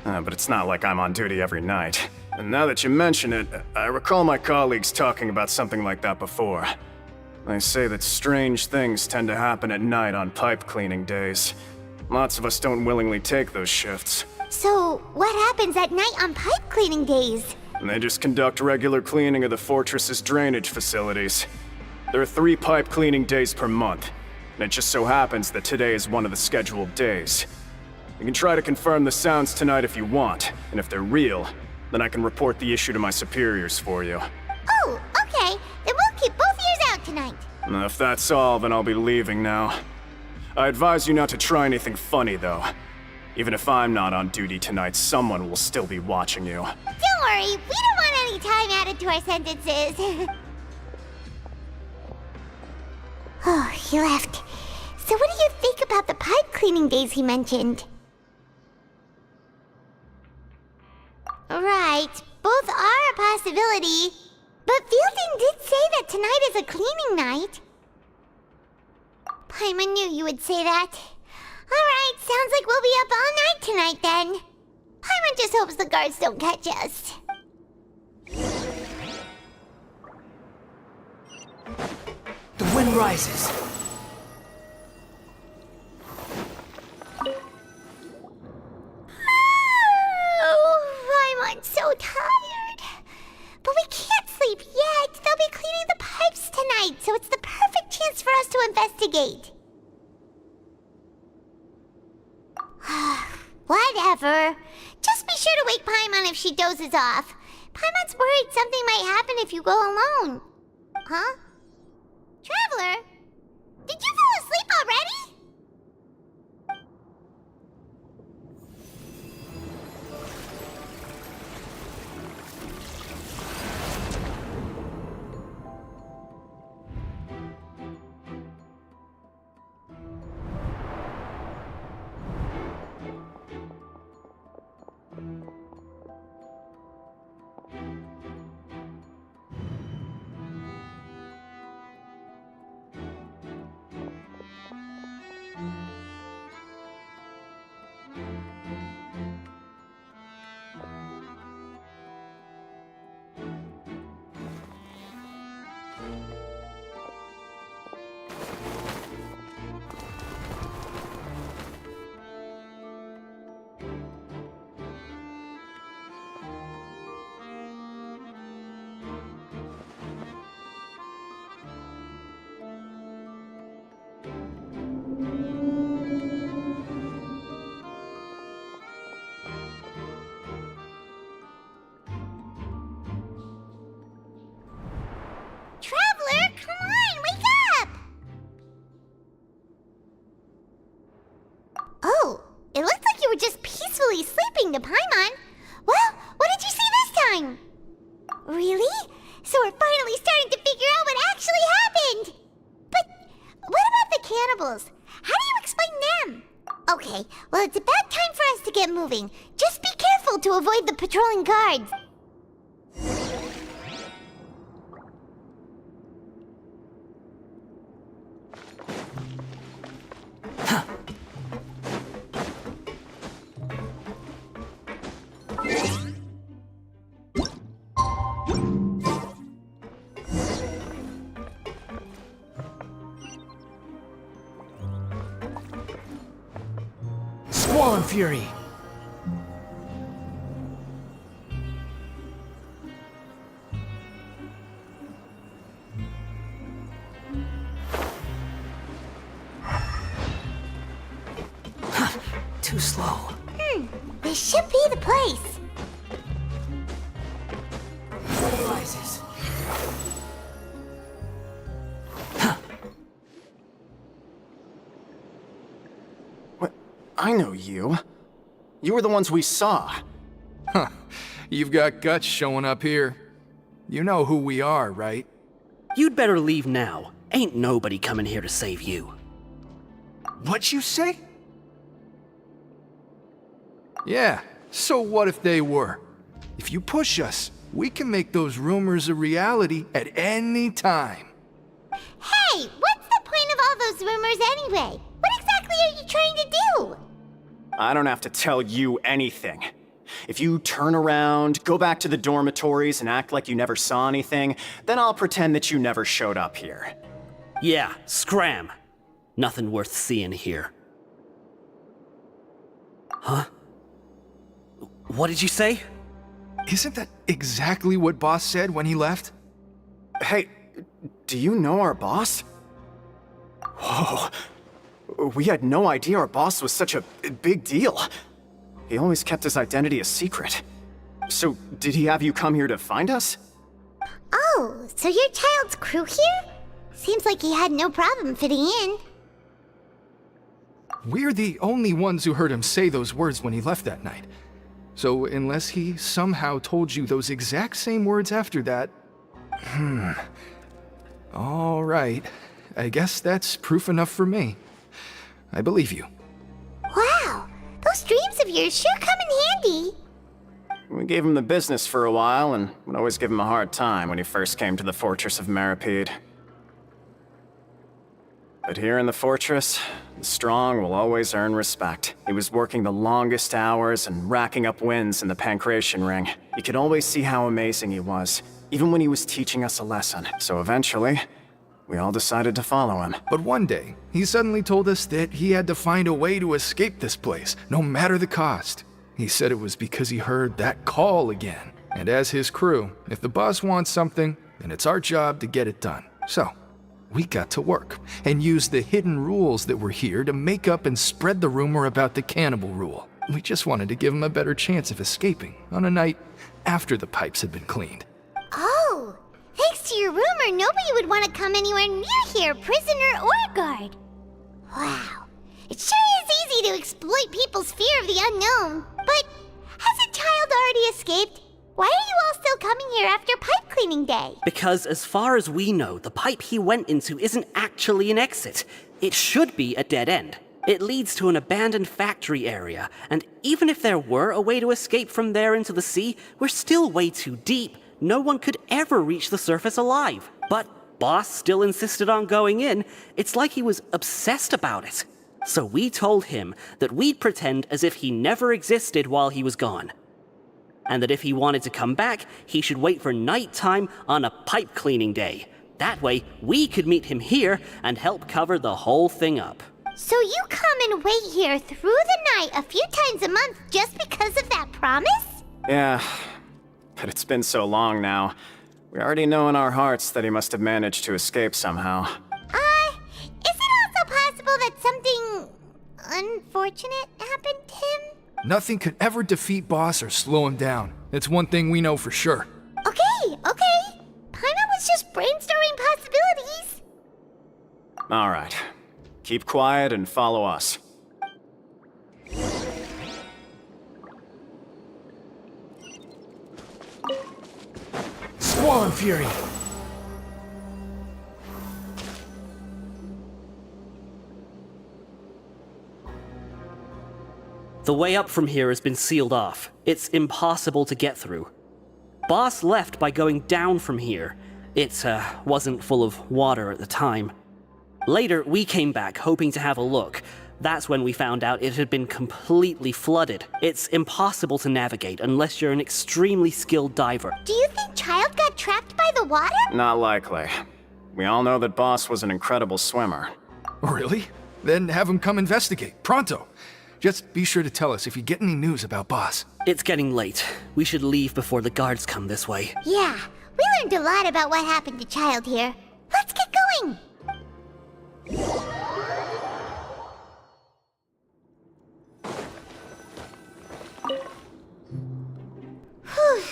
But it's not like I'm on duty every night. And now that you mention it, I recall my colleagues talking about something like that before. They say that strange things tend to happen at night on pipe cleaning days. Lots of us don't willingly take those shifts. So, what happens at night on pipe cleaning days? And they just conduct regular cleaning of the fortress's drainage facilities. There are 3 pipe cleaning days per month, and it just so happens that today is one of the scheduled days. You can try to confirm the sounds tonight if you want, and if they're real, then I can report the issue to my superiors for you. Oh, okay. Then we'll keep both ears out tonight. If that's all, then I'll be leaving now. I advise you not to try anything funny, though. Even if I'm not on duty tonight, someone will still be watching you. Don't worry, we don't want any time added to our sentences. Oh, he left. So what do you think about the pipe cleaning days he mentioned? Right, both are a possibility. But Fielding did say that tonight is a cleaning night. Paimon knew you would say that. Alright, sounds like we'll be up all night tonight then. Paimon just hopes the guards don't catch us. The wind rises. Oh, Paimon's so tired. But we can't sleep yet. They'll be cleaning the pipes tonight, so it's the perfect chance for us to investigate. Whatever. Just be sure to wake Paimon if she dozes off. Paimon's worried something might happen if you go alone. Huh? Traveler? Did you fall asleep already? Traveler, come on, wake up! Oh, it looked like you were just peacefully sleeping to Paimon. Well, what did you see this time? Really? So we're finally starting to figure out what actually happened! But what about the cannibals? How do you explain them? Okay, well it's about time for us to get moving. Just be careful to avoid the patrolling guards. Squall and Fury! Too slow. This should be the place. Rises. What? I know you. You were the ones we saw. Huh. You've got guts showing up here. You know who we are, right? You'd better leave now. Ain't nobody coming here to save you. What'd you say? Yeah, so what if they were? If you push us, we can make those rumors a reality at any time. Hey, what's the point of all those rumors anyway? What exactly are you trying to do? I don't have to tell you anything. If you turn around, go back to the dormitories and act like you never saw anything, then I'll pretend that you never showed up here. Yeah, scram. Nothing worth seeing here. Huh? What did you say? Isn't that exactly what Boss said when he left? Hey, do you know our boss? Whoa. We had no idea our boss was such a big deal. He always kept his identity a secret. So, did he have you come here to find us? Oh, so your child's crew here? Seems like he had no problem fitting in. We're the only ones who heard him say those words when he left that night. So, unless he somehow told you those exact same words after that... All right. I guess that's proof enough for me. I believe you. Wow, those dreams of yours sure come in handy. We gave him the business for a while and would always give him a hard time when he first came to the Fortress of Meripede. But here in the fortress, the strong will always earn respect. He was working the longest hours and racking up wins in the Pancration Ring. You could always see how amazing he was, even when he was teaching us a lesson. So eventually, we all decided to follow him. But one day, he suddenly told us that he had to find a way to escape this place, no matter the cost. He said it was because he heard that call again. And as his crew, if the boss wants something, then it's our job to get it done. So, we got to work and used the hidden rules that were here to make up and spread the rumor about the cannibal rule. We just wanted to give him a better chance of escaping on a night after the pipes had been cleaned. Oh, thanks to your rumor, nobody would want to come anywhere near here, prisoner or guard. Wow, it sure is easy to exploit people's fear of the unknown. But has a child already escaped? Why are you all still coming here after pipe cleaning day? Because as far as we know, the pipe he went into isn't actually an exit. It should be a dead end. It leads to an abandoned factory area, and even if there were a way to escape from there into the sea, we're still way too deep. No one could ever reach the surface alive. But Boss still insisted on going in. It's like he was obsessed about it. So we told him that we'd pretend as if he never existed while he was gone. And that if he wanted to come back, he should wait for nighttime on a pipe cleaning day. That way, we could meet him here and help cover the whole thing up. So you come and wait here through the night a few times a month just because of that promise? Yeah, but it's been so long now. We already know in our hearts that he must have managed to escape somehow. Is it also possible that something unfortunate happened to him? Nothing could ever defeat Boss or slow him down. It's one thing we know for sure. Okay. Paimon was just brainstorming possibilities. All right. Keep quiet and follow us. Squall and Fury! The way up from here has been sealed off. It's impossible to get through. Boss left by going down from here. It wasn't full of water at the time. Later, we came back hoping to have a look. That's when we found out it had been completely flooded. It's impossible to navigate unless you're an extremely skilled diver. Do you think Child got trapped by the water? Not likely. We all know that Boss was an incredible swimmer. Really? Then have him come investigate, pronto. Just be sure to tell us if you get any news about Boss. It's getting late. We should leave before the guards come this way. Yeah, we learned a lot about what happened to Child here. Let's get going! Whew.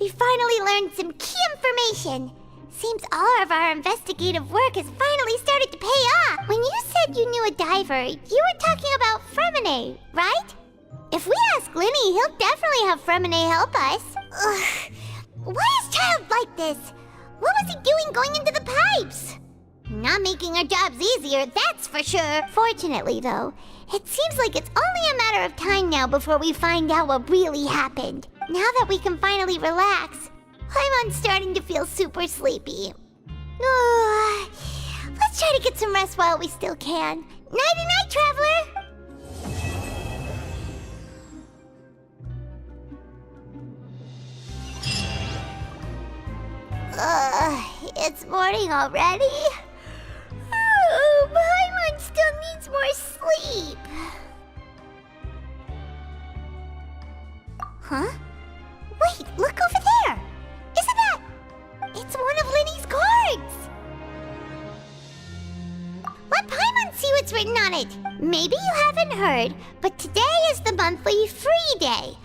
We finally learned some key information. Seems all of our investigative work has finally started to pay off. When you said you knew a diver, you were talking about Fremine, right? If we ask Linny, he'll definitely have Fremine help us. Ugh. Why is Child like this? What was he doing going into the pipes? Not making our jobs easier, that's for sure. Fortunately, though, it seems like it's only a matter of time now before we find out what really happened. Now that we can finally relax, I'm starting to feel super sleepy. Let's try to get some rest while we still can. Nighty-night, traveler! It's morning already? Oh, Paimon still needs more sleep. Huh? Wait, look over there! Isn't that... It's one of Linny's cards! Let Paimon see what's written on it. Maybe you haven't heard, but today is the monthly free day.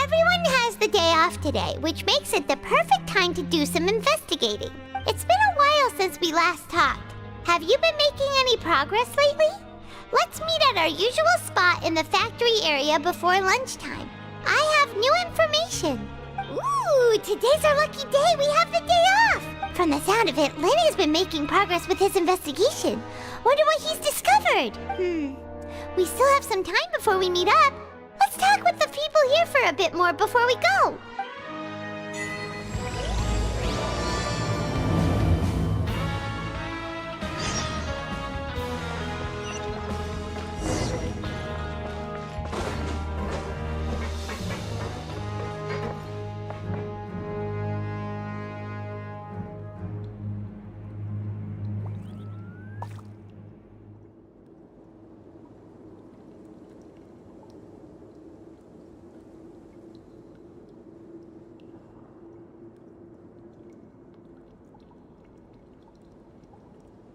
Everyone has the day off today, which makes it the perfect time to do some investigating. It's been a while since we last talked. Have you been making any progress lately? Let's meet at our usual spot in the factory area before lunchtime. I have new information. Ooh, today's our lucky day. We have the day off. From the sound of it, Lenny's been making progress with his investigation. Wonder what he's discovered. We still have some time before we meet up. Let's talk with the people here for a bit more before we go.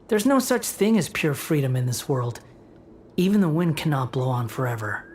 There's no such thing as pure freedom in this world. Even the wind cannot blow on forever.